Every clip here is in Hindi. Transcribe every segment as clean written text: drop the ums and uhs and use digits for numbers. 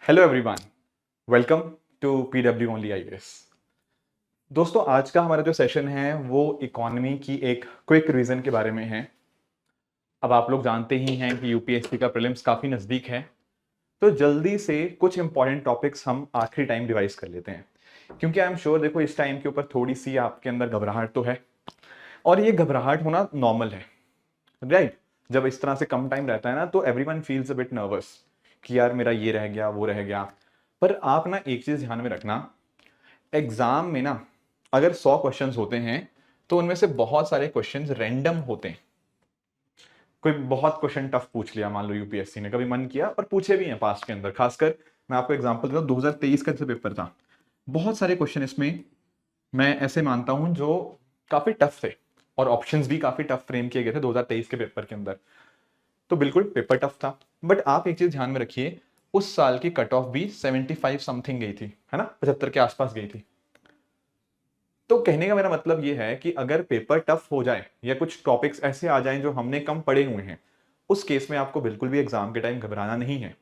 Hello everyone, welcome to PW only IAS. दोस्तों, आज का हमारा जो सेशन है वो इकोनॉमी की एक क्विक रिवीजन के बारे में है। अब आप लोग जानते ही हैं कि यूपीएससी का प्रीलिम्स काफ़ी नज़दीक है, तो जल्दी से कुछ इंपॉर्टेंट टॉपिक्स हम आखिरी टाइम रिवाइज कर लेते हैं, क्योंकि आई एम श्योर देखो इस टाइम के ऊपर थोड़ी सी आपके अंदर घबराहट तो है, और ये घबराहट होना नॉर्मल है, राइट। जब इस तरह से कम टाइम रहता है ना, तो everyone feels a bit nervous कि यार मेरा ये रह गया वो रह गया। पर आप ना एक चीज़ ध्यान में रखना, एग्जाम में ना अगर 100 क्वेश्चंस होते हैं तो उनमें से बहुत सारे क्वेश्चंस रैंडम होते हैं। कोई बहुत क्वेश्चन टफ पूछ लिया, मान लो यूपीएससी ने कभी मन किया, और पूछे भी हैं पास्ट के अंदर। खासकर मैं आपको एग्जांपल देता हूँ, 2023 का जो पेपर था, बहुत सारे क्वेश्चन इसमें मैं ऐसे मानता हूं जो काफी टफ थे, और ऑप्शंस भी काफी टफ फ्रेम किए गए थे 2023 के पेपर के अंदर। तो बिल्कुल पेपर टफ था, बट आप एक चीज ध्यान में रखिए, उस साल की कट ऑफ भी 75 समथिंग गई थी, है ना, 75 के आसपास गई थी। तो कहने का मेरा मतलब ये है कि अगर पेपर टफ हो जाए या कुछ टॉपिक्स ऐसे आ जाएं जो हमने कम पढ़े हुए हैं, उस केस में आपको बिल्कुल भी एग्जाम के टाइम घबराना नहीं है।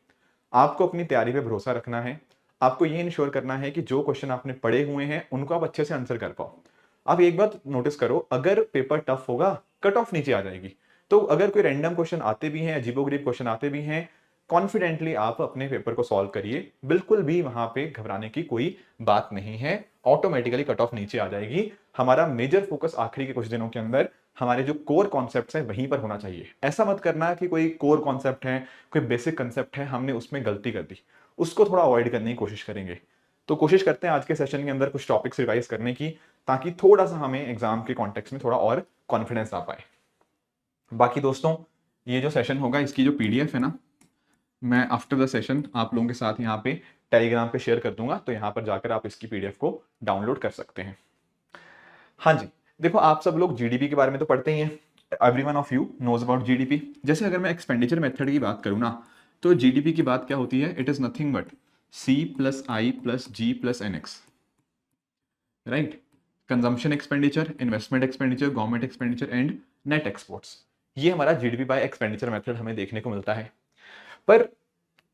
आपको अपनी तैयारी पे भरोसा रखना है। आपको ये इंश्योर करना है कि जो क्वेश्चन आपने पढ़े हुए हैं उनको आप अच्छे से आंसर कर पाओ। आप एक बात नोटिस करो, अगर पेपर टफ होगा कट ऑफ नीचे आ जाएगी। तो अगर कोई रैंडम क्वेश्चन आते भी हैं, अजीबोगरीब क्वेश्चन आते भी हैं, कॉन्फिडेंटली आप अपने पेपर को सॉल्व करिए। बिल्कुल भी वहां पे घबराने की कोई बात नहीं है। ऑटोमेटिकली कट ऑफ नीचे आ जाएगी। हमारा मेजर फोकस आखिरी के कुछ दिनों के अंदर हमारे जो कोर कॉन्सेप्ट्स हैं वहीं पर होना चाहिए। ऐसा मत करना कि कोई कोर कॉन्सेप्ट है, कोई बेसिक कंसेप्ट है, हमने उसमें गलती कर दी, उसको थोड़ा अवॉइड करने की कोशिश करेंगे। तो कोशिश करते हैं आज के सेशन के अंदर कुछ टॉपिक्स रिवाइज करने की, ताकि थोड़ा सा हमें एग्जाम के कॉन्टेक्स्ट में थोड़ा और कॉन्फिडेंस आ पाए। बाकी दोस्तों, ये जो सेशन होगा इसकी जो पीडीएफ है ना, मैं आफ्टर द सेशन आप लोगों के साथ यहाँ पे टेलीग्राम पे शेयर कर दूंगा, तो यहाँ पर जाकर आप इसकी पीडीएफ को डाउनलोड कर सकते हैं। हाँ जी, देखो आप सब लोग जीडीपी के बारे में तो पढ़ते ही हैं। Everyone of you knows about GDP. जैसे अगर मैं एक्सपेंडिचर मेथड की बात करूँ ना, तो जीडीपी की बात क्या होती है? It is nothing but C plus I plus G plus N X, right. Consumption expenditure, investment expenditure, government expenditure and net exports. ये हमारा जीडीपी बाय एक्सपेंडिचर मेथड हमें देखने को मिलता है। पर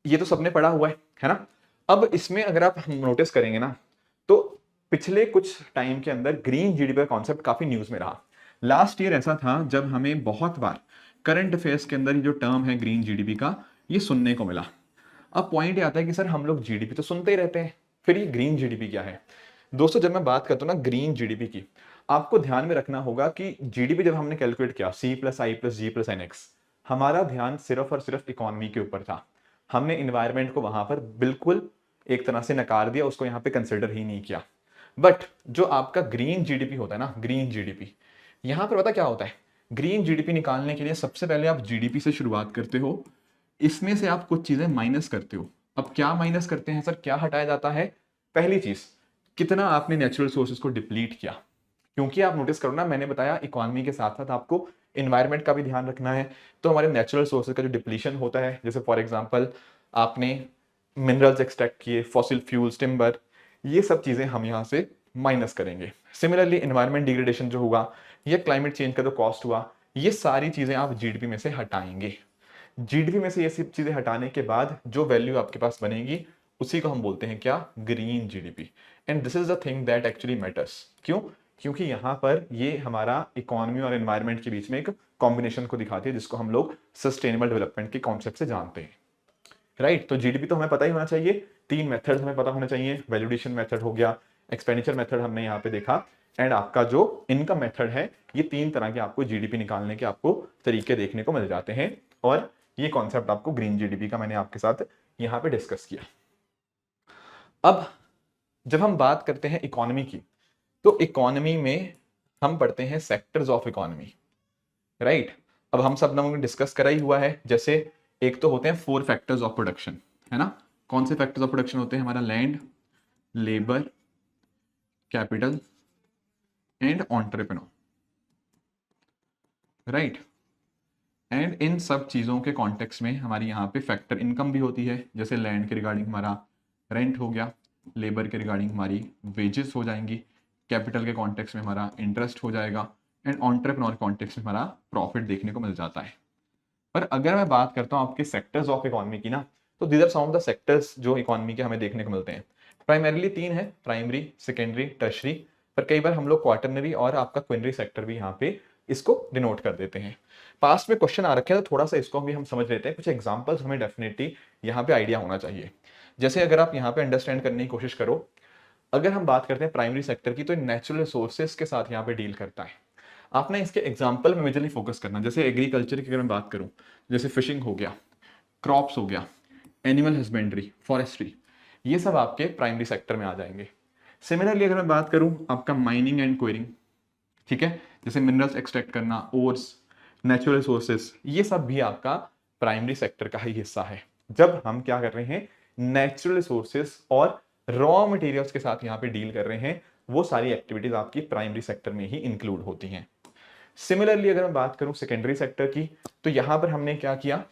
ये तो सबने पढ़ा हुआ है ना। अब इसमें अगर आप नोटिस करेंगे ना, तो पिछले कुछ टाइम के अंदर ग्रीन जीडीपी का कॉन्सेप्ट काफी न्यूज में रहा। लास्ट ईयर ऐसा था जब हमें बहुत बार करंट अफेयर्स के अंदर ये जो टर्म है ग्रीन जीडीपी का, ये सुनने को मिला। अब पॉइंट ये आता है कि सर हम लोग जीडीपी तो सुनते ही रहते हैं, फिर ये ग्रीन जीडीपी क्या है? दोस्तों, जब मैं बात करता हूँ ना ग्रीन जीडीपी की, आपको ध्यान में रखना होगा कि जीडीपी जब हमने कैलकुलेट किया सी plus I plus G plus N x, हमारा ध्यान सिर्फ और सिर्फ इकोनॉमी के ऊपर था। हमने इन्वायरमेंट को वहां पर बिल्कुल एक तरह से नकार दिया, उसको यहाँ पे कंसिडर ही नहीं किया। बट जो आपका ग्रीन जीडीपी होता है ना, ग्रीन जीडीपी, यहां पर पता क्या होता है? ग्रीन जीडीपी निकालने के लिए सबसे पहले आप जीडीपी से शुरुआत करते हो, इसमें से आप कुछ चीजें माइनस करते हो। अब क्या माइनस करते हैं सर, क्या हटाया जाता है? पहली चीज, कितना आपने नेचुरल सोर्सेज को डिप्लीट किया। क्योंकि आप नोटिस करो ना, मैंने बताया इकोनॉमी के साथ साथ आपको इन्वायरमेंट का भी ध्यान रखना है। तो हमारे नेचुरल सोर्सेज का जो डिप्लीशन होता है, जैसे फॉर एग्जांपल आपने मिनरल्स एक्सट्रैक्ट किए, फॉसिल फ्यूल्स, टिम्बर, ये सब चीजें हम यहाँ से माइनस करेंगे। सिमिलरली इन्वायरमेंट डिग्रेडेशन जो हुआ, या क्लाइमेट चेंज का जो कॉस्ट हुआ, ये सारी चीजें आप जीडीपी में से हटाएंगे। जीडीपी में से ये सब चीजें हटाने के बाद जो वैल्यू आपके पास बनेगी, उसी को हम बोलते हैं क्या? Green GDP. And this is the thing that actually matters. क्यों? क्योंकि यहाँ पर ये हमारा इकोनॉमी और एनवायरनमेंट के बीच में एक कॉम्बिनेशन को दिखाती है, जिसको हम लोग सस्टेनेबल डेवलपमेंट के कॉन्सेप्ट से जानते हैं, राइट। तो जीडीपी तो हमें पता ही होना चाहिए, तीन मेथड हमें पता होने चाहिए। वैल्यूडेशन मेथड हो गया, एक्सपेंडिचर मेथड हमने यहाँ पे देखा, एंड आपका जो इनकम मेथड है। ये तीन तरह के आपको जीडीपी निकालने के आपको तरीके देखने को मिल जाते हैं, और ये कॉन्सेप्ट आपको ग्रीन जीडीपी का मैंने आपके साथ यहाँ पे डिस्कस किया। अब जब हम बात करते हैं इकोनॉमी की, तो इकोनॉमी में हम पढ़ते हैं सेक्टर्स ऑफ इकोनॉमी, राइट। अब हम सब लोगों ने डिस्कस करा ही हुआ है। जैसे एक तो होते हैं 4 फैक्टर्स ऑफ प्रोडक्शन, है ना। कौन से फैक्टर्स ऑफ प्रोडक्शन होते हैं? हमारा land, labour, capital and entrepreneur, right. And in सब चीज़ों के कॉन्टेक्स्ट में हमारी यहाँ पे फैक्टर इनकम भी होती है। जैसे लैंड के रिगार्डिंग हमारा रेंट हो गया, लेबर के रिगार्डिंग हमारी वेजेस हो जाएंगी, कैपिटल के कॉन्टेक्स्ट में हमारा इंटरेस्ट हो जाएगा, एंड एंटरप्रेन्योर कॉन्टेक्स्ट में हमारा प्रॉफिट देखने को मिल जाता है। पर अगर मैं बात करता हूँ आपके सेक्टर्स ऑफ इकोनॉमी की ना, तो these are some of the sectors जो इकोनॉमी के हमें देखने को मिलते हैं। प्राइमरीली तीन है, प्राइमरी, सेकेंडरी, टर्शरी, पर कई बार हम लोग क्वार्टरनरी और आपका क्विनरी सेक्टर भी यहाँ पे इसको डिनोट कर देते हैं। पास्ट में क्वेश्चन आ रखे हैं तो थोड़ा सा इसको भी हम समझ लेते हैं। कुछ एग्जांपल्स हमें डेफिनेटली यहाँ पे आइडिया होना चाहिए। जैसे अगर आप यहाँ पे अंडरस्टैंड करने की कोशिश करो, अगर हम बात करते हैं प्राइमरी सेक्टर की, तो नेचुरल रिसोर्सेज के साथ यहाँ पे डील करता है। आपने इसके एग्जाम्पल में मेजरली फोकस करना। जैसे एग्रीकल्चर की अगर मैं बात करूँ, जैसे फिशिंग हो गया, क्रॉप्स हो गया, एनिमल हस्बेंड्री, फॉरेस्ट्री, ये सब आपके प्राइमरी सेक्टर में आ जाएंगे। सिमिलरली अगर मैं बात करूं आपका माइनिंग एंड क्वेरिंग, ठीक है, जैसे मिनरल्स एक्सट्रैक्ट करना, ओर्स, नेचुरल रिसोर्सेज, ये सब भी आपका प्राइमरी सेक्टर का ही हिस्सा है। जब हम क्या कर रहे हैं, नेचुरल रिसोर्सेज और रॉ मटेरियल्स के साथ यहाँ पे डील कर रहे हैं, वो सारी एक्टिविटीज आपकी प्राइमरी सेक्टर में ही इंक्लूड होती हैं। सिमिलरली अगर मैं बात करूं सेकेंडरी सेक्टर की, तो यहां पर हमने क्या किया,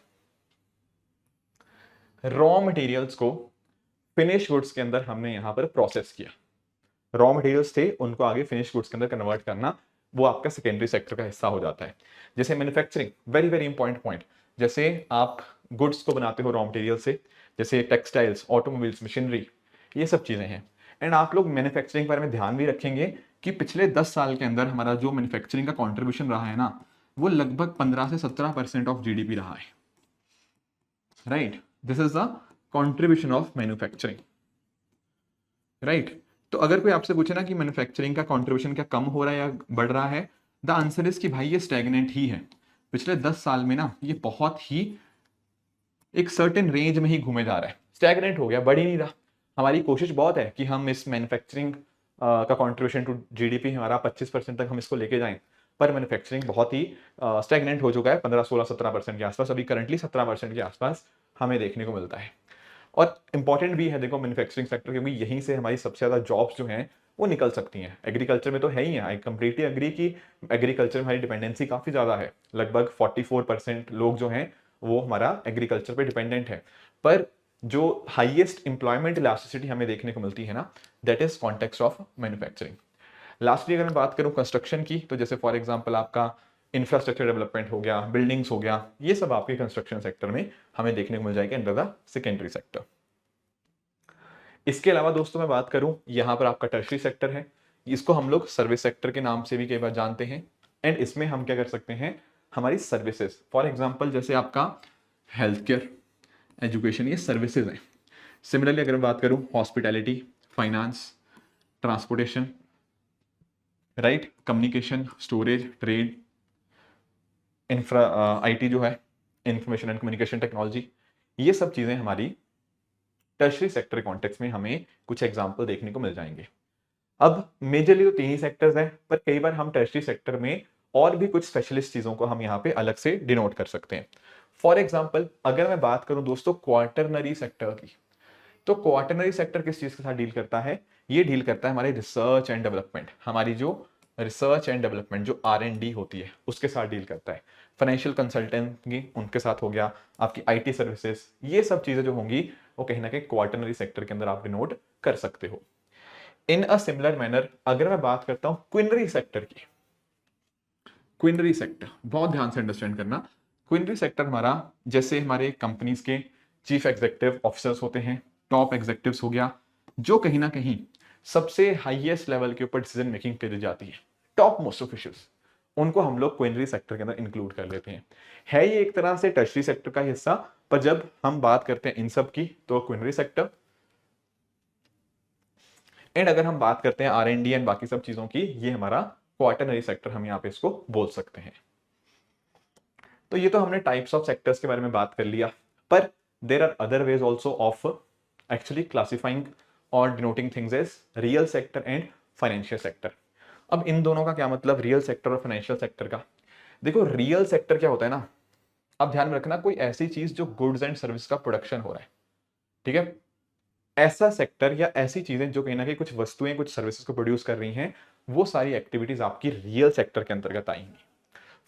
रॉ मटेरियल्स को फिनिश गुड्स के अंदर हमने यहां पर प्रोसेस किया। रॉ मटेरियल्स थे, उनको आगे फिनिश गुड्स के अंदर कन्वर्ट करना, वो आपका सेकेंडरी सेक्टर का हिस्सा हो जाता है। जैसे manufacturing, very very important point. जैसे आप गुड्स को बनाते हो रॉ मटेरियल से, जैसे टेक्सटाइल्स, ऑटोमोबाइल्स, मशीनरी, ये सब चीजें हैं। एंड आप लोग मैन्युफैक्चरिंग के बारे में ध्यान भी रखेंगे कि पिछले 10 साल के अंदर हमारा जो मैन्युफैक्चरिंग का कॉन्ट्रीब्यूशन रहा है ना, वो लगभग 15 से 17% ऑफ जीडीपी रहा है। Right, this is the contribution of manufacturing. Right, तो अगर कोई आपसे पूछे ना कि मैन्युफैक्चरिंग का कंट्रीब्यूशन क्या कम हो रहा है या बढ़ रहा है, द आंसर इज कि भाई ये स्टैग्नेंट ही है। पिछले 10 साल में ना ये बहुत ही एक सर्टेन रेंज में ही घूमे जा रहा है, स्टैग्नेंट हो गया, बढ़ ही नहीं रहा। हमारी कोशिश बहुत है कि हम इस मैन्युफैक्चरिंग का कंट्रीब्यूशन टू जीडीपी हमारा 25% तक हम इसको लेके जाएं, पर मैन्युफैक्चरिंग बहुत ही स्टैग्नेंट हो चुका है, 15, 16, 17% के आसपास। अभी करंटली 17% के आसपास हमें देखने को मिलता है। और इंपॉर्टेंट भी है देखो मैन्युफैक्चरिंग सेक्टर, क्योंकि यहीं से हमारी सबसे ज्यादा जॉब्स जो हैं वो निकल सकती हैं। एग्रीकल्चर में तो है ही है, आई कंप्लीटली अग्री कि एग्रीकल्चर में हमारी डिपेंडेंसी काफी ज्यादा है। लगभग 44% लोग जो हैं वो हमारा एग्रीकल्चर पे डिपेंडेंट है। पर जो हाईएस्ट इंप्लॉयमेंट इलास्टिसिटी हमें देखने को मिलती है ना, that is context of manufacturing. Lastly अगर मैं बात करूं कंस्ट्रक्शन की, तो जैसे फॉर एग्जांपल आपका इंफ्रास्ट्रक्चर डेवलपमेंट हो गया, बिल्डिंग्स हो गया, ये सब आपके कंस्ट्रक्शन सेक्टर में हमें देखने को मिल जाएगा अंडर द सेकेंडरी सेक्टर। इसके अलावा दोस्तों मैं बात करूं, यहां पर आपका टर्शरी सेक्टर है, इसको हम लोग सर्विस सेक्टर के नाम से भी कई बार जानते हैं। एंड इसमें हम क्या कर सकते हैं, हमारी सर्विसेज, फॉर एग्जांपल जैसे आपका हेल्थ केयर, एजुकेशन, ये सर्विसेज हैं। सिमिलरली अगर मैं बात करूं hospitality, finance, transportation, right, communication, storage, trade, infra, IT जो है, इंफॉर्मेशन एंड कम्युनिकेशन टेक्नोलॉजी, ये सब चीजें हमारी टर्शरी सेक्टर कॉन्टेक्स्ट में हमें कुछ एग्जांपल देखने को मिल जाएंगे। अब मेजरली तो तीन ही सेक्टर्स हैं, पर कई बार हम टर्शरी सेक्टर में और भी कुछ स्पेशलिस्ट चीजों को हम यहाँ पे अलग से डिनोट कर सकते हैं। फॉर एग्जाम्पल अगर मैं बात करूं दोस्तों क्वार्टरनरी सेक्टर की, तो क्वार्टरनरी सेक्टर किस चीज के साथ डील करता है, ये डील करता है हमारे रिसर्च एंड डेवलपमेंट, हमारी जो रिसर्च एंड डेवलपमेंट जो R&D होती है उसके साथ डील करता है। फाइनेंशियल कंसल्टेंसी उनके साथ हो गया, आपकी आईटी सर्विसेज, ये सब चीजें जो होंगी वो कहीं ना कहीं क्वार्टरनरी सेक्टर के अंदर आप डिनोट कर सकते हो। इन अ सिमिलर मैनर अगर मैं बात करता हूं क्विनरी सेक्टर की, क्विनरी सेक्टर बहुत ध्यान से अंडरस्टैंड करना। क्विनरी सेक्टर हमारा, जैसे हमारे कंपनीज के चीफ एग्जीक्यूटिव ऑफिसर्स होते हैं, टॉप एग्जीक्यूटिव्स हो गया, जो कहीं ना कहीं सबसे हाईएस्ट लेवल के ऊपर डिसीजन मेकिंग करी जाती है, टॉप मोस्ट ऑफिशियल्स, उनको हम लोग क्विनरी सेक्टर के अंदर इंक्लूड कर लेते हैं। है ये एक तरह से टर्शरी सेक्टर का हिस्सा, पर जब हम बात करते हैं इन सब की तो क्विनरी सेक्टर। एंड अगर हम बात करते हैं R&D एंड बाकी सब चीजों की, ये हमारा क्वार्टरनरी सेक्टर हम यहाँ पे इसको बोल सकते हैं। तो ये तो हमने टाइप्स ऑफ सेक्टर्स के बारे में बात कर लिया, पर there are other ways also of actually classifying और denoting things as real sector and financial sector. अब इन दोनों का क्या मतलब, रियल सेक्टर और फाइनेंशियल सेक्टर का? देखो रियल सेक्टर क्या होता है ना, अब ध्यान में रखना, कोई ऐसी चीज जो गुड्स एंड सर्विस का प्रोडक्शन हो रहा है, ठीक है, ऐसा सेक्टर या ऐसी चीजें जो कहीं ना कहीं कुछ वस्तुएं कुछ सर्विसेज को प्रोड्यूस कर रही हैं, वो सारी एक्टिविटीज आपकी रियल सेक्टर के अंतर्गत आएंगी।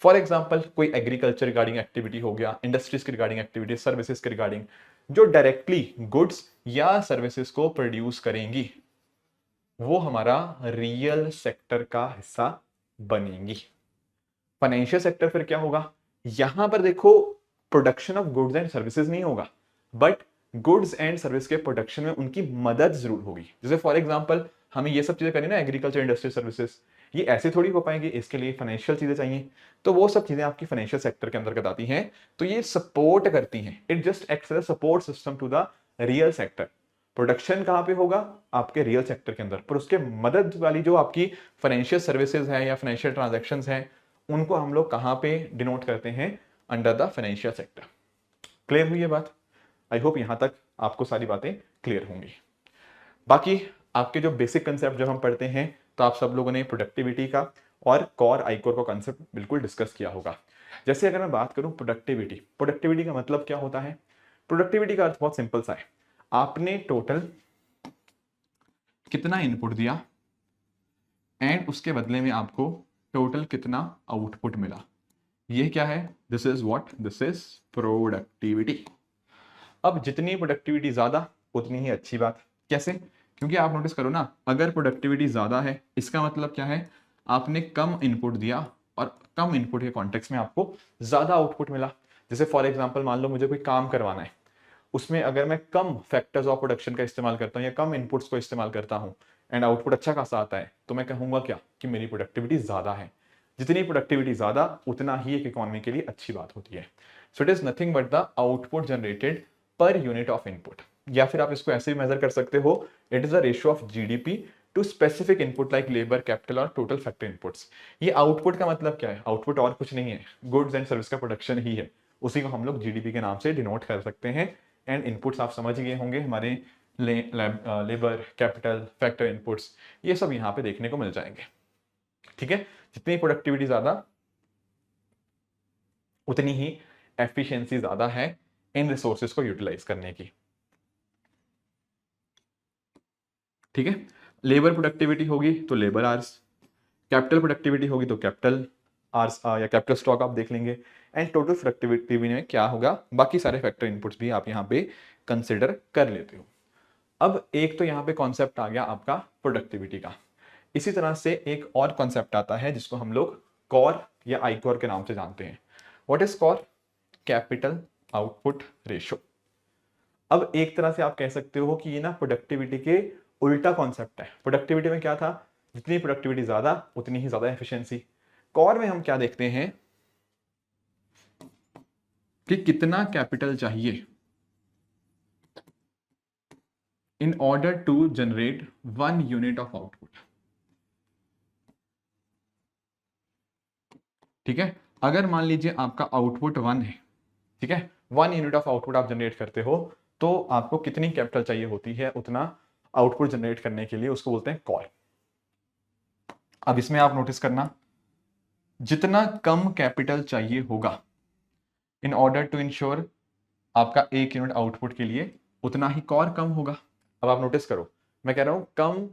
फॉर एग्जाम्पल कोई एग्रीकल्चर रिगार्डिंग एक्टिविटी हो गया, इंडस्ट्रीज के रिगार्डिंग एक्टिविटी, सर्विसेज के रिगार्डिंग, जो डायरेक्टली गुड्स या सर्विसेज को प्रोड्यूस करेंगी, वो हमारा रियल सेक्टर का हिस्सा बनेंगी। फाइनेंशियल सेक्टर फिर क्या होगा, यहां पर देखो production of goods and services नहीं होगा, बट गुड्स एंड सर्विस के प्रोडक्शन में उनकी मदद जरूर होगी। जैसे फॉर एग्जांपल हमें ये सब चीजें करनी ना, एग्रीकल्चर इंडस्ट्रियल सर्विसेज, ये ऐसे थोड़ी हो पाएंगे, इसके लिए फाइनेंशियल चीजें चाहिए, तो वो सब चीजें आपकी फाइनेंशियल सेक्टर के अंतर्गत आती हैं। तो ये सपोर्ट करती हैं, it just acts as a support system to the real sector. Production कहाँ पे होगा? आपके रियल सेक्टर के अंदर, पर उसके मदद वाली जो आपकी फाइनेंशियल सर्विसेज है या फाइनेंशियल ट्रांजेक्शन्स हैं, उनको हम लोग कहाँ पे डिनोट करते हैं? Under the financial sector. Clear हुई ये बात? आई होप यहां तक आपको सारी बातें क्लियर होंगी। बाकी आपके जो बेसिक कंसेप्ट जब हम पढ़ते हैं, तो आप सब लोगों ने प्रोडक्टिविटी का और कोर आईकोर का कंसेप्ट बिल्कुल डिस्कस किया होगा। जैसे अगर मैं बात करूं प्रोडक्टिविटी, प्रोडक्टिविटी का मतलब क्या होता है? प्रोडक्टिविटी का अर्थ बहुत सिंपल सा है, आपने टोटल कितना इनपुट दिया एंड उसके बदले में आपको टोटल कितना आउटपुट मिला, ये क्या है? This is what? This is productivity. अब जितनी प्रोडक्टिविटी ज्यादा उतनी ही अच्छी बात। कैसे? क्योंकि आप नोटिस करो ना, अगर प्रोडक्टिविटी ज्यादा है इसका मतलब क्या है? आपने कम इनपुट दिया और कम इनपुट के कॉन्टेक्स्ट में आपको ज्यादा आउटपुट मिला। जैसे फॉर एग्जांपल मान लो मुझे कोई काम करवाना है, उसमें अगर मैं कम फैक्टर्स ऑफ प्रोडक्शन का इस्तेमाल करता हूँ या कम इनपुट्स को इस्तेमाल करता हूँ एंड आउटपुट अच्छा खासा आता है, तो मैं कहूंगा क्या? कि मेरी प्रोडक्टिविटी ज्यादा है। जितनी प्रोडक्टिविटी ज्यादा उतना ही एक इकोनॉमी के लिए अच्छी बात होती है। So it is nothing but the output generated per unit of input, या फिर आप इसको ऐसे भी मेजर कर सकते हो, it is the ratio of GDP to specific input like labour, capital और टोटल फैक्टर इनपुट्स। ये आउटपुट का मतलब क्या है? आउटपुट और कुछ नहीं है, गुड्स एंड सर्विस का प्रोडक्शन ही है, उसी को हम लोग जीडीपी के नाम से डिनोट कर सकते हैं। एंड इनपुट्स आप समझ गए होंगे, हमारे लेबर, कैपिटल, फैक्टर इनपुट्स, ये सब यहाँ पे देखने को मिल जाएंगे। ठीक है, जितनी प्रोडक्टिविटी ज्यादा उतनी ही एफिशिएंसी ज्यादा है इन रिसोर्सेज को यूटिलाइज करने की। ठीक है, लेबर प्रोडक्टिविटी होगी तो लेबर आवर्स, कैपिटल प्रोडक्टिविटी होगी तो कैपिटल आवर्स या कैपिटल स्टॉक आप देख लेंगे, एंड टोटल प्रोडक्टिविटी में क्या होगा, बाकी सारे फैक्टर इनपुट्स भी आप यहाँ पे कंसिडर कर लेते हो। अब एक तो यहाँ पे कॉन्सेप्ट आ गया आपका प्रोडक्टिविटी का। इसी तरह से एक और कॉन्सेप्ट आता है जिसको हम लोग कॉर या आईकोर के नाम से जानते हैं। What is COR? Capital output ratio. अब एक तरह से आप कह सकते हो कि ये ना प्रोडक्टिविटी के उल्टा कॉन्सेप्ट है। प्रोडक्टिविटी में क्या था? जितनी प्रोडक्टिविटी ज्यादा उतनी ही ज्यादा एफिशिएंसी। कॉर में हम क्या देखते हैं कि कितना कैपिटल चाहिए in order to generate 1 unit of output. ठीक है, अगर मान लीजिए आपका आउटपुट 1 है, ठीक है, 1 यूनिट ऑफ आउटपुट आप जनरेट करते हो, तो आपको कितनी कैपिटल चाहिए होती है उतना आउटपुट जनरेट करने के लिए, उसको बोलते हैं कॉल। अब इसमें आप नोटिस करना, जितना कम कैपिटल चाहिए होगा इन ऑर्डर टू इंश्योर आपका 1 यूनिट आउटपुट के लिए, उतना ही कॉर कम होगा। अब आप नोटिस करो, मैं कह रहा हूं कम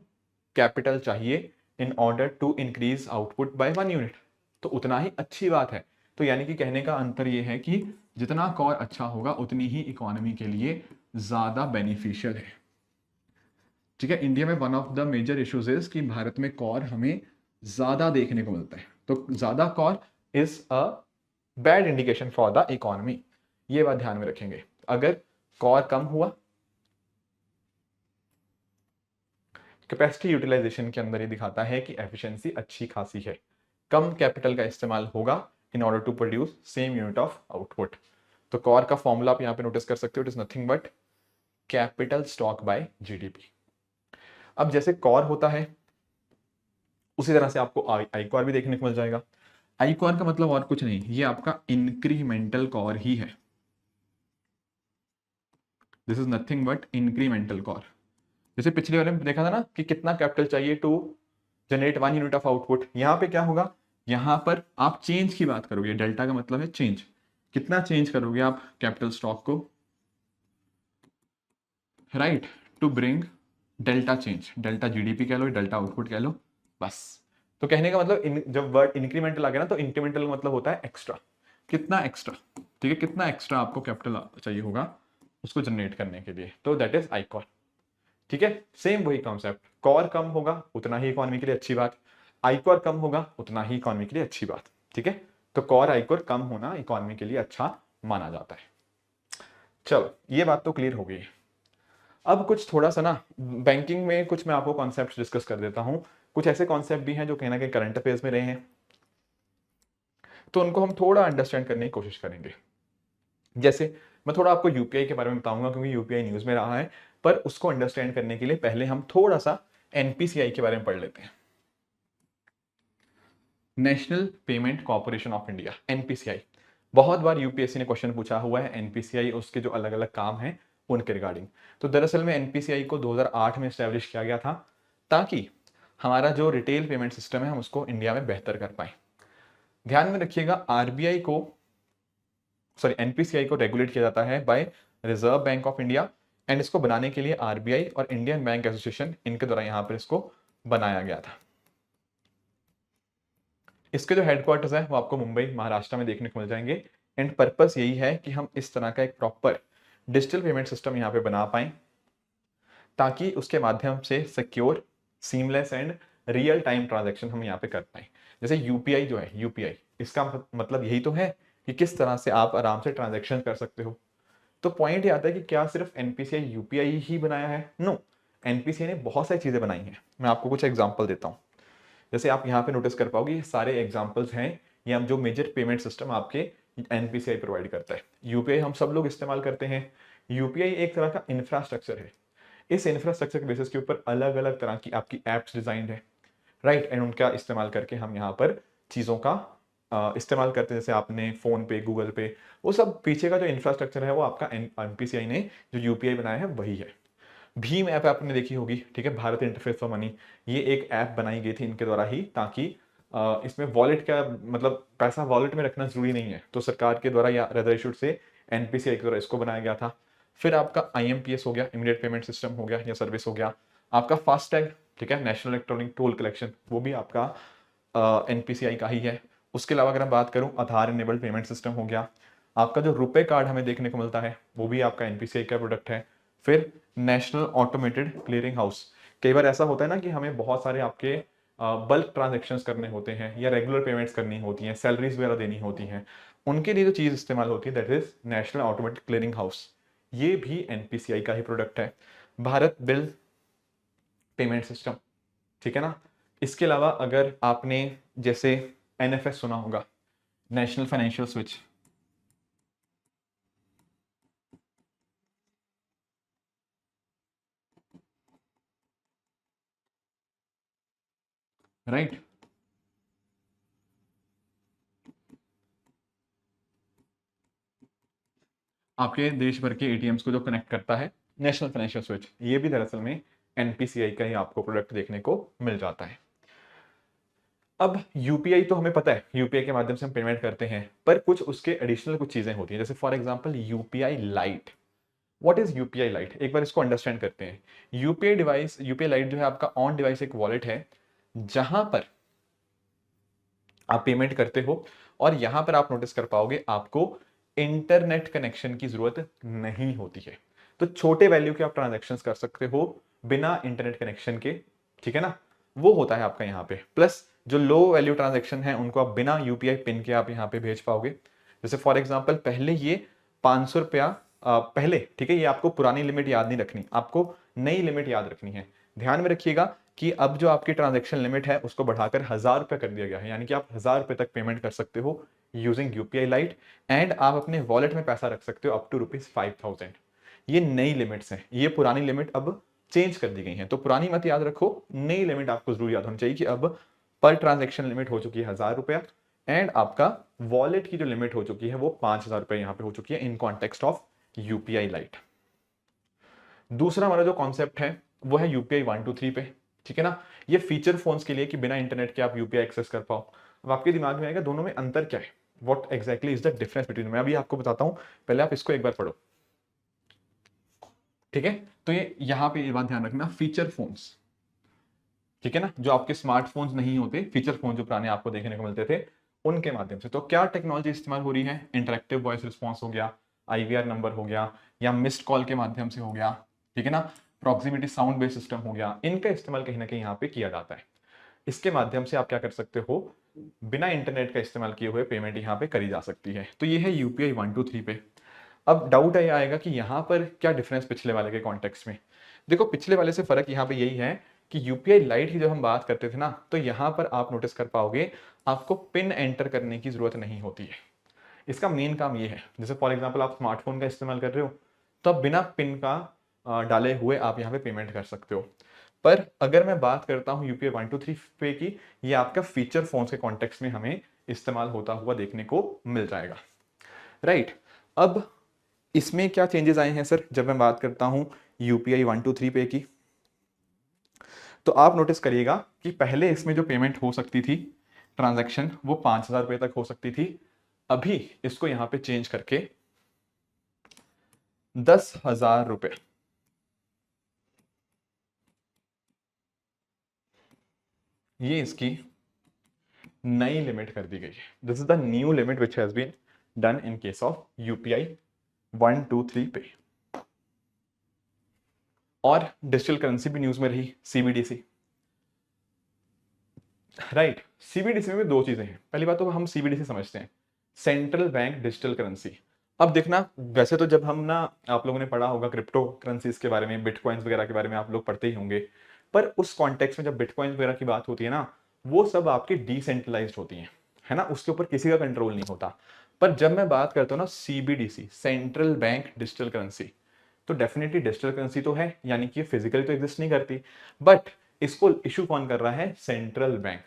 कैपिटल चाहिए in order to increase output by 1 unit, तो उतना ही अच्छी बात है। तो यानी कि कहने का अंतर यह है कि जितना कॉर अच्छा होगा उतनी ही इकोनॉमी के लिए ज्यादा बेनिफिशियल है। ठीक है, इंडिया में one of the major issues is कि भारत में कॉर हमें ज्यादा देखने को मिलता है, तो ज्यादा COR is a bad indication for the economy. ये बात ध्यान में रखेंगे, अगर कॉर कम हुआ, कैपेसिटी यूटिलाइजेशन के अंदर ये दिखाता है कि एफिशिएंसी अच्छी खासी है। कम कैपिटल का इस्तेमाल होगा in order to produce same unit of output. तो कॉर का फॉर्मूला आप यहां पे नोटिस कर सकते हो, it is nothing but capital stock by GDP. अब जैसे कॉर होता है उसी तरह से आपको आई कॉर भी देखने को मिल जाएगा। आई कॉर का मतलब और कुछ नहीं, ये आपका इंक्रीमेंटल कॉर ही है। This is nothing but incremental COR. जैसे पिछले वाले में देखा था ना कि कितना कैपिटल चाहिए to generate 1 unit of output, यहां पे क्या होगा, यहां पर आप चेंज की बात करोगे, डेल्टा का मतलब है चेंज, कितना चेंज करोगे आप कैपिटल स्टॉक को, right, to bring delta change, delta GDP कह लो, डेल्टा आउटपुट कह लो, बस। तो कहने का मतलब जब वर्ड इंक्रीमेंटल आ गया ना, तो इंक्रीमेंटल का मतलब होता है एक्स्ट्रा, कितना एक्स्ट्रा, ठीक है, कितना एक्स्ट्रा आपको कैपिटल चाहिए होगा उसको जनरेट करने के लिए, तो दैट इज आई कॉर। ठीक है, सेम वही कॉन्सेप्ट, कॉर कम होगा उतना ही इकोनॉमी के लिए अच्छी बात, आई कॉर कम होगा उतना ही इकोनॉमी के लिए अच्छी बात। ठीक है, तो कॉर आई कॉर कम होना इकोनॉमी के लिए अच्छा माना जाता है। चलो ये बात तो क्लियर हो गई। अब कुछ थोड़ा सा ना बैंकिंग में कुछ मैं आपको कॉन्सेप्ट डिस्कस कर देता हूँ। कुछ ऐसे कॉन्सेप्ट भी हैं जो कहीं ना कहीं करंट अफेयर्स में रहे हैं, तो उनको हम थोड़ा अंडरस्टैंड करने की कोशिश करेंगे। जैसे मैं थोड़ा आपको यूपीआई के बारे में बताऊंगा क्योंकि यूपीआई न्यूज में रहा है, पर उसको अंडरस्टैंड करने के लिए पहले हम थोड़ा सा एनपीसीआई के बारे में पढ़ लेते हैं। National payment corporation of India, NPCI. बहुत बार यूपीएससी ने क्वेश्चन पूछा हुआ है एनपीसीआई, उसके जो अलग अलग काम हैं उनके रिगार्डिंग। तो दरअसल में एनपीसीआई को 2008 में स्टैब्लिश किया गया था ताकि हमारा जो रिटेल पेमेंट सिस्टम है हम उसको इंडिया में बेहतर कर पाए। ध्यान में रखिएगा, आरबीआई को सॉरी एनपीसीआई को रेगुलेट किया जाता है by Reserve Bank of India, and इसको बनाने के लिए आरबीआई और इंडियन बैंक एसोसिएशन इनके द्वारा यहां पर इसको बनाया गया था। इसके जो हेडक्वार्टर्स है वो आपको मुंबई महाराष्ट्र में देखने को मिल जाएंगे, एंड पर्पस यही है कि हम इस तरह का एक प्रॉपर डिजिटल पेमेंट सिस्टम यहाँ पे बना पाए ताकि उसके माध्यम से secure, seamless and real time transaction हम यहाँ पे कर पाए। जैसे यूपीआई जो है, यूपीआई इसका मतलब यही तो है कि किस तरह से आप आराम से ट्रांजैक्शन कर सकते हो। तो पॉइंट ये आता है कि क्या सिर्फ एनपीसीआई यूपीआई ही बनाया है? नो, एनपीसीआई ने बहुत सारी चीजें बनाई हैं। मैं आपको कुछ एग्जांपल देता हूँ। जैसे आप यहाँ पे नोटिस कर पाओगे ये सारे एग्जांपल्स हैं, ये हम जो मेजर पेमेंट सिस्टम आपके एनपीसीआई प्रोवाइड करता है। यूपीआई हम सब लोग इस्तेमाल करते हैं। यूपीआई एक तरह का इंफ्रास्ट्रक्चर है। इस इंफ्रास्ट्रक्चर के बेसिस के ऊपर अलग अलग तरह की आपकी एप्स डिजाइंड है, राइट, एंड उनका इस्तेमाल करके हम यहाँ पर चीज़ों का इस्तेमाल करते हैं। जैसे आपने फोन पे, गूगल पे, वो सब पीछे का जो इंफ्रास्ट्रक्चर है वो आपका एनपीसीआई ने जो यूपीआई बनाया है वही है। भीम ऐप आपने देखी होगी, ठीक है, भारत इंटरफेस फॉर मनी, ये एक ऐप बनाई गई थी इनके द्वारा ही ताकि इसमें वॉलेट का मतलब पैसा वॉलेट में रखना जरूरी नहीं है, तो सरकार के द्वारा या रदर इशूड से एनपीसीआई के द्वारा इसको बनाया गया था। फिर आपका आईएमपीएस हो गया, इमीडिएट पेमेंट सिस्टम हो गया या सर्विस हो गया। आपका फास्टैग, ठीक है, नेशनल इलेक्ट्रॉनिक टोल कलेक्शन, वो भी आपका एनपीसीआई का ही है। उसके अलावा अगर मैं बात करूं, आधार इनेबल्ड पेमेंट सिस्टम हो गया। आपका जो रुपए कार्ड हमें देखने को मिलता है वो भी आपका एनपीसीआई का प्रोडक्ट है। फिर नेशनल ऑटोमेटेड क्लियरिंग हाउस, कई बार ऐसा होता है ना कि हमें बहुत सारे आपके बल्क ट्रांजेक्शंस करने होते हैं या रेगुलर पेमेंट्स करनी होती हैं, सैलरीज वगैरह देनी होती हैं, उनके लिए जो चीज़ इस्तेमाल होती है that is national automated clearing house, ये भी एनपीसीआई का ही प्रोडक्ट है। भारत बिल पेमेंट सिस्टम, ठीक है ना। इसके अलावा अगर आपने जैसे एनएफएस सुना होगा, नेशनल फाइनेंशियल स्विच, राइट, आपके देश भर के एटीएम्स को जो कनेक्ट करता है, नेशनल फाइनेंशियल स्विच, ये भी दरअसल में एनपीसीआई का ही आपको प्रोडक्ट देखने को मिल जाता है। अब यूपीआई तो हमें पता है, यूपीआई के माध्यम से हम पेमेंट करते हैं, पर कुछ उसके एडिशनल कुछ चीजें होती हैं। जैसे for example UPI light. What is UPI light, एक बार इसको अंडरस्टैंड करते हैं। यूपीआई डिवाइस, यूपीआई लाइट जो है आपका ऑन डिवाइस एक वॉलेट है जहां पर आप पेमेंट करते हो, और यहां पर आप नोटिस कर पाओगे आपको इंटरनेट कनेक्शन की जरूरत नहीं होती है। तो छोटे वैल्यू के आप ट्रांजैक्शंस कर सकते हो बिना इंटरनेट कनेक्शन के, ठीक है ना, वो होता है आपका यहाँ पे। प्लस जो लो वैल्यू ट्रांजैक्शन है उनको आप बिना यूपीआई पिन के आप यहाँ पे भेज पाओगे। जैसे फॉर एग्जांपल पहले ये 500 रुपया पहले, ठीक है, ये आपको पुरानी लिमिट याद नहीं रखनी, आपको नई लिमिट याद रखनी है। ध्यान में रखिएगा कि अब जो आपकी ट्रांजैक्शन लिमिट है उसको बढ़ाकर 1000 रुपये कर दिया गया है, यानी कि आप 1000 रुपये तक पेमेंट कर सकते हो यूजिंग यूपीआई लाइट, एंड आप अपने वॉलेट में पैसा रख सकते हो अप टू ₹5000। ये नई लिमिट्स हैं, ये पुरानी लिमिट अब चेंज कर दी गई है, तो पुरानी मत याद रखो, नई लिमिट आपको जरूर याद होनी चाहिए कि अब पर ट्रांजैक्शन लिमिट हो चुकी है 1000 रुपया, एंड आपका वॉलेट की जो लिमिट हो चुकी है वो 5000 रुपये यहाँ पे हो चुकी है in context of UPI light. दूसरा हमारा जो कॉन्सेप्ट है वो है यूपीआई 123 पे, ठीक है ना। ये फीचर फोन्स के लिए कि बिना इंटरनेट के आप यूपीआई एक्सेस कर पाओ। अब आपके दिमाग में आएगा दोनों में अंतर क्या है, what exactly is the difference between, मैं अभी आपको बताता हूं, पहले आप इसको एक बार पढ़ो, ठीक है। तो ये यहां पे ये बात ध्यान रखना, फीचर फोन्स, ठीक है ना, जो आपके स्मार्टफोन्स नहीं होते, फीचर फोन जो पुराने आपको देखने को मिलते थे उनके माध्यम से। तो क्या टेक्नोलॉजी इस्तेमाल हो रही है, इंटरेक्टिव वॉइस रिस्पॉन्स हो गया, आईवीआर नंबर हो गया, या मिस्ड कॉल के माध्यम से हो गया, ठीक है ना, प्रॉक्सिमिटी साउंड बेस्ड सिस्टम हो गया, इनका इस्तेमाल कहीं ना कहीं यहाँ पे किया जाता है। इसके माध्यम से आप क्या कर सकते हो, बिना इंटरनेट का इस्तेमाल किए हुए पेमेंट यहाँ पे करी जा सकती है। तो ये है यूपीआई 123 पे। अब डाउट ये आएगा कि यहाँ पर क्या डिफरेंस पिछले वाले के कॉन्टेक्स्ट में। देखो पिछले वाले से फर्क यहाँ पे यही है कि यूपीआई लाइट की जब हम बात करते थे ना, तो यहाँ पर आप नोटिस कर पाओगे आपको पिन एंटर करने की जरूरत नहीं होती है। इसका मेन काम ये है, जैसे फॉर एग्जांपल आप स्मार्टफोन का इस्तेमाल कर रहे हो तो आप बिना पिन का डाले हुए आप यहाँ पे पेमेंट कर सकते हो। पर अगर मैं बात करता हूँ यूपीआई 123 पे की, ये आपका फीचर फोन के कॉन्टेक्स्ट में हमें इस्तेमाल होता हुआ देखने को मिल जाएगा, राइट। अब इसमें क्या चेंजेस आए हैं सर, जब मैं बात करता हूं यूपीआई 123 पे की, तो आप नोटिस करिएगा कि पहले इसमें जो पेमेंट हो सकती थी ट्रांजैक्शन वो 5,000 रुपए तक हो सकती थी। अभी इसको यहां पे चेंज करके 10,000 रुपए, ये इसकी नई लिमिट कर दी गई है। This is the new limit which has been done in case of UPI 123 pay. और डिजिटल करेंसी भी न्यूज में रही, सीबीडीसी, राइट। सीबीडीसी में भी दो चीजें हैं। पहली बात तो हम सीबीडीसी समझते हैं, सेंट्रल बैंक डिजिटल करेंसी। अब देखना, वैसे तो जब हम ना, आप लोगों ने पढ़ा होगा क्रिप्टो करेंसीज के बारे में, बिटकॉइंस वगैरह के बारे में आप लोग पढ़ते ही होंगे, पर उस कॉन्टेक्स्ट में जब बिटकॉइंस वगैरह की बात होती है ना, वो सब आपकी डिसेंट्रलाइज्ड होती हैं, है ना, उसके ऊपर किसी का कंट्रोल नहीं होता। पर जब मैं बात करता हूँ ना CBDC, central bank digital currency, तो डेफिनेटली डिजिटल करेंसी तो है, यानी कि फिजिकली तो एग्जिस्ट नहीं करती, बट इसको इशू कौन कर रहा है, सेंट्रल बैंक।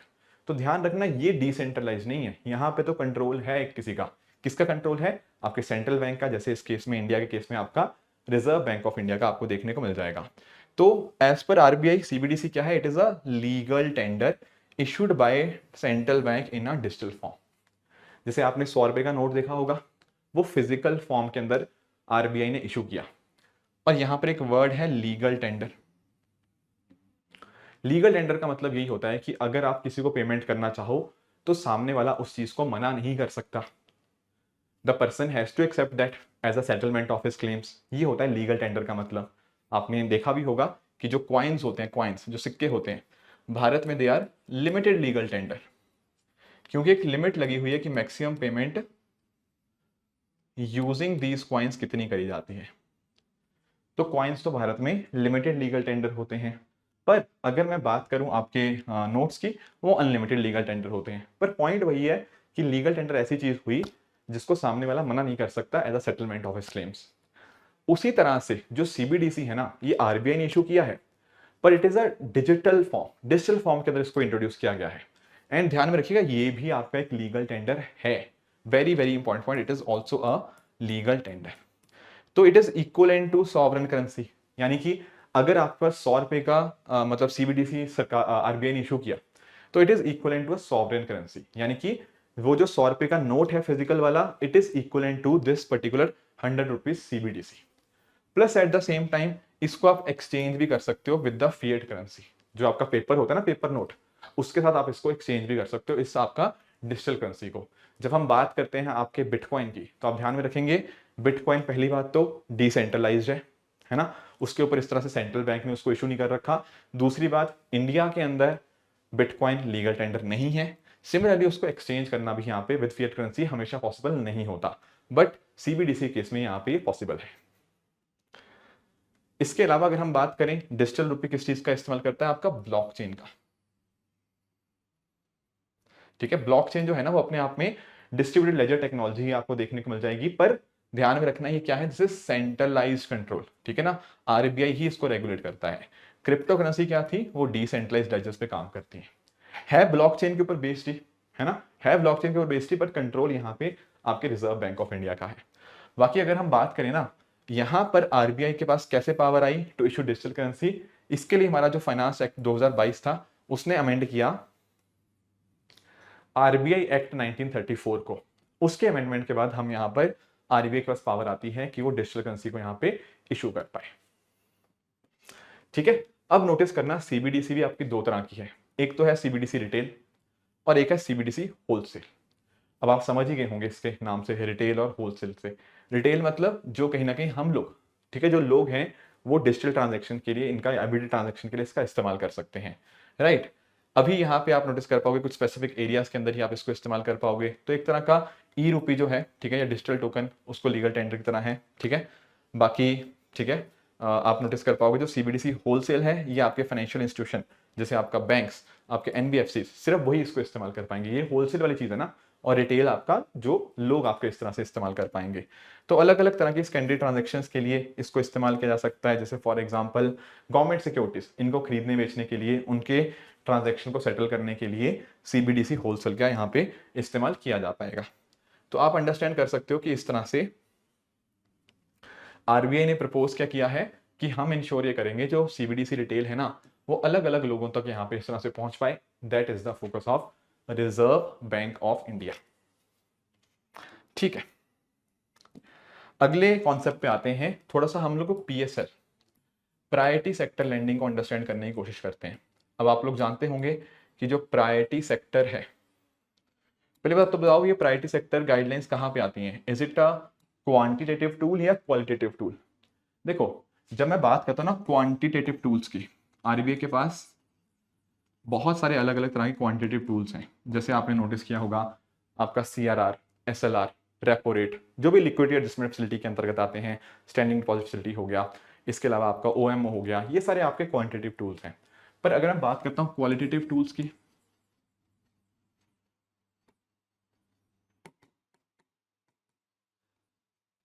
तो ध्यान रखना ये डिसेंट्रलाइज नहीं है, यहाँ पे तो कंट्रोल है एक किसी का। किसका कंट्रोल है, आपके सेंट्रल बैंक का। जैसे इस केस में, इंडिया के केस में आपका रिजर्व बैंक ऑफ इंडिया का आपको देखने को मिल जाएगा। तो एज पर आरबीआई सीबीडीसी क्या है, it is a legal tender issued by central bank in a digital form. जैसे आपने 100 रुपए का नोट देखा होगा, वो फिजिकल फॉर्म के अंदर आरबीआई ने इशू किया। और यहां पर एक वर्ड है लीगल टेंडर। लीगल टेंडर का मतलब यही होता है कि अगर आप किसी को पेमेंट करना चाहो तो सामने वाला उस चीज को मना नहीं कर सकता। The person has to accept that as a settlement of his claims. ये होता है लीगल टेंडर का मतलब। आपने देखा भी होगा कि जो क्वाइंस होते हैं, क्वाइंस जो सिक्के होते हैं भारत में, they are limited legal tender, क्योंकि एक लिमिट लगी हुई है कि maximum payment using these coins कितनी करी जाती है। तो क्वाइंस तो भारत में लिमिटेड लीगल टेंडर होते हैं। पर अगर मैं बात करूं आपके नोट्स की, वो अनलिमिटेड लीगल टेंडर होते हैं। पर पॉइंट वही है कि लीगल टेंडर ऐसी चीज हुई जिसको सामने वाला मना नहीं कर सकता as a settlement of his claims. उसी तरह से जो सीबीडीसी है ना, ये आरबीआई ने इशू किया है, पर it is a digital form, digital form के अंदर इसको इंट्रोड्यूस किया गया है। एंड ध्यान में रखिएगा, ये भी आपका एक लीगल टेंडर है। Very very important point, it is also a legal tender. तो it is equal to sovereign currency, यानी कि अगर आपके पास 100 रुपए का मतलब सीबीडीसी सरकार आरबीआई ने इशू किया, तो it is equal to a sovereign currency, यानी कि वो जो 100 रुपए का नोट है फिजिकल वाला, it is equal to this particular 100 rupees CBDC. Plus at the same time इसको आप एक्सचेंज भी कर सकते हो विद द फिएट करेंसी। जो आपका पेपर होता है ना, पेपर नोट, उसके साथ आप इसको एक्सचेंज भी कर सकते हो, इससे आपका डिजिटल करेंसी को। जब हम बात करते हैं आपके बिटकॉइन की, तो आप ध्यान में रखेंगे बिटकॉइन पहली बात तो डिसेंट्रलाइज्ड है ना, उसके ऊपर इस तरह से सेंट्रल बैंक ने उसको इशू नहीं कर रखा। दूसरी बात, इंडिया के अंदर बिटकॉइन लीगल टेंडर नहीं है। सिमिलरली उसको एक्सचेंज करना भी यहाँ पे विद फिएट करेंसी हमेशा पॉसिबल नहीं होता, बट सीबीडीसी केस में यहाँ पे पॉसिबल है। इसके अलावा अगर हम बात करें डिजिटल रुपये किस चीज का इस्तेमाल करता है, आपका ब्लॉकचेन का। ठीक है, ब्लॉकचेन जो है ना, वो अपने आप में डिस्ट्रीब्यूटेड लेजर टेक्नोलॉजी आपको देखने को मिल जाएगी, पर ध्यान में रखना ये क्या है, दिस इज सेंट्रलाइज्ड कंट्रोल। ठीक है ना, आरबीआई ही इसको रेगुलेट करता है। क्रिप्टो करेंसी क्या थी, वो डिसेंट्रलाइज्ड लेजर्स पे काम करती है ब्लॉकचेन के ऊपर बेस्ड ही, है ना, है ब्लॉकचेन के ऊपर बेस्ड ही, पर कंट्रोल यहाँ पे आपके रिजर्व बैंक ऑफ इंडिया का है। बाकी अगर हम बात करें ना, यहां पर आरबीआई के पास कैसे पावर आई टू इशू डिजिटल करेंसी, इसके लिए हमारा जो फाइनेंस एक्ट 2022 था, उसने अमेंड किया आरबीआई एक्ट 1934 को। उसके अमेंडमेंट के बाद हम यहां पर आरबीआई के पास पावर आती है कि वो डिजिटल करेंसी को यहां पे इशू कर पाए। ठीक है, अब नोटिस करना, सीबीडीसी भी आपकी दो तरह की है, एक तो है सीबीडीसी रिटेल और एक है सीबीडीसी होलसेल। अब आप समझ ही गए होंगे इसके नाम से, रिटेल और होलसेल से। रिटेल मतलब जो कहीं ना कहीं हम लोग, ठीक है, जो लोग हैं वो डिजिटल ट्रांजैक्शन के लिए, इनका एवरीडे ट्रांजैक्शन के लिए इसका इस्तेमाल कर सकते हैं, राइट। अभी यहाँ पे आप नोटिस कर पाओगे कुछ स्पेसिफिक एरियाज के अंदर ही आप इसको इस्तेमाल कर पाओगे। तो एक तरह का ई रूपी जो है, ठीक है, या डिजिटल टोकन, उसको लीगल टेंडर की तरह है, ठीक है। बाकी ठीक है, आप नोटिस कर पाओगे जो सीबीडीसी होलसेल है, ये आपके फाइनेंशियल इंस्टीट्यूशन जैसे आपका बैंक्स, आपके एनबीएफसी, सिर्फ वही इसको इस्तेमाल कर पाएंगे। ये होलसेल वाली चीज़ है ना, और रिटेल आपका जो लोग आपके इस तरह से इस्तेमाल कर पाएंगे। तो अलग अलग तरह की सेकेंडरी ट्रांजेक्शंस के लिए इसको इस्तेमाल किया जा सकता है। जैसे फॉर एग्जांपल गवर्नमेंट सिक्योरिटीज, इनको खरीदने बेचने के लिए, उनके ट्रांजैक्शन को सेटल करने के लिए सीबीडीसी होलसेल का यहाँ पे इस्तेमाल किया जा पाएगा। तो आप अंडरस्टैंड कर सकते हो कि इस तरह से आरबीआई ने प्रपोज क्या किया है कि हम इंश्योर ये करेंगे जो सीबीडीसी रिटेल है ना, वो अलग अलग लोगों तक यहाँ पे इस तरह से पहुंच पाए। That is the focus of reserve Bank of India. ठीक है, अगले कॉन्सेप्ट पे आते हैं। थोड़ा सा हम लोग को पीएसएल, प्रायोरिटी सेक्टर लेंडिंग को अंडरस्टैंड करने की कोशिश करते हैं। अब आप लोग जानते होंगे कि जो प्रायोरिटी सेक्टर है, पहली बात तो बताओ ये प्रायोरिटी सेक्टर गाइडलाइंस कहाँ पे आती हैं? Is it a quantitative tool या क्वालिटेटिव टूल? देखो, जब मैं बात करता हूँ ना क्वांटिटेटिव टूल्स की, आरबीआई के पास बहुत सारे अलग अलग तरह के क्वांटिटेटिव टूल्स हैं। जैसे आपने नोटिस किया होगा आपका सीआरआर, एसएलआर, रेपो रेट, जो भी लिक्विडिटी एडजस्टमेंट फैसिलिटी के अंतर्गत आते हैं, स्टैंडिंग डिपॉजिट फैसिलिटी हो गया, इसके अलावा आपका ओएमओ हो गया, ये सारे आपके क्वांटिटेटिव टूल्स हैं। पर अगर मैं बात करता हूँ क्वालिटेटिव टूल्स की,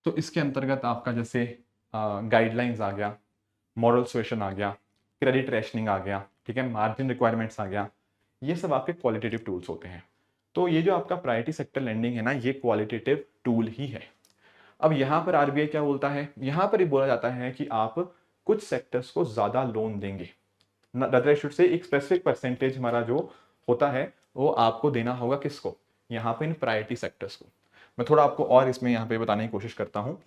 तो इसके अंतर्गत आपका जैसे गाइडलाइंस आ गया, मॉरल सुएशन आ गया, क्रेडिट रैशनिंग आ गया, ठीक है, मार्जिन रिक्वायरमेंट्स आ गया, ये सब आपके क्वालिटेटिव टूल्स होते हैं। तो ये जो आपका प्रायोरिटी सेक्टर लेंडिंग है ना, ये क्वालिटेटिव टूल ही है। अब यहाँ पर आरबीआई क्या बोलता है? यहाँ पर ही बोला जाता है कि आप कुछ सेक्टर्स को ज्यादा लोन देंगे, शुड से एक स्पेसिफिक परसेंटेज हमारा जो होता है वो आपको देना होगा। किसको? यहाँ पे इन प्रायोरिटी सेक्टर्स को। मैं थोड़ा आपको और इसमें यहाँ पे बताने की कोशिश करता हूँ।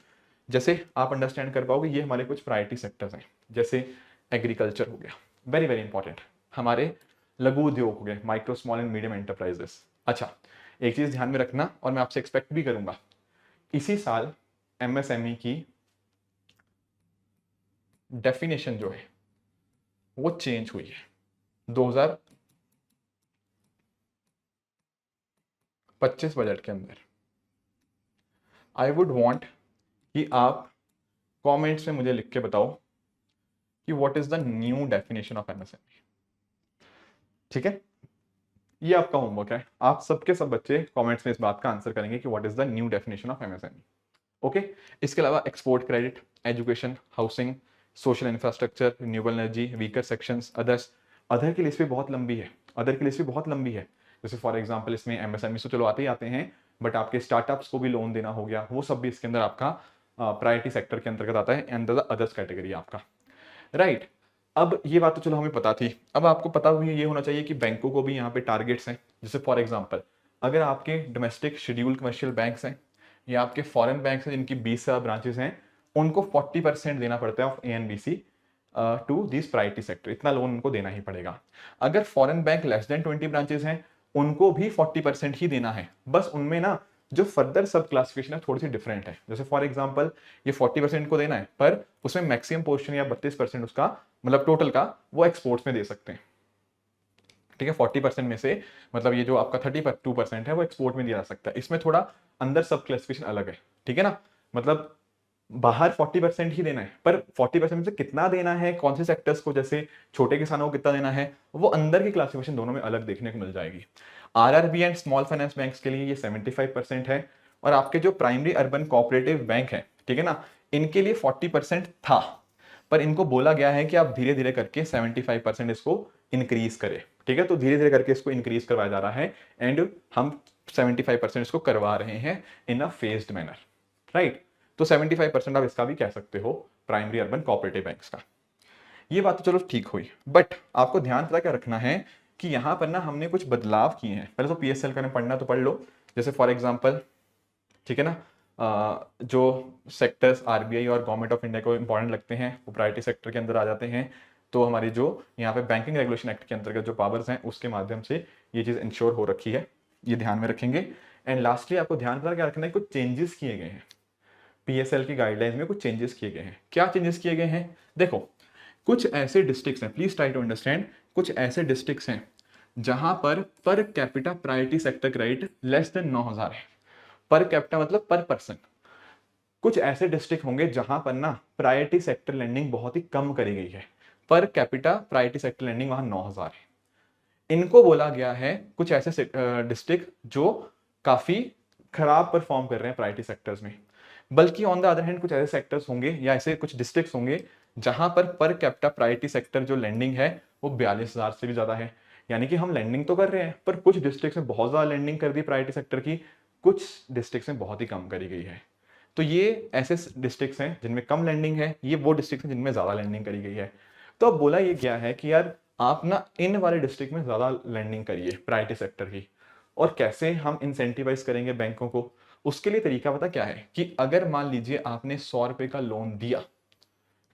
जैसे आप अंडरस्टैंड कर पाओगे, ये हमारे कुछ प्रायोरिटी सेक्टर्स हैं। जैसे एग्रीकल्चर हो गया, वेरी वेरी इंपॉर्टेंट। हमारे लघु उद्योग हो गए, micro small and medium enterprises. अच्छा, एक चीज ध्यान में रखना, और मैं आपसे एक्सपेक्ट भी करूंगा, इसी साल एमएसएमई की डेफिनेशन जो है वो चेंज हुई है 2025 बजट के अंदर। आई वुड वांट कि आप कमेंट्स में मुझे लिख के बताओ कि what is the new definition of MSME. ठीक है, ये आपका होमवर्क है। आप सबके सब बच्चे कमेंट्स में इस बात का आंसर करेंगे कि what is the new definition of MSME. Okay, इसके अलावा export credit, education, housing, social infrastructure, renewable energy, weaker sections, others. Other की लिस्ट भी बहुत लंबी है, अदर की लिस्ट भी बहुत लंबी है। जैसे फॉर एग्जांपल इसमें एमएसएमई तो चलो आते ही आते हैं, बट आपके स्टार्टअप्स को भी लोन देना हो गया, वो सब भी इसके अंदर आपका प्रायोरिटी सेक्टर के अंतर्गत आता है, एंड द अदर्स कैटेगरी आपका, राइट। अब ये बात तो चलो हमें पता थी। अब आपको पता हुई ये होना चाहिए कि बैंकों को भी यहाँ पे टारगेट्स हैं। जैसे फॉर एग्जांपल अगर आपके डोमेस्टिक शेड्यूल्ड कमर्शियल बैंक्स हैं या आपके फॉरेन बैंक्स हैं जिनकी 20 ब्रांचेस हैं, उनको 40% देना पड़ता है of ANBC to this priority sector. इतना लोन उनको देना ही पड़ेगा। अगर foreign bank less than 20 branches हैं, उनको भी 40% ही देना है। बस उनमें ना जो फर्दर सब क्लासिफिकेशन है थोड़ी सी डिफरेंट है। जैसे फॉर एग्जांपल ये 40% को देना है, पर उसमें मैक्सिमम पोर्शन या 32% उसका मतलब टोटल का वो एक्सपोर्ट्स में दे सकते हैं। ठीक है, 40% में से मतलब ये जो आपका 32% है वो एक्सपोर्ट में दिया जा सकता है। इसमें थोड़ा अंदर सब क्लासिफिकेशन अलग है, ठीक है ना। मतलब बाहर 40% ही देना है, पर 40% में से कितना देना है, कौन से सेक्टर्स को, जैसे छोटे किसानों को कितना देना है, वो अंदर की क्लासिफिकेशन दोनों में अलग देखने को मिल जाएगी। RRB and small finance banks के लिए ये 75% है, और आपके जो प्राइमरी अर्बन कोऑपरेटिव बैंक है, ठीक है ना, इनके लिए 40% था, पर इनको बोला गया है कि आप धीरे धीरे करके 75% इसको इंक्रीज करें। ठीक है, तो धीरे धीरे करके इसको इंक्रीज करवाया जा रहा है, एंड हम 75% इसको करवा रहे हैं इन अ फेज्ड मैनर, राइट। तो 75% आप इसका भी कह सकते हो प्राइमरी अर्बन कोऑपरेटिव बैंक्स का। ये बात तो चलो ठीक हुई, बट आपको ध्यान पता क्या रखना है कि यहां पर ना हमने कुछ बदलाव किए हैं। पहले तो पीएसएल का पढ़ना तो पढ़ लो। जैसे फॉर एग्जांपल, ठीक है ना, जो सेक्टर्स आरबीआई और गवर्नमेंट ऑफ इंडिया को इंपॉर्टेंट लगते हैं वो प्रायोरिटी सेक्टर के अंदर आ जाते हैं। तो हमारी जो यहाँ पे बैंकिंग रेगुलेशन एक्ट के अंतर्गत जो पावर्स हैं उसके माध्यम से ये चीज़ इंश्योर हो रखी है, ये ध्यान में रखेंगे। एंड लास्टली आपको ध्यान पता क्या रखना है, कुछ चेंजेस किए गए हैं पीएसएल की गाइडलाइंस में, कुछ चेंजेस किए गए हैं। क्या चेंजेस किए गए हैं? देखो, कुछ ऐसे डिस्ट्रिक्ट्स हैं, प्लीज ट्राई टू अंडरस्टैंड, कुछ ऐसे डिस्ट्रिक्ट्स हैं जहां per capita priority sector credit less than 9,000 है। पर कैपिटा मतलब पर पर्सन। कुछ ऐसे डिस्ट्रिक्ट होंगे जहां पर ना प्रायोरिटी सेक्टर लैंडिंग बहुत ही कम करी गई है, per capita priority sector landing वहां 9,000 है। इनको बोला गया है कुछ ऐसे डिस्ट्रिक्ट जो काफी खराब परफॉर्म कर रहे हैं प्रायोरिटी सेक्टर्स में। बल्कि ऑन द अदर हैंड कुछ ऐसे सेक्टर्स होंगे या ऐसे कुछ डिस्ट्रिक्ट्स होंगे जहां पर कैपिटा प्रायोरिटी सेक्टर जो लैंडिंग है वो 42,000 से भी ज्यादा है। यानी कि हम लैंडिंग तो कर रहे हैं, पर कुछ डिस्ट्रिक्ट्स में बहुत ज्यादा लैंडिंग कर दी प्रायोरिटी सेक्टर की, कुछ डिस्ट्रिक्ट्स में बहुत ही कम करी गई है। तो ये ऐसे डिस्ट्रिक्ट्स हैं जिनमें कम लैंडिंग है, ये वो डिस्ट्रिक्ट्स हैं जिनमें ज्यादा लैंडिंग करी गई है। तो अब बोला ये गया है कि यार आप ना इन वाले डिस्ट्रिक्ट में ज्यादा लैंडिंग करिए प्रायोरिटी सेक्टर की। और कैसे हम इंसेंटिवाइज करेंगे बैंकों को, उसके लिए तरीका पता क्या है कि अगर मान लीजिए आपने 100 रुपए का लोन दिया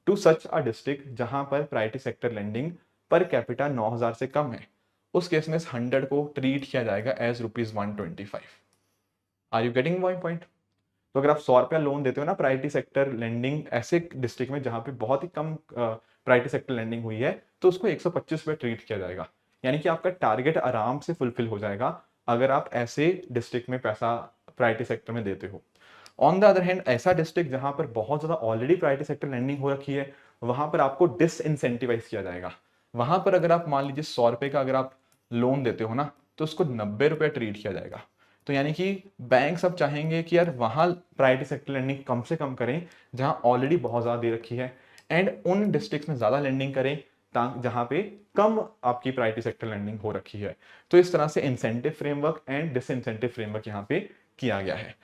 टू सच अ डिस्ट्रिक्ट जहां पर priority sector landing per capita 9,000 से कम है, उस केस में इस 100 को ट्रीट किया जाएगा as ₹125। Are you getting my point? तो अगर आप 100 रुपया लोन देते हो ना प्रायोरिटी सेक्टर लैंडिंग ऐसे डिस्ट्रिक्ट में जहां पे बहुत ही कम प्रायोरिटी सेक्टर लैंडिंग हुई है, तो उसको 125 रुपये ट्रीट किया जाएगा। यानी कि आपका टारगेट आराम से फुलफिल हो जाएगा अगर आप ऐसे डिस्ट्रिक्ट में पैसा प्रायोरिटी सेक्टर में देते हो। ऑन द अदर हैंड ऐसा डिस्ट्रिक्ट जहां पर बहुत ज्यादा ऑलरेडी प्रायोरिटी सेक्टर लैंडिंग हो रखी है, वहां पर आपको डिसइंसेंटिवाइज किया जाएगा। वहां पर अगर आप मान लीजिए 100 रुपए का अगर आप लोन देते हो ना, तो उसको 90 रुपये ट्रीट किया जाएगा। तो यानी कि बैंक सब चाहेंगे कि यार वहां प्रायोरिटी सेक्टर लैंडिंग कम से कम करें जहां ऑलरेडी बहुत ज्यादा दे रखी है, एंड उन डिस्ट्रिक्ट्स में ज्यादा लैंडिंग करें जहां पे कम आपकी प्रायोरिटी सेक्टर लैंडिंग हो रखी है। तो इस तरह से incentive framework and disincentive framework यहाँ पे किया गया है।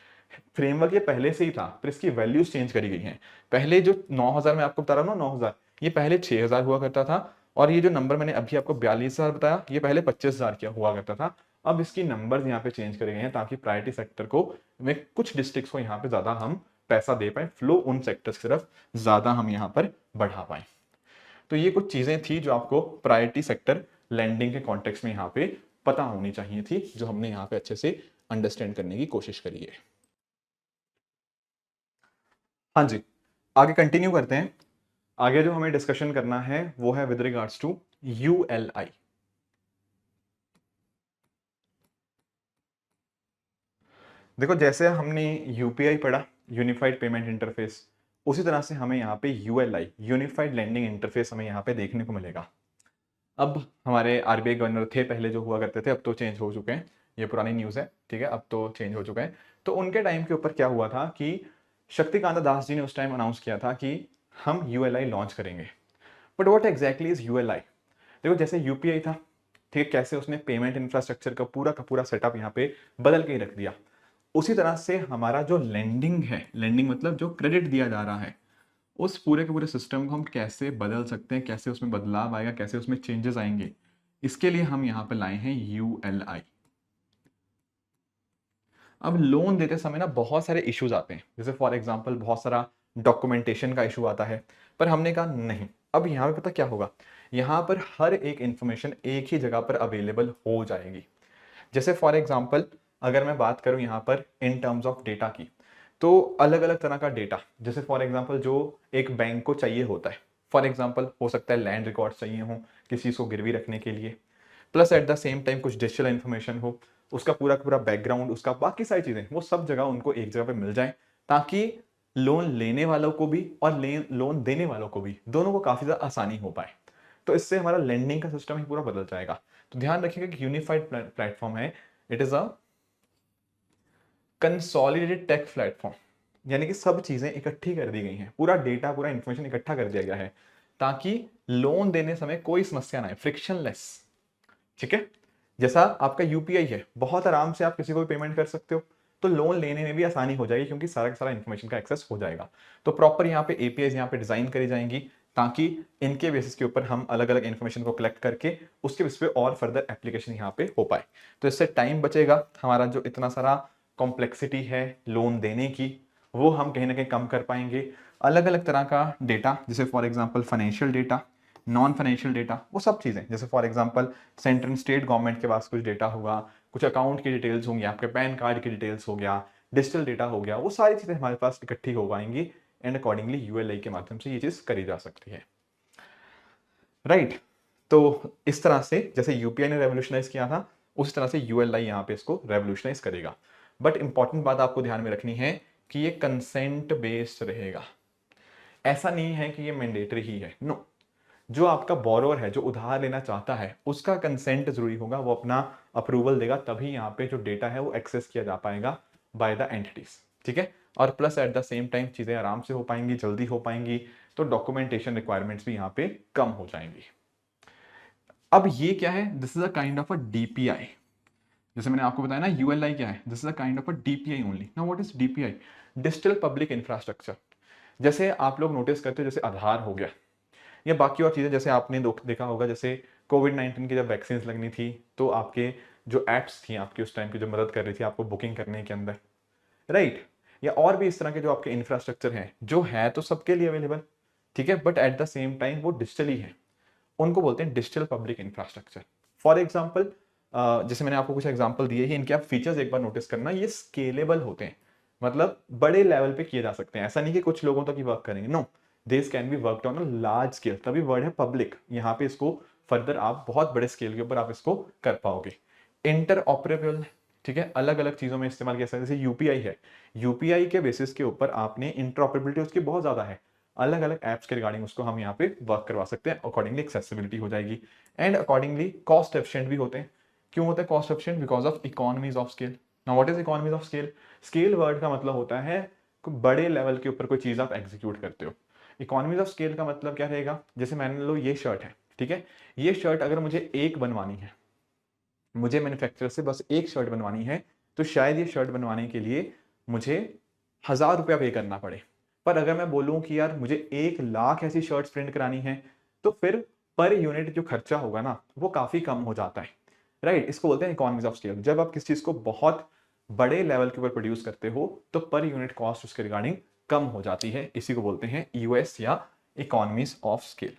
फ्रेमवर्क ये पहले से ही था, पर इसकी वैल्यूज चेंज करी गई हैं। पहले जो 9,000 मैं आपको बता रहा हूँ ना 9,000, ये पहले 6,000 हुआ करता था। और ये जो नंबर मैंने अभी आपको 42,000 बताया, ये पहले 25,000 क्या हुआ करता था। अब इसकी नंबर्स यहाँ पे चेंज करे गए हैं ताकि प्रायोरिटी सेक्टर को में कुछ डिस्ट्रिक्ट्स को यहाँ पे ज्यादा हम पैसा दे पाए, फ्लो उन सेक्टर्स की तरफ ज्यादा हम यहाँ पर बढ़ा पाए। तो ये कुछ चीजें थी जो आपको प्रायोरिटी सेक्टर लैंडिंग के कॉन्टेक्स्ट में यहाँ पे पता होनी चाहिए थी, जो हमने यहाँ पे अच्छे से अंडरस्टैंड करने की कोशिश करी है। हाँ जी, आगे कंटिन्यू करते हैं। आगे जो हमें डिस्कशन करना है वो है विद रिगार्ड्स टू यूएलआई। देखो जैसे हमने यूपीआई पढ़ा, यूनिफाइड पेमेंट इंटरफेस, उसी तरह से हमें यहाँ पे यूएलआई यूनिफाइड लैंडिंग इंटरफेस हमें यहाँ पे देखने को मिलेगा। अब हमारे आरबीआई गवर्नर थे पहले जो हुआ करते थे, अब तो चेंज हो चुके हैं, ये पुरानी न्यूज़ है, ठीक है, अब तो चेंज हो चुके हैं। तो उनके टाइम के ऊपर क्या हुआ था कि शक्तिकांता दास जी ने उस टाइम अनाउंस किया था कि हम यूएलआई लॉन्च करेंगे। But what exactly is ULI? देखो जैसे यूपीआई था, ठीक है, कैसे उसने पेमेंट इंफ्रास्ट्रक्चर का पूरा सेटअप यहाँ पे बदल के ही रख दिया, उसी तरह से हमारा जो लेंडिंग है, लेंडिंग मतलब जो क्रेडिट दिया जा रहा है, उस पूरे के पूरे सिस्टम को हम कैसे बदल सकते हैं, कैसे उसमें बदलाव आएगा, कैसे उसमें चेंजेस आएंगे, इसके लिए हम यहाँ पे लाए हैं यूएलआई। अब लोन देते समय ना बहुत सारे इश्यूज आते हैं, जैसे फॉर एग्जांपल बहुत सारा डॉक्यूमेंटेशन का इशू आता है, पर हमने कहा नहीं, अब यहाँ पे पता क्या होगा, यहाँ पर हर एक इंफॉर्मेशन एक ही जगह पर अवेलेबल हो जाएगी। जैसे फॉर एग्जांपल अगर मैं बात करूं यहाँ पर इन टर्म्स ऑफ डेटा की, तो अलग अलग तरह का डेटा, जैसे फॉर एग्जांपल जो एक बैंक को चाहिए होता है, फॉर एग्जांपल हो सकता है लैंड रिकॉर्ड चाहिए हो किसी को गिरवी रखने के लिए, plus at the same time कुछ डिजिटल इन्फॉर्मेशन हो, उसका पूरा पूरा बैकग्राउंड, उसका बाकी सारी चीजें, वो सब जगह उनको एक जगह पे मिल जाए, ताकि लोन लेने वालों को भी और लोन देने वालों को भी, दोनों को काफी ज्यादा आसानी हो पाए। तो इससे हमारा लेंडिंग का सिस्टम ही पूरा बदल जाएगा। तो ध्यान रखिएगा कि यूनिफाइड प्लेटफॉर्म है, it is a consolidated take platform, यानी कि सब चीजें इकट्ठी कर दी गई हैं, पूरा डेटा पूरा इंफॉर्मेशन इकट्ठा कर दिया गया है ताकि लोन देने समय कोई समस्या ना आए, फ्रिक्शनलेस। ठीक है, जैसा आपका यूपीआई है, बहुत आराम से आप किसी को भी पेमेंट कर सकते हो, तो लोन लेने में भी आसानी हो जाएगी क्योंकि सारा का सारा इंफॉर्मेशन का एक्सेस हो जाएगा। तो प्रॉपर यहाँ पे एपीआई यहाँ पे डिजाइन करी जाएंगी ताकि इनके बेसिस के ऊपर हम अलग अलग इंफॉर्मेशन को कलेक्ट करके उसके बेसिस पे और फर्दर एप्लीकेशन यहाँ पे हो पाए। तो इससे टाइम बचेगा, हमारा जो इतना सारा कॉम्प्लेक्सिटी है लोन देने की, वो हम कहीं ना कहीं कम कर पाएंगे। अलग अलग तरह का डेटा, जैसे for example financial data, non financial data, वो सब चीज़ें, जैसे for example central and state government के पास कुछ डेटा होगा, कुछ अकाउंट की डिटेल्स होंगी, आपके पैन कार्ड की डिटेल्स हो गया, डिजिटल डेटा हो गया, वो सारी चीज़ें हमारे पास इकट्ठी हो पाएंगी एंड अकॉर्डिंगली यूएलआई के माध्यम से ये चीज़ करी जा सकती है। राइट, तो इस तरह से जैसे यूपीआई ने रेवोल्यूशनाइज किया था, उस तरह से यूएलआई यहाँ पे इसको रेवोल्यूशनाइज करेगा। बट इंपॉर्टेंट बात आपको ध्यान में रखनी है कि ये कंसेंट बेस्ड रहेगा। ऐसा नहीं है कि ये मैंडेटरी ही है, नो। जो आपका बोरोवर है, जो उधार लेना चाहता है, उसका कंसेंट जरूरी होगा, वो अपना अप्रूवल देगा, तभी यहाँ पे जो डेटा है वो एक्सेस किया जा पाएगा बाय द एंटिटीज, ठीक है। और plus at the same time चीजें आराम से हो पाएंगी, जल्दी हो पाएंगी, तो डॉक्यूमेंटेशन रिक्वायरमेंट्स भी यहाँ पे कम हो जाएंगी। अब ये क्या है, this is a kind of a DPI. जैसे मैंने आपको बताया ना यूएलआई क्या है, this is a kind of a DPI only. Now what is DPI? Digital public infrastructure. जैसे आप लोग नोटिस करते हो, जैसे आधार हो गया या बाकी और चीज़ें, जैसे आपने देखा होगा, जैसे कोविड-19 की जब वैक्सीन लगनी थी तो आपके जो एप्स थी आपकी उस टाइम की, जो मदद कर रही थी आपको बुकिंग करने के अंदर, राइट। या और भी इस तरह के जो आपके इंफ्रास्ट्रक्चर हैं, जो है तो सबके लिए अवेलेबल, ठीक है, but at the same time वो डिजिटली है, उनको बोलते हैं digital public infrastructure. For example, जैसे मैंने आपको कुछ एग्जाम्पल दिए हैं, इनके आप फीचर्स एक बार नोटिस करना, ये स्केलेबल होते हैं, मतलब बड़े लेवल पे किए जा सकते हैं। ऐसा नहीं कि कुछ लोगों तक ही वर्क करेंगे, no, this can be worked on a large scale, तभी वर्ड है पब्लिक। यहाँ पे इसको फर्दर आप बहुत बड़े स्केल के ऊपर आप इसको कर पाओगे। इंटर ऑपरेबल, ठीक है, अलग अलग चीजों में इस्तेमाल किया सकते हैं। जैसे यूपीआई है, यूपीआई के बेसिस के ऊपर आपने इंटरऑपरेबिलिटी उसकी बहुत ज्यादा है, अलग अलग एप्स के रिगार्डिंग उसको हम यहाँ पे वर्क करवा सकते हैं, अकॉर्डिंगली एक्सेसिबिलिटी हो जाएगी, एंड अकॉर्डिंगली कॉस्ट एफिशिएंट भी होते हैं। क्यों होते हैं cost efficient? Because of economies of scale. Now what is economies of scale? Scale word का मतलब होता है बड़े लेवल के ऊपर कोई चीज आप एग्जीक्यूट करते हो। इकोनॉमीज ऑफ स्केल का मतलब क्या रहेगा? जैसे मान लो ये शर्ट है, ठीक है, ये शर्ट अगर मुझे एक बनवानी है, मुझे मैन्युफैक्चरर से बस एक शर्ट बनवानी है, तो शायद ये शर्ट बनवाने के लिए मुझे 1000 रुपया पे करना पड़े। पर अगर मैं बोलूं कि यार मुझे 1 लाख ऐसी शर्ट्स प्रिंट करानी है, तो फिर पर यूनिट जो खर्चा होगा ना वो काफी कम हो जाता है, राइट। इसको बोलते हैं इकोनॉमीज ऑफ स्केल। जब आप किसी चीज को बहुत बड़े लेवल के ऊपर प्रोड्यूस करते हो तो पर यूनिट कॉस्ट उसके रिगार्डिंग कम हो जाती है, इसी को बोलते हैं यूएस या इकोनॉमीज ऑफ स्केल,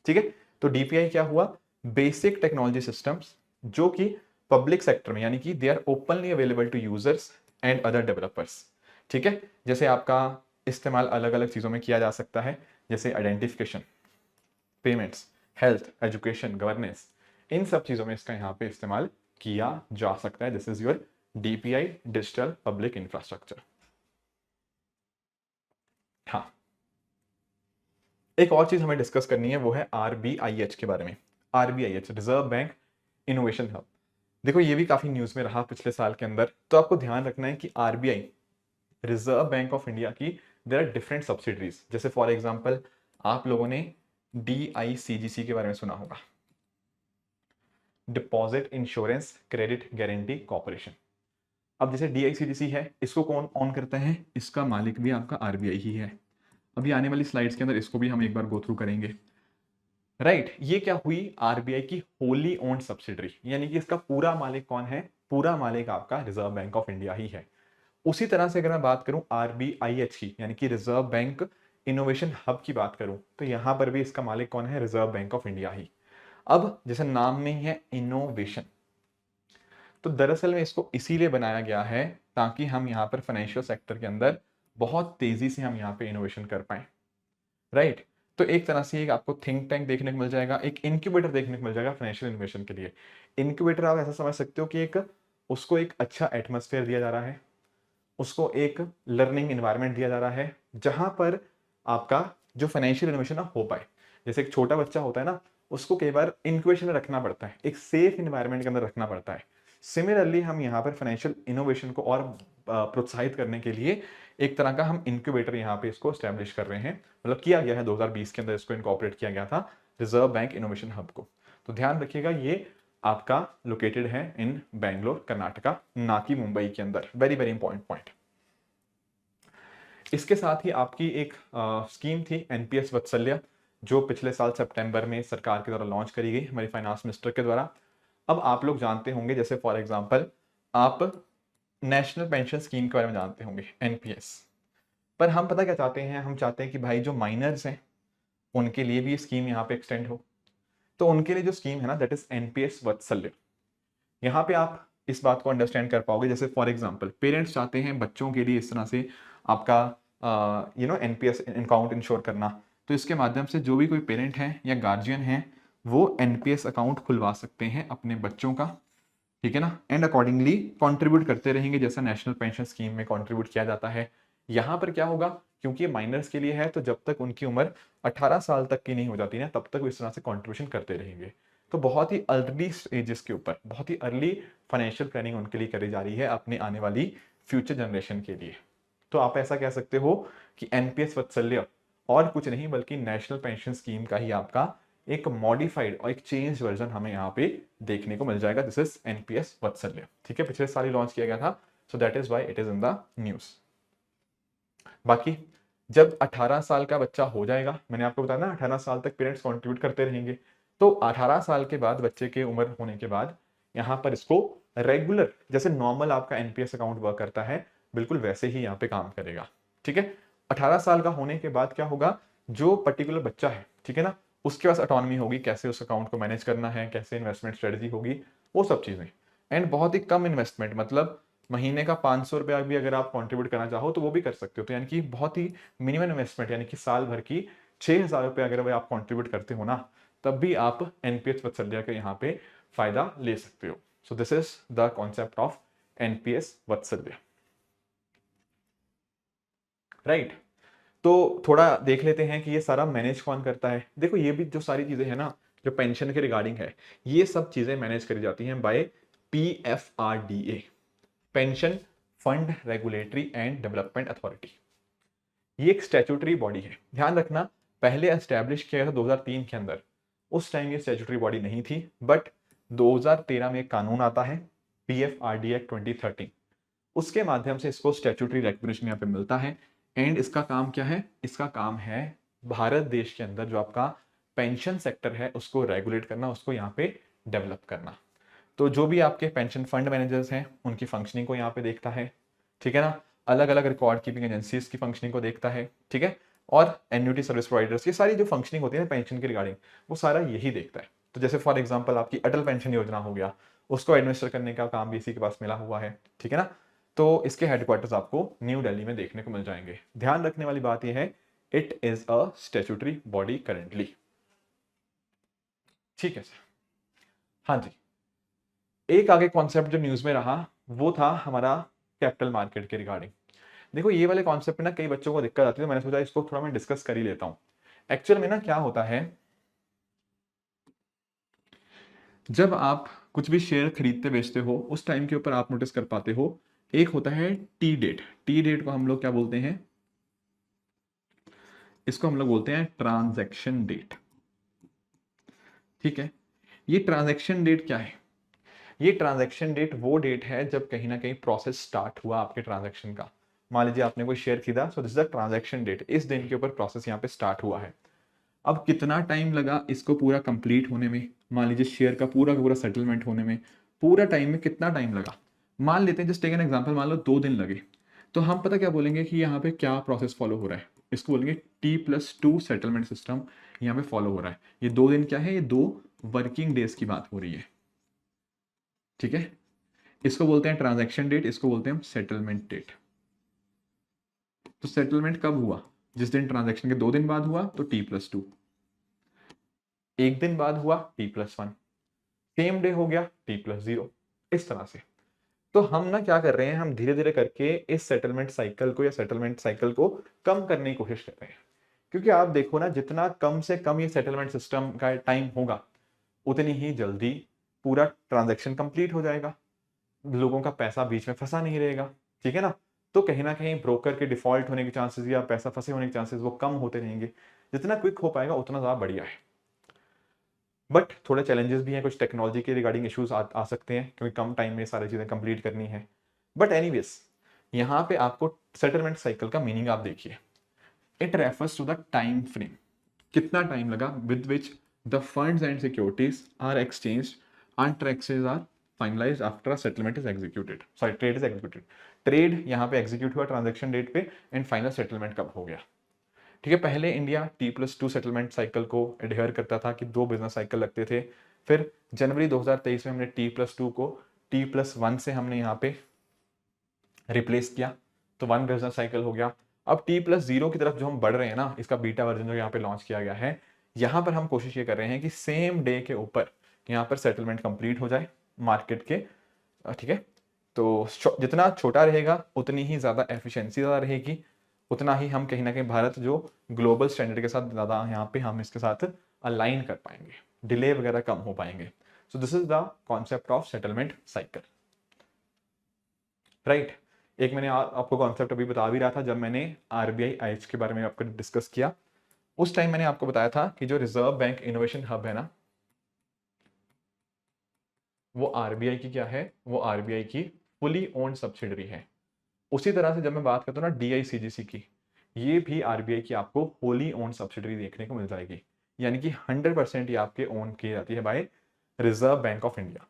ठीक है। तो डीपीआई क्या हुआ? बेसिक टेक्नोलॉजी सिस्टम्स जो कि पब्लिक सेक्टर में, यानी कि they are openly available to users and other developers, ठीक है। जैसे आपका इस्तेमाल अलग अलग चीजों में किया जा सकता है, जैसे identification, payments, health, education, governance, इन सब चीजों में इसका यहाँ पे इस्तेमाल किया जा सकता है। This is your DPI, digital public infrastructure. हाँ, एक और चीज हमें डिस्कस करनी है, वो है आरबीआईएच के बारे में। आरबीआईएच, रिजर्व बैंक इनोवेशन हब। देखो ये भी काफी न्यूज में रहा पिछले साल के अंदर, तो आपको ध्यान रखना है कि RBI, reserve Bank of India की देयर आर डिफरेंट सब्सिडरीज। जैसे फॉर एग्जांपल आप लोगों ने डीआईसीजीसी के बारे में सुना होगा, deposit insurance credit guarantee corporation. अब जैसे डीआईसीजीसी है, इसको कौन ऑन करता है? इसका मालिक भी आपका आरबीआई ही है। अभी आने वाली स्लाइड्स के अंदर इसको भी हम एक बार गो थ्रू करेंगे, राइट। ये क्या हुई? आरबीआई की होली ओन्ड सब्सिडरी, यानी कि इसका पूरा मालिक कौन है? पूरा मालिक आपका रिजर्व बैंक ऑफ इंडिया ही है। उसी तरह से अगर मैं बात करूं आरबीआईएच की, यानी कि रिजर्व बैंक इनोवेशन हब की बात करूं, तो यहां पर भी इसका मालिक कौन है? रिजर्व बैंक ऑफ इंडिया ही। अब जैसे नाम में ही है इनोवेशन, तो दरअसल में इसको इसीलिए बनाया गया है ताकि हम यहाँ पर फाइनेंशियल सेक्टर के अंदर बहुत तेजी से हम यहाँ पे इनोवेशन कर पाए, राइट। तो एक तरह से एक आपको थिंक टैंक देखने को मिल जाएगा, एक इनक्यूबेटर देखने को मिल जाएगा फाइनेंशियल इनोवेशन के लिए। इनक्यूबेटर आप ऐसा समझ सकते हो कि एक उसको एक अच्छा एटमॉस्फेयर दिया जा रहा है, उसको एक लर्निंग इन्वायरमेंट दिया जा रहा है, जहां पर आपका जो फाइनेंशियल इनोवेशन हो पाए। जैसे एक छोटा बच्चा होता है ना, उसको कई बार इंक्यूबेशन में रखना पड़ता है, एक सेफ इन्वायरमेंट के अंदर रखना पड़ता है। सिमिलरली हम यहाँ पर फाइनेंशियल इनोवेशन को और प्रोत्साहित करने के लिए एक तरह का हम इंक्यूबेटर यहाँ पे इसको स्टैब्लिश कर रहे हैं, मतलब किया गया है 2020 के अंदर इसको इनकॉर्पोरेट किया गया था, रिजर्व बैंक इनोवेशन हब को। तो ध्यान रखिएगा ये आपका लोकेटेड है इन बैंगलोर कर्नाटका, ना कि मुंबई के अंदर। Very very important point. इसके साथ ही आपकी एक स्कीम थी एनपीएस वत्सल्य, जो पिछले साल सितंबर में सरकार के द्वारा लॉन्च करी गई, हमारी फाइनेंस मिनिस्टर के द्वारा। अब आप लोग जानते होंगे, जैसे फॉर एग्जांपल आप नेशनल पेंशन स्कीम के बारे में जानते होंगे, एनपीएस। पर हम पता क्या चाहते हैं? हम चाहते हैं कि भाई जो माइनर्स हैं उनके लिए भी ये स्कीम यहाँ पे एक्सटेंड हो। तो उनके लिए जो स्कीम है ना, दैट इज एनपीएस वत्सल्य। यहाँ पे आप इस बात को अंडरस्टैंड कर पाओगे, जैसे फॉर एग्जांपल पेरेंट्स चाहते हैं बच्चों के लिए इस तरह से आपका एनपीएस अकाउंट इंश्योर करना, तो इसके माध्यम से जो भी कोई पेरेंट है या गार्जियन है वो एनपीएस अकाउंट खुलवा सकते हैं अपने बच्चों का, ठीक है ना, एंड अकॉर्डिंगली कंट्रीब्यूट करते रहेंगे जैसा नेशनल पेंशन स्कीम में कंट्रीब्यूट किया जाता है। यहाँ पर क्या होगा, क्योंकि ये माइनर्स के लिए है, तो जब तक उनकी उम्र 18 साल तक की नहीं हो जाती ना, तब तक वो इस तरह से कंट्रीब्यूशन करते रहेंगे। तो बहुत ही अर्ली एजेस के ऊपर बहुत ही अर्ली फाइनेंशियल प्लानिंग उनके लिए करी जा रही है अपने आने वाली फ्यूचर जनरेशन के लिए। तो आप ऐसा कह सकते हो कि एनपीएस वत्सल्य और कुछ नहीं बल्कि नेशनल पेंशन स्कीम का ही आपका एक मॉडिफाइड और एक चेंज वर्जन हमें यहाँ पे देखने को मिल जाएगा। This is NPS Vatsalya. ठीक है, पिछले साल ही लॉन्च किया गया था, so that is why it is in the news. बाकी जब 18 साल का बच्चा हो जाएगा, मैंने आपको बताया ना 18 साल तक पेरेंट्स कंट्रीब्यूट करते रहेंगे, तो 18 साल के बाद बच्चे के उम्र होने के बाद यहाँ पर इसको रेगुलर जैसे नॉर्मल आपका एनपीएस अकाउंट वर्क करता है, बिल्कुल वैसे ही यहाँ पे काम करेगा। ठीक है, 18 साल का होने के बाद क्या होगा, जो पर्टिकुलर बच्चा है, ठीक है ना, उसके पास ऑटोनॉमी होगी, कैसे उस अकाउंट को मैनेज करना है, कैसे इन्वेस्टमेंट स्ट्रेटजी होगी, वो सब चीजें। एंड बहुत ही कम इन्वेस्टमेंट, मतलब महीने का 500 रुपया भी अगर आप कंट्रीब्यूट करना चाहो तो वो भी कर सकते हो। तो यानी कि बहुत ही मिनिमम इन्वेस्टमेंट, यानी कि साल भर की 6,000 रुपये अगर आप कंट्रीब्यूट करते हो ना, तब भी आप एनपीएस वत्सल्य का यहाँ पे फायदा ले सकते हो। सो this is the concept of NPS Vatsalya, right. तो थोड़ा देख लेते हैं कि ये सारा मैनेज कौन करता है। देखो ये भी जो सारी चीजें हैं ना, जो पेंशन के रिगार्डिंग है, ये सब चीजें मैनेज करी जाती हैं by PFRDA, pension fund regulatory and development authority. ये एक स्टैट्यूटरी बॉडी है, ध्यान रखना, पहले एस्टैब्लिश किया गया था 2003 के अंदर। उस टाइम ये स्टैट्यूटरी बॉडी नहीं थी, बट 2013 में एक कानून आता है पीएफआरडी एक्ट 2013, उसके माध्यम से इसको स्टैट्यूटरी रेगुलेशन यहाँ पे मिलता है। एंड इसका काम क्या है, इसका काम है भारत देश के अंदर जो आपका पेंशन सेक्टर है उसको रेगुलेट करना, उसको यहाँ पे डेवलप करना। तो जो भी आपके पेंशन फंड मैनेजर्स हैं उनकी फंक्शनिंग को यहाँ पे देखता है, ठीक है ना, अलग अलग रिकॉर्ड कीपिंग एजेंसीज की फंक्शनिंग को देखता है, ठीक है, और एन्युटी सर्विस प्रोवाइडर्स, ये सारी जो फंक्शनिंग होती है पेंशन के रिगार्डिंग, वो सारा यही देखता है। तो जैसे फॉर एग्जांपल आपकी अटल पेंशन योजना हो गया, उसको एडमिनिस्टर करने का काम भी इसी के पास मिला हुआ है, ठीक है ना। तो इसके हेडक्वार्टर्स आपको न्यू दिल्ली में देखने को मिल जाएंगे। ध्यान रखने वाली बात यह है, it is a statutory body currently. ठीक है सर, हाँ जी। एक आगे कॉन्सेप्ट जो न्यूज में रहा वो था हमारा कैपिटल मार्केट के रिगार्डिंग। देखो ये वाले कॉन्सेप्ट में ना कई बच्चों को दिक्कत आती है, तो मैंने सोचा इसको थोड़ा मैं डिस्कस कर ही लेता हूँ। एक्चुअल में ना क्या होता है, जब आप कुछ भी शेयर खरीदते बेचते हो उस टाइम के ऊपर आप नोटिस कर पाते हो, एक होता है टी डेट। टी डेट को हम लोग क्या बोलते हैं, इसको हम लोग बोलते हैं ट्रांजैक्शन डेट। ठीक है, ये ट्रांजैक्शन डेट क्या है, ये ट्रांजैक्शन डेट वो डेट है जब कहीं ना कहीं प्रोसेस स्टार्ट हुआ आपके ट्रांजैक्शन का। मान लीजिए आपने कोई शेयर खरीदा, so this is the transaction date, इस दिन के ऊपर प्रोसेस यहाँ पे स्टार्ट हुआ है। अब कितना टाइम लगा इसको पूरा कंप्लीट होने में, मान लीजिए शेयर का पूरा सेटलमेंट होने में, पूरा टाइम में कितना टाइम लगा, मान लेते हैं जस्ट टेक एन एग्जांपल, मान लो 2 दिन लगे। तो हम पता क्या बोलेंगे कि यहाँ पे क्या प्रोसेस फॉलो हो रहा है, इसको बोलेंगे T+2 सेटलमेंट सिस्टम यहाँ पे फॉलो हो रहा है। ये 2 दिन क्या है, ये 2 वर्किंग डेज की बात हो रही है। ठीक है, इसको बोलते हैं ट्रांजैक्शन डेट, इसको बोलते हैं सेटलमेंट डेट। तो सेटलमेंट कब हुआ, जिस दिन ट्रांजैक्शन के 2 दिन बाद हुआ तो T+2, 1 दिन बाद हुआ T+1, सेम डे हो गया T+0, इस तरह से। तो हम ना क्या कर रहे हैं, हम धीरे धीरे करके इस सेटलमेंट साइकिल को या सेटलमेंट साइकिल को कम करने की कोशिश कर रहे हैं। क्योंकि आप देखो ना, जितना कम से कम ये सेटलमेंट सिस्टम का टाइम होगा, उतनी ही जल्दी पूरा ट्रांजैक्शन कंप्लीट हो जाएगा, लोगों का पैसा बीच में फंसा नहीं रहेगा। ठीक है ना, तो कहीं ना कहीं ब्रोकर के डिफॉल्ट होने के चांसेस या पैसा फंसे होने के चांसेस वो कम होते रहेंगे। जितना क्विक हो पाएगा उतना ज़्यादा बढ़िया है। बट थोड़े चैलेंजेस भी हैं, कुछ टेक्नोलॉजी के रिगार्डिंग इश्यूज आ सकते हैं, क्योंकि कम टाइम में सारी चीज़ें कंप्लीट करनी है। बट एनीवेज, यहाँ पे आपको सेटलमेंट साइकिल का मीनिंग आप देखिए, it refers to the time frame, कितना टाइम लगा with which the funds and securities are exchange and taxes are finalised after a settlement is executed, sorry trade is executed. Trade यहाँ पे एग्जीक्यूट हुआ ट्रांजैक्शन डेट पे, एंड फाइनल सेटलमेंट कब हो गया। ठीक है, पहले इंडिया T+2 सेटलमेंट साइकिल को एडहेयर करता था कि 2 बिजनेस साइकिल लगते थे। फिर जनवरी 2023 में हमने T+2 को T+1 से हमने यहाँ पे रिप्लेस किया, तो 1 बिजनेस साइकिल हो गया। अब T+0 की तरफ जो हम बढ़ रहे हैं ना, इसका बीटा वर्जन जो यहाँ पे लॉन्च किया गया है, यहाँ पर हम कोशिश ये कर रहे हैं कि सेम डे के ऊपर यहाँ पर सेटलमेंट कंप्लीट हो जाए मार्केट के ठीक है। तो जितना छोटा रहेगा उतनी ही ज़्यादा एफिशिएंसी ज़्यादा रहेगी, उतना ही हम कहीं ना कहीं भारत जो ग्लोबल स्टैंडर्ड के साथ ज़्यादा यहाँ पे हम इसके साथ अलाइन कर पाएंगे, डिले वगैरह कम हो पाएंगे। सो this is the concept of settlement cycle, right. एक मैंने आपको कॉन्सेप्ट अभी बता भी रहा था जब मैंने आरबीआई आईएच के बारे में आपको डिस्कस किया, उस टाइम मैंने आपको बताया था कि जो रिजर्व बैंक इनोवेशन हब है ना, वो आरबीआई की क्या है, वो आरबीआई की फुली ओन्ड सब्सिडरी है। उसी तरह से जब मैं बात करता हूँ ना डीआईसीजीसी की, ये भी आरबीआई की आपको होली ओन सब्सिडरी देखने को मिल जाएगी, यानी कि 100% ये आपके ओन की जाती है by Reserve Bank of India.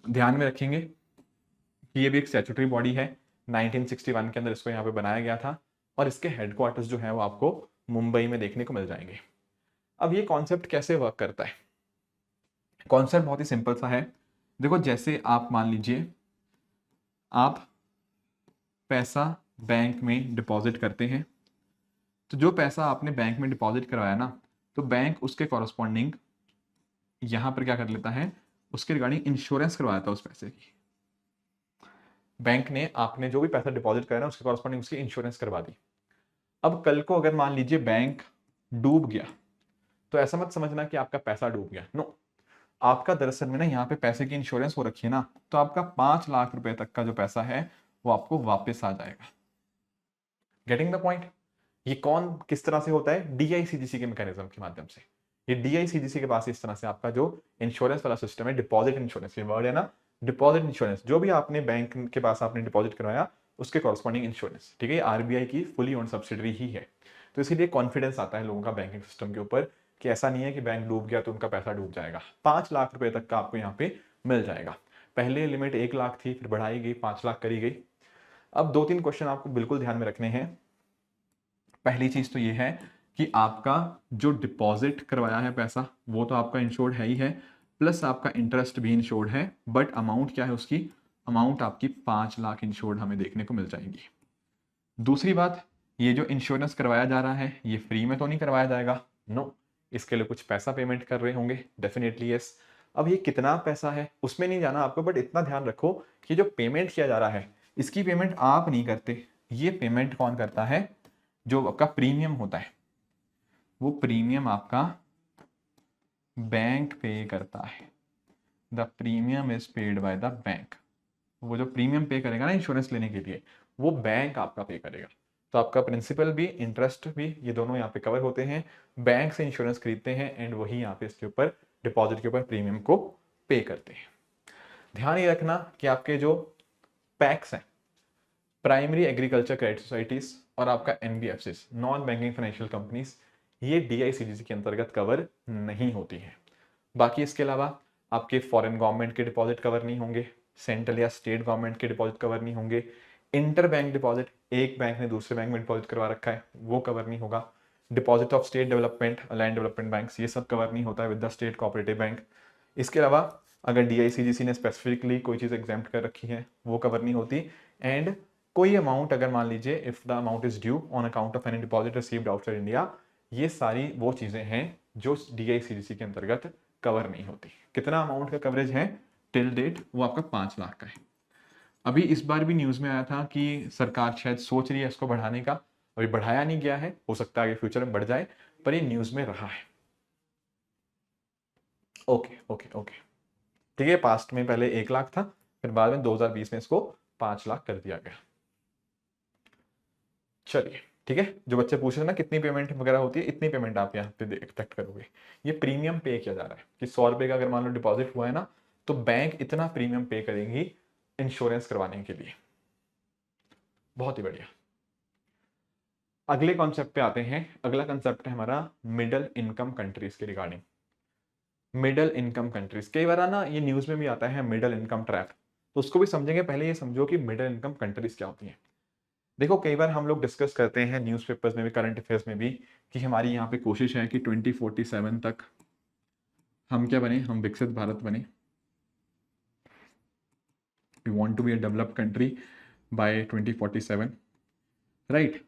ध्यान में रखेंगे कि ये भी एक स्टैट्यूटरी बॉडी है, 1961 के अंदर इसको यहाँ पे बनाया गया था, और इसके हेडक्वार्टर्स जो है वो आपको मुंबई में देखने को मिल जाएंगे। अब ये कॉन्सेप्ट कैसे वर्क करता है? कॉन्सेप्ट बहुत ही सिंपल सा है। देखो, जैसे आप मान लीजिए आप पैसा बैंक में डिपॉजिट करते हैं, तो जो पैसा आपने बैंक में डिपॉजिट करवाया ना, तो बैंक उसके कॉरस्पॉन्डिंग यहां पर क्या कर लेता है, उसके रिगार्डिंग इंश्योरेंस करवाया था उस पैसे की। बैंक ने आपने जो भी पैसा डिपॉजिट कराया ना, उसके कॉरस्पॉन्डिंग उसकी इंश्योरेंस करवा दी। अब कल को अगर मान लीजिए बैंक डूब गया, तो ऐसा मत समझना कि आपका पैसा डूब गया, नो। आपका दरअसल में ना यहाँ पे पैसे की इंश्योरेंस हो रखी है ना, तो आपका 5 लाख रुपए तक का जो पैसा है वो आपको वापस आ जाएगा। Getting the point? ये कौन किस तरह से होता है? डीआईसीजीसी के मैकेनिज्म के माध्यम से। ये डीआईसीजीसी के पास इस तरह से आपका जो इंश्योरेंस वाला सिस्टम है, डिपॉजिट इंश्योरेंस, ये वर्ड है ना, डिपॉजिट इंश्योरेंस, जो भी आपने बैंक के पास आपने डिपॉजिट करवाया उसके कॉरस्पॉन्डिंग इंश्योरेंस, ठीक है, आरबीआई की फुली ओन सब्सिडरी ही है। तो इसीलिए कॉन्फिडेंस आता है लोगों का बैंकिंग सिस्टम के ऊपर कि ऐसा नहीं है कि बैंक डूब गया तो उनका पैसा डूब जाएगा। 5 लाख रुपए तक का आपको यहाँ पे मिल जाएगा। पहले लिमिट 1 लाख थी, फिर बढ़ाई गई, 5 लाख करी गई। अब 2-3 क्वेश्चन आपको बिल्कुल ध्यान में रखने हैं। पहली चीज तो ये है कि आपका जो डिपॉजिट करवाया है पैसा, वो तो आपका इंश्योर्ड है ही है, प्लस आपका इंटरेस्ट भी इंश्योर्ड है, बट अमाउंट क्या है उसकी? अमाउंट आपकी 5 लाख इंश्योर्ड हमें देखने को मिल जाएगी। दूसरी बात, ये जो इंश्योरेंस करवाया जा रहा है ये फ्री में तो नहीं करवाया जाएगा, नो। इसके लिए कुछ पैसा पेमेंट कर रहे होंगे, डेफिनेटली यस। अब ये कितना पैसा है उसमें नहीं जाना आपको, बट इतना ध्यान रखो कि जो पेमेंट किया जा रहा है इसकी पेमेंट आप नहीं करते, ये पेमेंट कौन करता है? जो आपका प्रीमियम होता है, वो प्रीमियम आपका बैंक पे करता है। The premium is paid by the bank. वो जो प्रीमियम पे करेगा ना इंश्योरेंस लेने के लिए, वो बैंक आपका पे करेगा। तो आपका प्रिंसिपल भी इंटरेस्ट भी ये दोनों यहाँ पे कवर होते हैं। बैंक से इंश्योरेंस खरीदते हैं एंड वही यहाँ पे इसके ऊपर डिपॉजिट के ऊपर प्रीमियम को पे करते हैं। ध्यान ये रखना कि आपके जो पैक्स हैं, प्राइमरी एग्रीकल्चर क्रेडिट सोसाइटीज और आपका NBFCs, non banking financial companies, ये डीआईसीजीसी के अंतर्गत कवर नहीं होती है। बाकी इसके अलावा आपके फॉरेन गवर्नमेंट के डिपॉजिट कवर नहीं होंगे, सेंट्रल या स्टेट गवर्नमेंट के डिपॉजिट कवर नहीं होंगे, इंटर बैंक डिपॉजिट, एक बैंक ने दूसरे बैंक में डिपॉजिट करवा रखा है, वो कवर नहीं होगा, deposit of state development, land development bank, ये सब कवर नहीं होता है with the state cooperative bank. इसके अलावा अगर डीआईसीजीसी ने स्पेसिफिकली कोई चीज़ एग्जाम्प्ट कर रखी है वो कवर नहीं होती। एंड कोई अमाउंट अगर मान लीजिए if the amount is due on account of any deposit received outside India, ये सारी वो चीज़ें हैं जो डीआईसीजीसी के अंतर्गत कवर नहीं होती। कितना अमाउंट का कवरेज है टिल डेट? वो आपका 5 लाख का है। अभी इस बार भी न्यूज़ में आया था कि सरकार शायद सोच रही है इसको बढ़ाने का, अभी बढ़ाया नहीं गया है, हो सकता है आगे फ्यूचर में बढ़ जाए, पर ये न्यूज़ में रहा है। ओके ओके ओके, ठीक है। पास्ट में पहले 1 लाख था, फिर बाद में 2020 में इसको 5 लाख कर दिया गया। चलिए ठीक है। जो बच्चे पूछ रहे हैं ना कितनी पेमेंट वगैरह होती है, इतनी पेमेंट आप यहाँ पे एक्सपेक्ट करोगे। ये प्रीमियम पे किया जा रहा है कि 100 रुपए का अगर मान लो डिपॉजिट हुआ है ना, तो बैंक इतना प्रीमियम पे करेंगी इंश्योरेंस करवाने के लिए। बहुत ही बढ़िया। अगले कॉन्सेप्ट पे आते हैं। अगला कॉन्सेप्ट है हमारा मिडिल इनकम कंट्रीज के रिगार्डिंग। मिडिल इनकम कंट्रीज, कई बार ना ये न्यूज में भी आता है मिडिल इनकम ट्रैप, तो उसको भी समझेंगे। पहले ये समझो कि मिडिल इनकम कंट्रीज क्या होती हैं। देखो, कई बार हम लोग डिस्कस करते हैं न्यूज़पेपर्स में भी, करंट अफेयर्स में भी, कि हमारी यहाँ पे कोशिश है कि 2047 तक हम क्या बने, हम विकसित भारत बने। We want to be a developed country by 2047, right.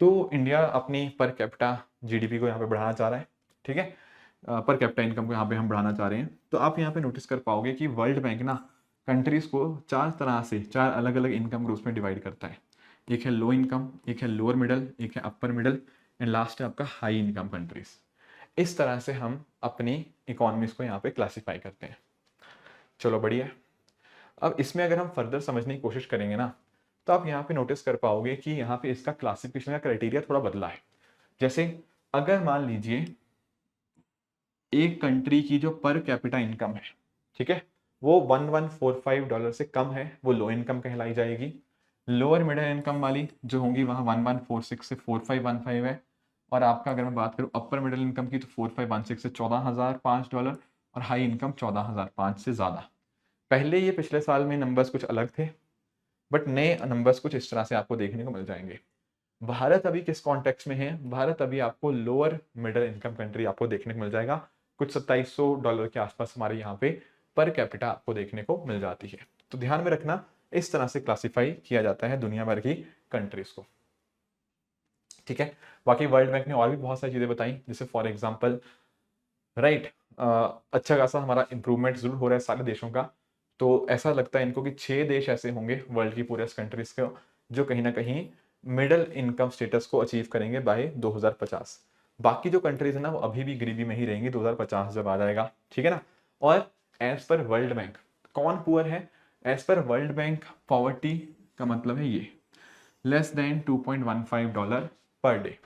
तो इंडिया अपनी पर कैपिटा जीडीपी को यहाँ पे बढ़ाना चाह रहा है, ठीक है। पर कैपिटा इनकम को यहाँ पे हम बढ़ाना चाह रहे हैं, तो आप यहाँ पे नोटिस कर पाओगे कि वर्ल्ड बैंक ना कंट्रीज को चार अलग अलग इनकम ग्रुप्स में डिवाइड करता है। एक है लो इनकम, एक है लोअर मिडल, एक है अपर मिडल, एंड लास्ट है आपका हाई इनकम कंट्रीज। इस तरह से हम अपनी इकोनॉमीज को यहाँ पे क्लासीफाई करते हैं। चलो बढ़िया है। अब इसमें अगर हम फर्दर समझने की कोशिश करेंगे ना, तो आप यहाँ पे नोटिस कर पाओगे कि यहाँ पे इसका क्लासिफिकेशन का क्राइटेरिया थोड़ा बदला है। जैसे अगर मान लीजिए एक कंट्री की जो पर कैपिटा इनकम है, ठीक है, वो $1145 से कम है, वो लो इनकम कहलाई जाएगी। लोअर मिडिल इनकम वाली जो होंगी वहाँ 1146 से 4515 है। और आपका अगर मैं बात करूँ अपर मिडिल इनकम की, तो 4516 से $14,005, और हाई इनकम 14,005 से ज़्यादा। पहले ये पिछले साल में नंबर्स कुछ अलग थे, बट नए नंबर्स कुछ इस तरह से आपको देखने को मिल जाएंगे। भारत अभी किस कॉन्टेक्स्ट में है? भारत अभी आपको लोअर मिडिल इनकम कंट्री आपको देखने को मिल जाएगा। कुछ $2700 के आसपास हमारे यहाँ पे पर कैपिटा आपको देखने को मिल जाती है। तो ध्यान में रखना, इस तरह से क्लासिफाई किया जाता है दुनिया भर की कंट्रीज को, ठीक है। बाकी वर्ल्ड बैंक ने और भी बहुत सारी चीजें बताई, जैसे फॉर एग्जाम्पल राइट, अच्छा खासा हमारा इंप्रूवमेंट जरूर हो रहा है सारे देशों का। तो ऐसा लगता है इनको कि 6 देश ऐसे होंगे वर्ल्ड की पूरे कंट्रीज के जो कहीं ना कहीं मिडिल इनकम स्टेटस को अचीव करेंगे बाय 2050। बाकी जो कंट्रीज है ना वो अभी भी गरीबी में ही रहेंगी 2050 जब आ जाएगा, ठीक है ना। और एज पर वर्ल्ड बैंक कौन पुअर है? As per World Bank poverty का मतलब है ये, less than $2.15 per day.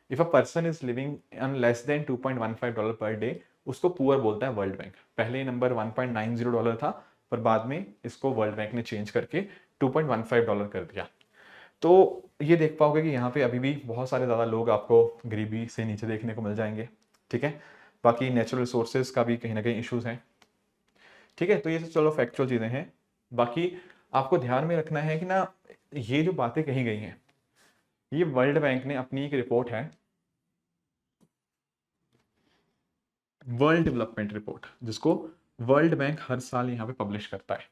If a person is living on less than $2.15 per day, उसको पुअर बोलता है वर्ल्ड बैंक। पहले ये नंबर $1.90 था, पर बाद में इसको वर्ल्ड बैंक ने चेंज करके $2.15 कर दिया। तो ये देख पाओगे कि यहाँ पे अभी भी बहुत सारे ज़्यादा लोग आपको गरीबी से नीचे देखने को मिल जाएंगे, ठीक है। बाकी नेचुरल रिसोर्सेज का भी कहीं ना कहीं इश्यूज हैं, ठीक है। तो ये सब चलो फैक्चुअल चीज़ें हैं। बाकी आपको ध्यान में रखना है कि ना, ये जो बातें कही गई हैं, ये वर्ल्ड बैंक ने अपनी एक रिपोर्ट है, वर्ल्ड डेवलपमेंट रिपोर्ट, जिसको वर्ल्ड बैंक हर साल यहाँ पे पब्लिश करता है।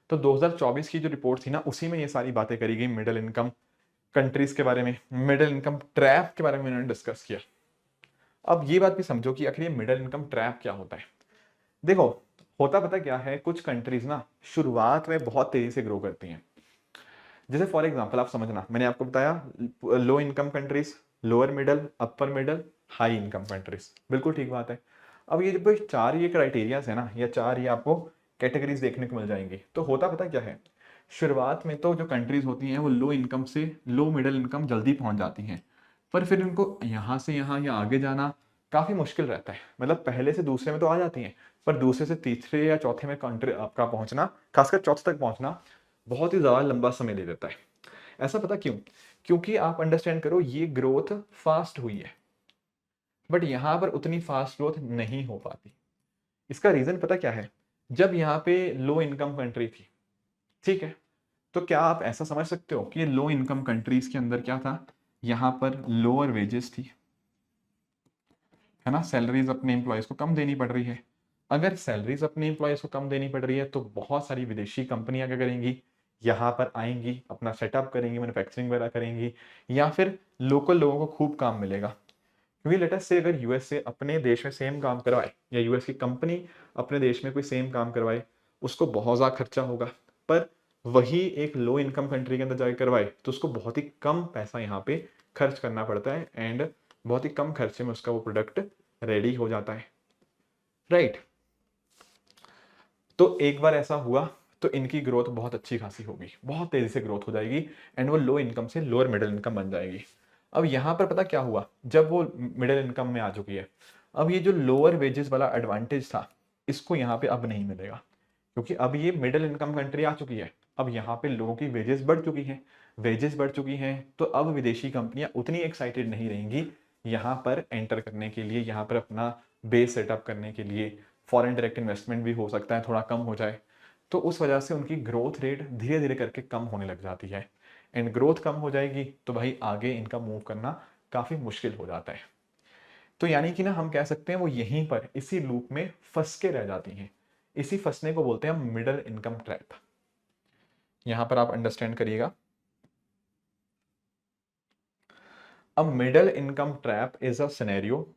तो 2024 की जो रिपोर्ट थी ना, उसी में ये सारी बातें करी गई मिडिल इनकम कंट्रीज के बारे में, मिडिल इनकम ट्रैप के बारे में उन्होंने डिस्कस किया। अब ये बात भी समझो कि आखिर ये मिडिल इनकम ट्रैप क्या होता है। देखो, होता पता क्या है, कुछ कंट्रीज ना शुरुआत में बहुत तेजी से ग्रो करती हैं। जैसे फॉर एग्जांपल आप समझना, मैंने आपको बताया low income countries, lower middle, upper middle, high income countries, बिल्कुल ठीक बात है। अब ये जो चार ये क्राइटेरियाज है ना, या चार ये आपको कैटेगरीज देखने को मिल जाएंगी। तो होता पता क्या है, शुरुआत में तो जो कंट्रीज होती हैं वो लो इनकम से लो मिडिल इनकम जल्दी पहुंच जाती हैं, पर फिर उनको यहाँ से यहाँ या आगे जाना काफ़ी मुश्किल रहता है। मतलब पहले से दूसरे में तो आ जाती हैं, पर दूसरे से तीसरे या चौथे में कंट्री आपका पहुंचना, खासकर चौथे तक पहुंचना बहुत ही ज़्यादा लंबा समय ले लेता है। ऐसा पता क्यों? क्योंकि आप अंडरस्टैंड करो, ये ग्रोथ फास्ट हुई है, बट यहाँ पर उतनी फास्ट ग्रोथ नहीं हो पाती। इसका रीज़न पता क्या है? जब यहाँ पे लो इनकम कंट्री थी, ठीक है, तो क्या आप ऐसा समझ सकते हो कि लो इनकम कंट्रीज के अंदर क्या था? यहाँ पर लोअर वेजेस थी, है ना, सैलरीज अपने एम्प्लॉयज को कम देनी पड़ रही है। अगर सैलरीज अपने एम्प्लॉयज को कम देनी पड़ रही है, तो बहुत सारी विदेशी कंपनियां क्या करेंगी, यहाँ पर आएंगी, अपना सेटअप करेंगी, मैन्युफैक्चरिंग वगैरह करेंगी, या फिर लोकल लोगों को खूब काम मिलेगा। क्योंकि लेट अस से अगर यूएस से अपने देश में सेम काम करवाए, या यूएस की कंपनी अपने देश में कोई सेम काम करवाए, उसको बहुत ज़्यादा खर्चा होगा। पर वही एक लो इनकम कंट्री के अंदर जाकर करवाए, तो उसको बहुत ही कम पैसा यहाँ पे खर्च करना पड़ता है, एंड बहुत ही कम खर्चे में उसका वो प्रोडक्ट रेडी हो जाता है, राइट। तो एक बार ऐसा हुआ तो इनकी ग्रोथ बहुत अच्छी खासी होगी, बहुत तेजी से ग्रोथ हो जाएगी, एंड वो लो इनकम से लोअर मिडिल इनकम बन जाएगी। अब यहाँ पर पता क्या हुआ, जब वो मिडिल इनकम में आ चुकी है, अब ये जो लोअर वेजेस वाला एडवांटेज था, इसको यहाँ पे अब नहीं मिलेगा, क्योंकि अब ये मिडिल इनकम कंट्री आ चुकी है। अब यहाँ पे लोगों की वेजेस बढ़ चुकी हैं, वेजेस बढ़ चुकी हैं, तो अब विदेशी कंपनियां उतनी एक्साइटेड नहीं रहेंगी यहाँ पर एंटर करने के लिए, यहाँ पर अपना बेस सेटअप करने के लिए। फॉरेन डायरेक्ट इन्वेस्टमेंट भी हो सकता है थोड़ा कम हो जाए, तो उस वजह से उनकी ग्रोथ रेट धीरे धीरे करके कम होने लग जाती है, एंड ग्रोथ कम हो जाएगी तो भाई आगे इनका मूव करना काफ़ी मुश्किल हो जाता है। तो यानी कि ना हम कह सकते हैं वो यहीं पर इसी लूप में फंस के रह जाती हैं। इसी फंसने को बोलते हैं हम मिडिल इनकम ट्रैप। यहां पर आप अंडरस्टैंड करिएगा। अब middle income trap is a scenario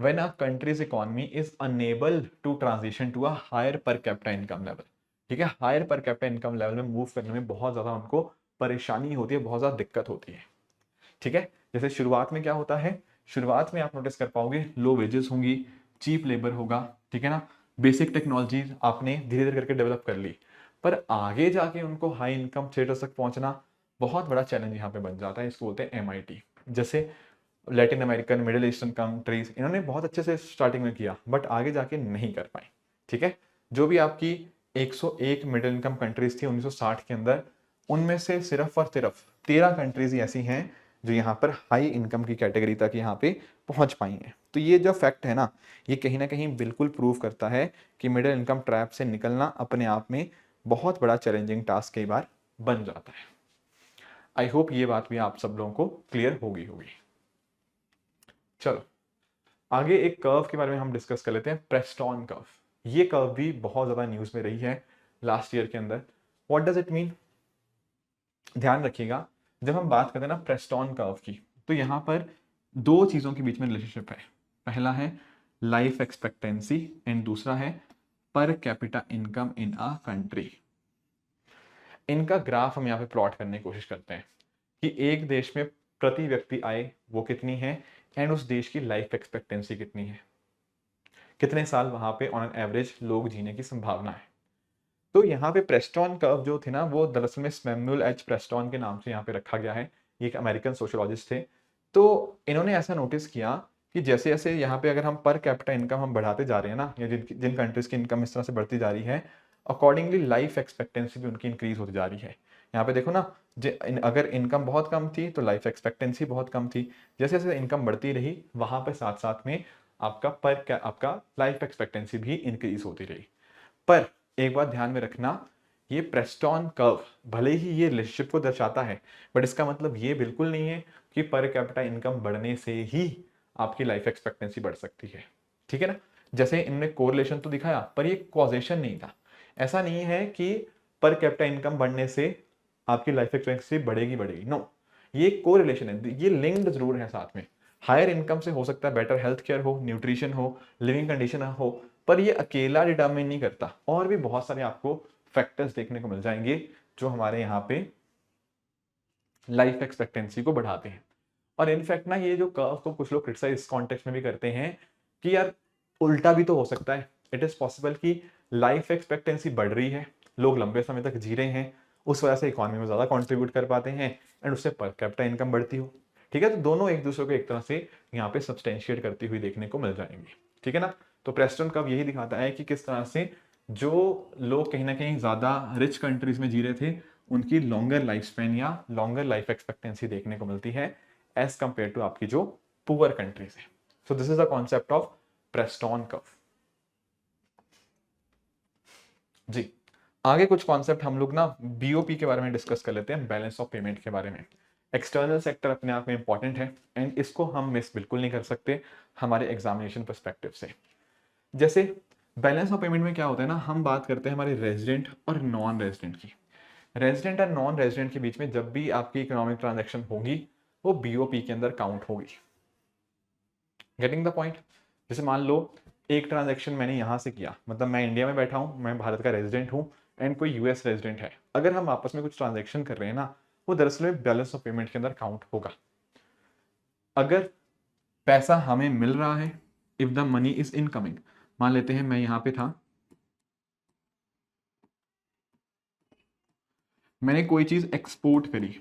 when a country's economy is unable to transition to a higher per capita income level. ठीक है, higher per capita income level में मूव करने में बहुत ज्यादा उनको परेशानी होती है, बहुत ज्यादा दिक्कत होती है। ठीक है, जैसे शुरुआत में क्या होता है, शुरुआत में आप नोटिस कर पाओगे लो वेजेस होंगी, चीप लेबर होगा, ठीक है ना, बेसिक टेक्नोलॉजी आपने धीरे धीरे करके डेवलप कर ली, पर आगे जाके उनको हाई इनकम स्टेटस तक पहुंचना बहुत बड़ा चैलेंज यहाँ पे बन जाता है। इसको बोलते हैं MIT। जैसे Latin American, middle eastern countries, इन्होंने बहुत अच्छे से स्टार्टिंग में किया बट आगे जाके नहीं कर पाए। ठीक है, जो भी आपकी 101 मिडिल इनकम कंट्रीज थी 1960 के अंदर, उनमें से सिर्फ और सिर्फ 13 कंट्रीज ही ऐसी हैं जो यहाँ पर हाई इनकम की कैटेगरी तक यहाँ पे पहुंच पाई हैं। तो ये जो फैक्ट है ना, ये ना कहीं बिल्कुल प्रूव करता है कि मिडिल इनकम ट्रैप से निकलना अपने आप में बहुत बड़ा चैलेंजिंग टास्क कई बार बन जाता है। आई होप ये बात भी आप सब लोगों को क्लियर होगी। चलो आगे एक कर्व के बारे में हम डिस्कस कर लेते हैं, प्रेस्टॉन कर्व। ये कर्व भी बहुत ज्यादा न्यूज में रही है लास्ट ईयर के अंदर। What does it mean? ध्यान रखिएगा, जब हम बात करते हैं ना प्रेस्टॉन कर्व की, तो यहां पर दो चीजों के बीच में रिलेशनशिप है। पहला है लाइफ एक्सपेक्टेंसी एंड दूसरा है पर capita income in a country. इनका ग्राफ हम यहाँ पे प्लॉट करने की कोशिश करते हैं कि एक देश में प्रति व्यक्ति आय वो कितनी है एंड उस देश की लाइफ एक्सपेक्टेंसी कितनी है, कितने साल वहां पे ऑन एन एवरेज लोग जीने की संभावना है। तो यहाँ पे प्रेस्टॉन कर्व जो थे ना, वो दरअसल में सैमुअल एच प्रेस्टॉन के नाम से यहाँ पे रखा गया है। ये एक अमेरिकन सोशियोलॉजिस्ट थे। तो इन्होंने ऐसा नोटिस किया कि जैसे जैसे यहाँ पे अगर हम पर कैपिटा इनकम हम बढ़ाते जा रहे हैं ना, या जिन कंट्रीज की इनकम इस तरह से बढ़ती जा रही है, अकॉर्डिंगली लाइफ एक्सपेक्टेंसी भी उनकी इंक्रीज होती जा रही है। यहाँ पे देखो ना, अगर इनकम बहुत कम थी तो लाइफ एक्सपेक्टेंसी बहुत कम थी। जैसे जैसे इनकम बढ़ती रही, वहां पर साथ साथ में आपका लाइफ एक्सपेक्टेंसी भी इंक्रीज होती रही। पर एक बात ध्यान में रखना, ये प्रेस्टॉन कर्व भले ही ये रिलेशनशिप को दर्शाता है, बट इसका मतलब ये बिल्कुल नहीं है कि पर कैपिटा इनकम बढ़ने से ही आपकी लाइफ एक्सपेक्टेंसी बढ़ सकती है। ठीक है ना, जैसे इनने कोरिलेशन तो दिखाया पर ये कॉजेशन नहीं था। ऐसा नहीं है कि पर कैपिटा इनकम बढ़ने से आपकी लाइफ एक्सपेक्टेंसी बढ़ेगी, नो, ये कोरिलेशन है, ये लिंक्ड जरूर है साथ में। हायर इनकम से हो सकता है बेटर हेल्थ केयर हो, न्यूट्रिशन हो, लिविंग कंडीशन हो, पर ये अकेला डिटर्मिन नहीं करता। और भी बहुत सारे आपको फैक्टर्स देखने को मिल जाएंगे जो हमारे यहाँ पे लाइफ एक्सपेक्टेंसी को बढ़ाते हैं। और इनफैक्ट ना, ये जो कर्व को कुछ लोग क्रिटिसाइज इस कॉन्टेक्स्ट में भी करते हैं कि यार उल्टा भी तो हो सकता है। इट इज पॉसिबल कि लाइफ एक्सपेक्टेंसी बढ़ रही है, लोग लंबे समय तक जी रहे हैं, उस वजह से इकोनॉमी में ज्यादा कंट्रीब्यूट कर पाते हैं एंड उससे पर कैपिटा इनकम बढ़ती हो। ठीक है, तो दोनों एक दूसरे को एक तरह से यहाँ पे सब्सटेंशिएट करती हुई देखने को मिल जाएंगे। ठीक है ना, तो प्रेस्टन कर्व यही दिखाता है कि किस तरह से जो लोग कहीं ना कहीं ज्यादा रिच कंट्रीज में जी रहे थे, उनकी लॉन्गर लाइफ स्पैन या लॉन्गर लाइफ एक्सपेक्टेंसी देखने को मिलती है एज कंपेयर टू आपकी जो पुअर कंट्रीज है। So this is the concept of Preston curve. जी, आगे कुछ कॉन्सेप्ट हम लोग ना BOP के बारे में डिस्कस कर लेते हैं, बैलेंस ऑफ पेमेंट के बारे में। एक्सटर्नल सेक्टर अपने आप में इंपॉर्टेंट है एंड इसको हम मिस बिल्कुल नहीं कर सकते हमारे एग्जामिनेशन परस्पेक्टिव से। जैसे बैलेंस ऑफ पेमेंट में क्या होता है ना, हम बात करते हैं हमारे रेजिडेंट और नॉन रेजिडेंट की। रेजिडेंट और नॉन रेजिडेंट के बीच में जब भी आपकी इकोनॉमिक ट्रांजैक्शन होगी, वो BOP के अंदर काउंट होगी। Getting the point? जैसे मान लो एक ट्रांजैक्शन मैंने यहां से किया, मतलब मैं इंडिया में बैठा हूं, मैं भारत का रेजिडेंट हूं एंड कोई US रेजिडेंट है, अगर हम आपस में कुछ ट्रांजैक्शन कर रहे हैं ना, वो दरअसल में बैलेंस ऑफ पेमेंट के अंदर काउंट होगा। अगर पैसा हमें मिल रहा है, if the money is incoming, मान लेते हैं मैं यहां पे था, मैंने कोई चीज एक्सपोर्ट करी,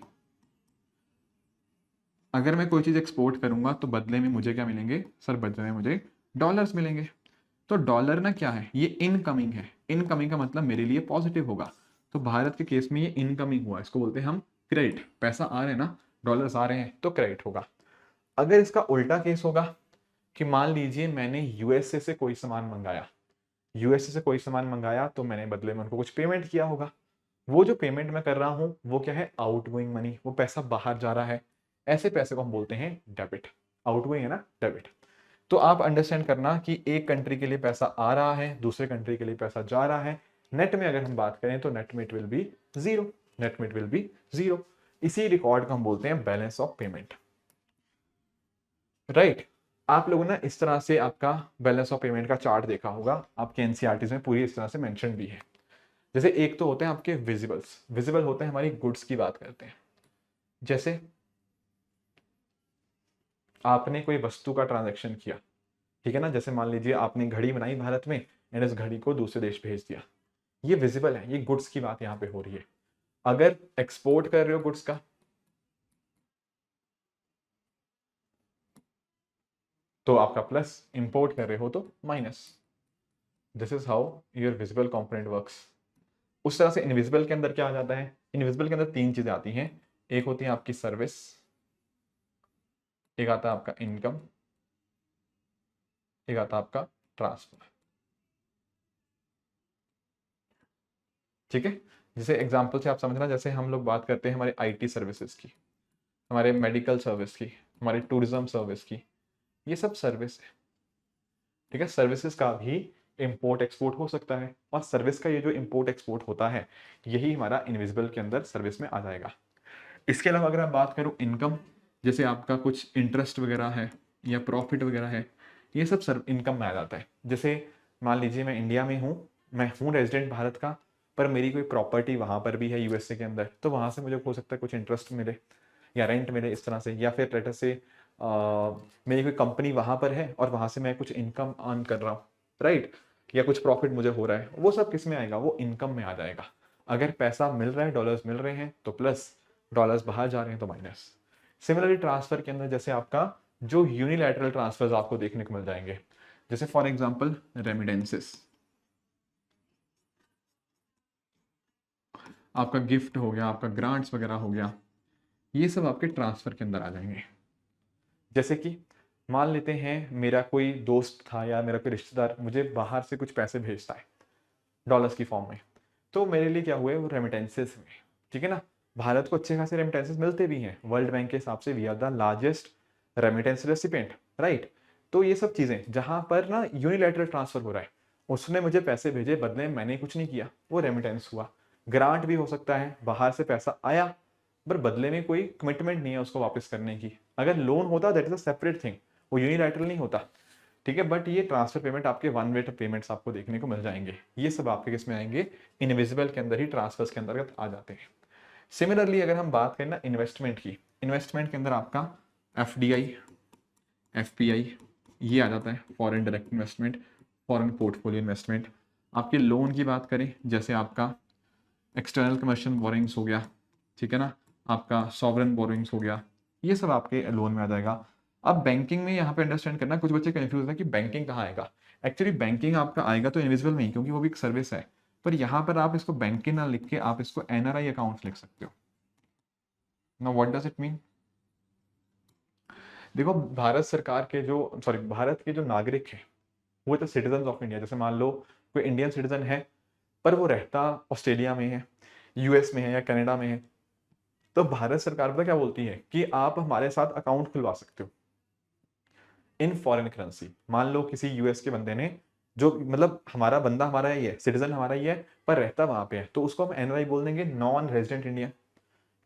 अगर मैं कोई चीज एक्सपोर्ट करूंगा तो बदले में मुझे क्या मिलेंगे सर? बदले में मुझे डॉलर्स मिलेंगे। तो डॉलर ना क्या है? ये इनकमिंग है। इनकमिंग का मतलब मेरे लिए पॉजिटिव होगा। तो भारत के केस में ये इनकमिंग हुआ, इसको बोलते हैं हम क्रेडिट। पैसा आ रहे हैं ना, डॉलर्स आ रहे हैं तो क्रेडिट होगा। अगर इसका उल्टा केस होगा कि मान लीजिए मैंने USA से कोई सामान मंगाया, USA से कोई सामान मंगाया तो मैंने बदले में उनको कुछ पेमेंट किया होगा। वो जो पेमेंट मैं कर रहा हूं वो क्या है? आउटगोइंग मनी, वो पैसा बाहर जा रहा है। ऐसे पैसे को हम बोलते हैं डेबिट। आउटगोइंग है ना, डेबिट। तो आप अंडरस्टैंड करना कि एक कंट्री के लिए पैसा आ रहा है, दूसरे कंट्री के लिए पैसा जा रहा है। नेट में अगर हम बात करें तो नेट में it will be zero, net में इट विल बी जीरो। इसी रिकॉर्ड को हम बोलते हैं बैलेंस ऑफ पेमेंट, राइट। आप लोगों ने इस तरह से आपका बैलेंस ऑफ पेमेंट का चार्ट देखा होगा, आपके एनसीईआरटीज में पूरी इस तरह से मेंशन भी है। जैसे एक तो होते हैं आपके विजिबल्स, विजिबल होते हैं हमारी गुड्स की बात करते हैं। जैसे आपने कोई वस्तु का ट्रांजैक्शन किया, ठीक है ना, जैसे मान लीजिए आपने घड़ी बनाई भारत में एंड इस घड़ी को दूसरे देश भेज दिया, ये विजिबल है, ये गुड्स की बात यहाँ पे हो रही है। अगर एक्सपोर्ट कर रहे हो गुड्स का तो आपका प्लस, इंपोर्ट कर रहे हो तो minus. This is how your visible component works. उस तरह से इनविजिबल के अंदर क्या आ जाता है, इनविजिबल के अंदर तीन चीजें आती हैं। एक होती है आपकी सर्विस, एक आता है आपका इनकम, एक आता है आपका ट्रांसफर। ठीक है, जैसे एग्जांपल से आप समझना, जैसे हम लोग बात करते हैं हमारे आईटी सर्विसेज की, हमारे मेडिकल सर्विस की, हमारे टूरिज्म सर्विस की, ये सब सर्विस है। ठीक है, सर्विसेज का भी इंपोर्ट एक्सपोर्ट हो सकता है, और सर्विस का ये जो इंपोर्ट एक्सपोर्ट होता है यही हमारा इनविजिबल के अंदर सर्विस में आ जाएगा। इसके अलावा अगर आप बात करूँ इनकम, जैसे आपका कुछ इंटरेस्ट वगैरह है या प्रॉफिट वगैरह है, ये सब सर्व इनकम में आ जाता है। जैसे मान लीजिए मैं इंडिया में हूँ, मैं हूँ रेजिडेंट भारत का, पर मेरी कोई प्रॉपर्टी वहाँ पर भी है यूएसए के अंदर, तो वहाँ से मुझे हो सकता है कुछ इंटरेस्ट मिले या रेंट मिले इस तरह से, या फिर लेटर से मेरी कोई कंपनी वहाँ पर है और वहाँ से मैं कुछ इनकम अर्न कर रहा हूँ, राइट, या कुछ प्रॉफिट मुझे हो रहा है, वो सब किस में आएगा, वो इनकम में आ जाएगा। अगर पैसा मिल रहा है, डॉलर्स मिल रहे हैं तो प्लस, डॉलर्स बाहर जा रहे हैं तो माइनस। सिमिलरली ट्रांसफर के अंदर जैसे आपका जो यूनिलैटरल ट्रांसफर्स आपको देखने को मिल जाएंगे, जैसे फॉर एग्जांपल रेमिडेंसेस, आपका गिफ्ट हो गया, आपका ग्रांट्स वगैरह हो गया, ये सब आपके ट्रांसफर के अंदर आ जाएंगे। जैसे कि मान लेते हैं मेरा कोई दोस्त था या मेरा कोई रिश्तेदार मुझे बाहर से कुछ पैसे भेजता है डॉलर्स की फॉर्म में, तो मेरे लिए क्या हुए वो रेमिटेंसेस में। ठीक है ना, भारत को अच्छे खासे रेमिटेंसेस मिलते भी हैं, वर्ल्ड बैंक के हिसाब से we are the largest remittance recipient, right. तो ये सब चीजें जहां पर ना यूनिलैटरल ट्रांसफर हो रहा है, उसने मुझे पैसे भेजे, बदले में मैंने कुछ नहीं किया, वो रेमिटेंस हुआ। ग्रांट भी हो सकता है, बाहर से पैसा आया पर बदले में कोई कमिटमेंट नहीं है उसको वापस करने की। अगर लोन होता that is a separate thing, वो यूनिलैटरल नहीं होता। ठीक है, बट ये ट्रांसफर पेमेंट आपके वन वे पेमेंट्स आपको देखने को मिल जाएंगे, ये सब आपके किस में आएंगे, इनविजिबल के अंदर ही ट्रांसफर्स के अंतर्गत आ जाते हैं। सिमिलरली अगर हम बात करें ना इन्वेस्टमेंट की, इन्वेस्टमेंट के अंदर आपका एफडीआई, एफपीआई, ये आ जाता है, foreign direct investment, foreign portfolio investment. आपके लोन की बात करें, जैसे आपका एक्सटर्नल कमर्शियल बोरिंग्स हो गया, ठीक है ना, आपका सॉवरेन बोरिंग्स हो गया, ये सब आपके लोन में आ जाएगा। अब बैंकिंग में यहाँ पे अंडरस्टैंड करना, कुछ बच्चे कंफ्यूज है कि बैंकिंग कहाँ आएगा। एक्चुअली बैंकिंग आपका आएगा तो इनविजिबल में ही, क्योंकि वो भी एक सर्विस है, पर यहाँ पर आप इसको बैंकिंग ना लिख के आप इसको एनआरआई अकाउंट लिख सकते हो। Now what does it mean, देखो भारत सरकार के जो सॉरी भारत के जो नागरिक हैं वो तो सिटीजन ऑफ इंडिया, जैसे मान लो कोई इंडियन सिटीजन है पर वो रहता ऑस्ट्रेलिया में है, यूएस में है या कनाडा में है, तो भारत सरकार पता क्या बोलती है कि आप हमारे साथ अकाउंट खुलवा सकते हो इन फॉरेन करेंसी। मान लो किसी यूएस के बंदे ने, जो मतलब हमारा बंदा हमारा ही है, सिटीजन हमारा ही है, पर रहता वहां पे है, तो उसको हम एनआरआई बोल देंगे, नॉन रेजिडेंट इंडियन।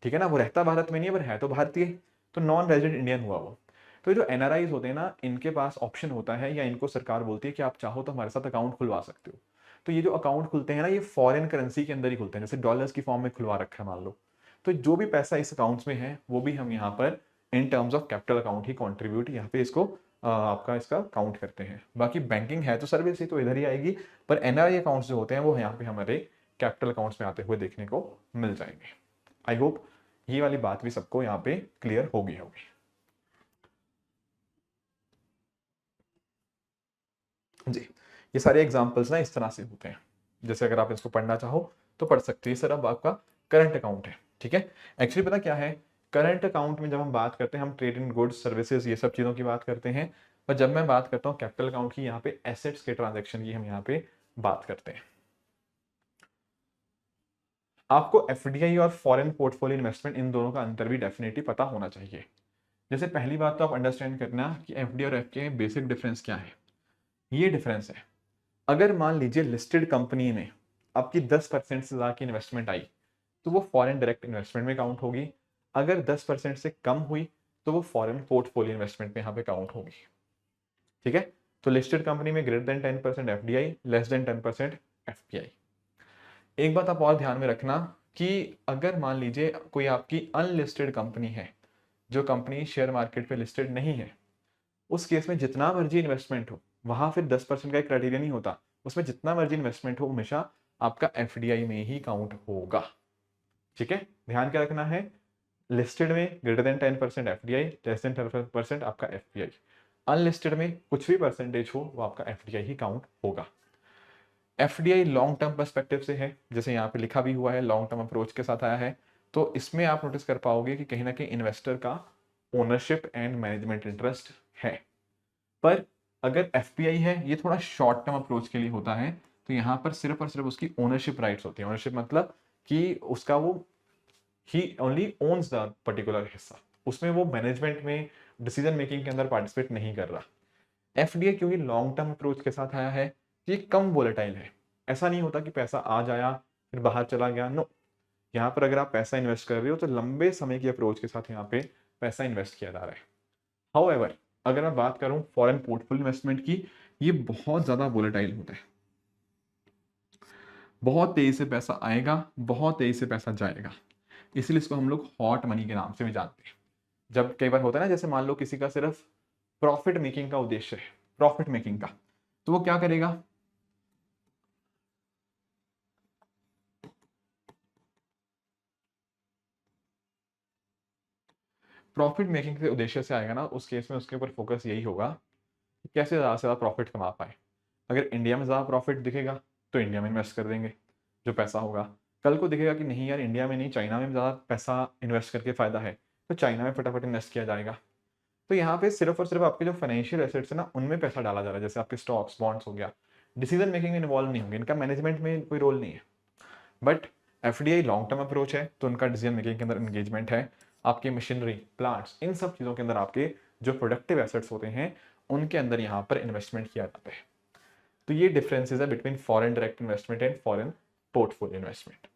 ठीक है ना, वो रहता भारत में नहीं है पर है तो भारतीय, तो नॉन रेजिडेंट इंडियन हुआ वो। तो जो एनआरआईज होते हैं ना, इनके पास ऑप्शन होता है या इनको सरकार बोलती है कि आप चाहो तो हमारे साथ अकाउंट खुलवा सकते हो। तो ये जो अकाउंट खुलते हैं ना, ये फॉरेन करेंसी के अंदर ही खुलते हैं, जैसे डॉलर्स की फॉर्म में खुलवा रखा है मान लो, तो जो भी पैसा इस अकाउंट्स में है वो भी हम यहाँ पर in terms of capital account he contribute यहाँ पे इसको आपका इसका काउंट करते हैं। बाकी बैंकिंग है तो सर्विस ही तो इधर ही आएगी, पर एनआरआई अकाउंट्स जो होते हैं वो यहाँ पे हमारे कैपिटल अकाउंट्स में आते हुए देखने को मिल जाएंगे। आई होप ये वाली बात भी सबको यहाँ पे क्लियर होगी होगी। जी, ये सारे एग्जांपल्स ना इस तरह से होते हैं, जैसे अगर आप इसको पढ़ना चाहो तो पढ़ सकते हैं। सर अब आपका करंट अकाउंट है, ठीक है। एक्चुअली पता क्या है, करंट अकाउंट में जब हम बात करते हैं हम ट्रेड इन गुड्स सर्विसेज ये सब चीज़ों की बात करते हैं, पर जब मैं बात करता हूँ कैपिटल अकाउंट की, यहाँ पे एसेट्स के ट्रांजेक्शन की हम यहाँ पे बात करते हैं। आपको एफडीआई और फॉरेन पोर्टफोलियो इन्वेस्टमेंट इन दोनों का अंतर भी डेफिनेटली पता होना चाहिए। जैसे पहली बात तो आप अंडरस्टैंड करना कि एफडी और एफके में बेसिक डिफरेंस क्या है। ये डिफरेंस है, अगर मान लीजिए लिस्टेड कंपनी में आपकी 10% से ज़्यादा की इन्वेस्टमेंट आई तो वो फॉरेन डायरेक्ट इन्वेस्टमेंट में काउंट होगी। अगर 10% से कम हुई तो वो फॉरेन पोर्टफोलियो इन्वेस्टमेंट में यहाँ पे काउंट होगी। ठीक है, तो लिस्टेड कंपनी में greater than 10% FDI, less than 10% FPI. एक बात आप और ध्यान में रखना कि अगर मान लीजिए कोई आपकी अनलिस्टेड कंपनी है, जो कंपनी शेयर मार्केट पे लिस्टेड नहीं है, उस केस में जितना मर्जी इन्वेस्टमेंट हो, वहां फिर 10% का एक क्राइटेरिया नहीं होता, उसमें जितना मर्जी इन्वेस्टमेंट हो हमेशा आपका एफडीआई में ही काउंट होगा। ठीक है, ध्यान क्या रखना है, लिस्टेड में greater than 10% FDI, less than 10% आपका एफपीआई। अनलिस्टेड में कुछ भी परसेंटेज हो वो आपका एफडीआई ही काउंट होगा। एफडीआई लॉन्ग टर्म पर्सपेक्टिव से है, जैसे यहाँ पे लिखा भी हुआ है, लॉन्ग टर्म अप्रोच के साथ आया है, तो इसमें आप नोटिस कर पाओगे कि कहीं ना कहीं इन्वेस्टर का ओनरशिप एंड मैनेजमेंट इंटरेस्ट है। पर अगर एफपीआई है, ये थोड़ा शॉर्ट टर्म अप्रोच के लिए होता है, तो यहाँ पर सिर्फ और सिर्फ उसकी ओनरशिप राइट्स होती है। ओनरशिप मतलब कि उसका वो ही ओनली ओन्स द पर्टिकुलर हिस्सा, उसमें वो मैनेजमेंट में डिसीजन मेकिंग के अंदर पार्टिसिपेट नहीं कर रहा। एफडीआई क्योंकि लॉन्ग टर्म अप्रोच के साथ आया है, ये कम वोलेटाइल है। ऐसा नहीं होता कि पैसा आज आया फिर बाहर चला गया, नो। यहाँ पर अगर आप पैसा इन्वेस्ट कर रहे हो तो लंबे समय की अप्रोच के साथ यहाँ पे पैसा इन्वेस्ट किया जा रहा है। हाउएवर अगर मैं बात करूं फॉरेन पोर्टफोलियो इन्वेस्टमेंट की, ये बहुत ज्यादा वोलेटाइल होता है, बहुत तेजी से पैसा आएगा, बहुत तेजी से पैसा जाएगा, इसलिए इसको हम लोग हॉट मनी के नाम से भी जानते हैं। जब कई बार होता है ना, जैसे मान लो किसी का सिर्फ प्रॉफिट मेकिंग का उद्देश्य है, प्रॉफिट मेकिंग का, तो वो क्या करेगा, प्रॉफिट मेकिंग के उद्देश्य से आएगा ना, उस केस में उसके ऊपर फोकस यही होगा कि कैसे ज़्यादा से ज़्यादा प्रॉफिट कमा पाए। अगर इंडिया में ज़्यादा प्रॉफिट दिखेगा तो इंडिया में इन्वेस्ट कर देंगे जो पैसा होगा। कल को दिखेगा कि नहीं यार इंडिया में नहीं, चाइना में ज़्यादा पैसा इन्वेस्ट करके फ़ायदा है, तो चाइना में फटाफट इन्वेस्ट किया जाएगा। तो यहाँ पे सिर्फ और सिर्फ आपके जो फाइनेंशियल एसेट्स है ना, उनमें पैसा डाला जा रहा है, जैसे आपके स्टॉक्स बॉन्ड्स हो गया। डिसीजन मेकिंग में इन्वॉल्व नहीं होंगे, इनका मैनेजमेंट में कोई रोल नहीं है। But FDI long term approach है, तो उनका डिसीजन मेकिंग के अंदर एंगेजमेंट है। आपके मशीनरी प्लांट्स इन सब चीज़ों के अंदर आपके जो प्रोडक्टिव एसेट्स होते हैं उनके अंदर यहाँ पर इन्वेस्टमेंट किया जाता है। तो ये डिफरेंसेस है between foreign direct investment and foreign portfolio investment.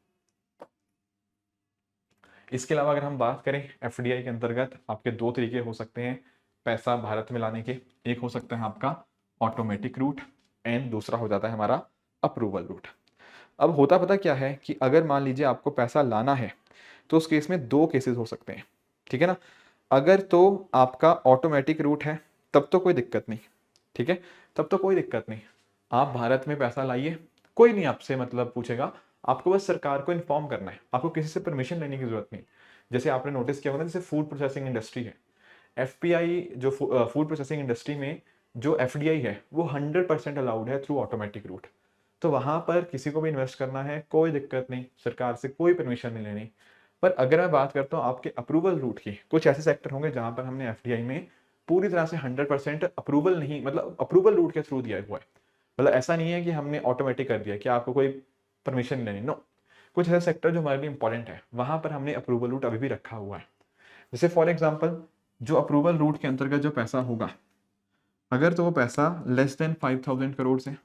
इसके अलावा अगर हम बात करें एफडीआई के अंतर्गत आपके दो तरीके हो सकते हैं पैसा भारत में लाने के। एक हो सकता है आपका ऑटोमेटिक रूट एंड दूसरा हो जाता है हमारा अप्रूवल रूट। अब होता पता क्या है कि अगर मान लीजिए आपको पैसा लाना है तो उस केस में दो केसेस हो सकते हैं, ठीक है ना। अगर तो आपका ऑटोमेटिक रूट है तब तो कोई दिक्कत नहीं, ठीक है, तब तो कोई दिक्कत नहीं, आप भारत में पैसा लाइए, कोई नहीं आपसे मतलब पूछेगा, आपको बस सरकार को इन्फॉर्म करना है, आपको किसी से परमिशन लेने की जरूरत नहीं। जैसे आपने नोटिस किया होगा जैसे फूड प्रोसेसिंग इंडस्ट्री है, एफपीआई जो फूड प्रोसेसिंग इंडस्ट्री में जो एफडीआई है वो 100% अलाउड है थ्रू ऑटोमेटिक रूट। तो वहां पर किसी को भी इन्वेस्ट करना है कोई दिक्कत नहीं, सरकार से कोई परमिशन नहीं लेनी। पर अगर मैं बात करता हूँ आपके अप्रूवल रूट की, कुछ ऐसे सेक्टर होंगे जहां पर हमने एफडीआई में पूरी तरह से 100% अप्रूवल नहीं, मतलब अप्रूवल रूट के थ्रू दिया हुआ है। मतलब ऐसा नहीं है कि हमने ऑटोमेटिक कर दिया कि आपको कोई परमिशन लेनी, नो। कुछ ऐसे सेक्टर जो हमारे लिए इंपॉर्टेंट है वहां पर हमने अप्रूवल रूट अभी भी रखा हुआ है। जैसे फॉर एग्जाम्पल जो अप्रूवल रूट के अंतर्गत जो पैसा होगा, अगर तो वो पैसा लेस देन 5,000 करोड़ से,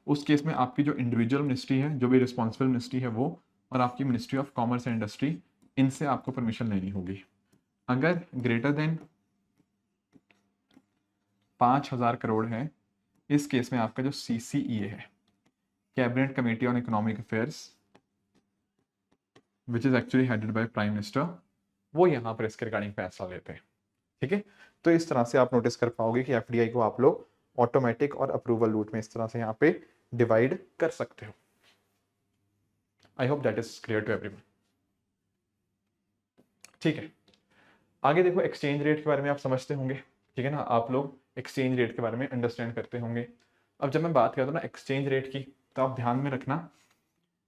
उस केस में आपकी जो इंडिविजुअल मिनिस्ट्री है, जो भी रिस्पॉन्सिबल मिनिस्ट्री है वो, और आपकी ministry of commerce and industry, इनसे आपको परमिशन लेनी होगी। अगर ग्रेटर देन 5,000 करोड़ है, इस केस में आपका जो CCEA है, cabinet committee on economic affairs, which is actually headed by prime minister, वो यहाँ पर इसके रिगार्डिंग फैसला लेते हैं, ठीक है। तो इस तरह से आप नोटिस कर पाओगे कि एफडीआई को आप लोग ऑटोमेटिक और अप्रूवल रूट में इस तरह से यहाँ पे डिवाइड कर सकते हो। I hope that is clear to everyone, ठीक है। आगे देखो एक्सचेंज रेट के बारे में आप समझते होंगे, ठीक है ना, आप लोग एक्सचेंज रेट के बारे में अंडरस्टैंड करते होंगे। अब जब मैं बात करता हूँ ना एक्सचेंज रेट की, तो आप ध्यान में रखना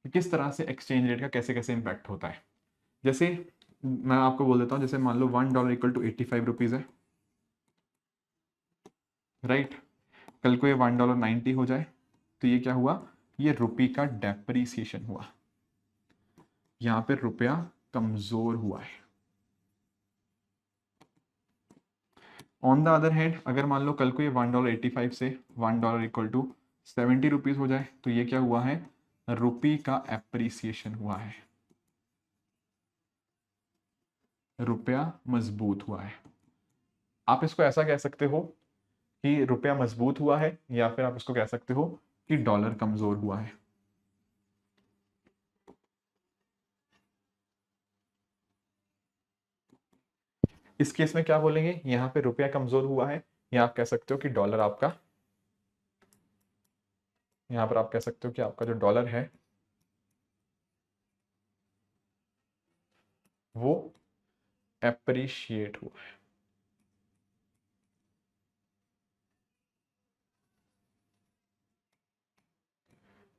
कि किस तरह से एक्सचेंज रेट का कैसे कैसे इम्पैक्ट होता है। जैसे मैं आपको बोल देता हूँ, जैसे मान लो $1 इक्वल टू 85 रुपीज़ है, राइट। कल को ये $1.90 हो जाए तो ये क्या हुआ, ये रुपये का डेप्रिसिएशन हुआ, यहाँ पे रुपया कमजोर हुआ है। ऑन द अदर हैंड अगर मान लो कल को ये $1.85 से $1 इक्वल टू 70 रुपीज़ हो जाए तो ये क्या हुआ है, रुपये का एप्रिसिएशन हुआ है, रुपया मजबूत हुआ है। आप इसको ऐसा कह सकते हो कि रुपया मजबूत हुआ है, या फिर आप इसको कह सकते हो कि डॉलर कमजोर हुआ है। इस केस में क्या बोलेंगे, यहां पे रुपया कमजोर हुआ है, या आप कह सकते हो कि डॉलर आपका, यहां पर आप कह सकते हो कि आपका जो डॉलर है वो एप्रिशिएट हुआ है।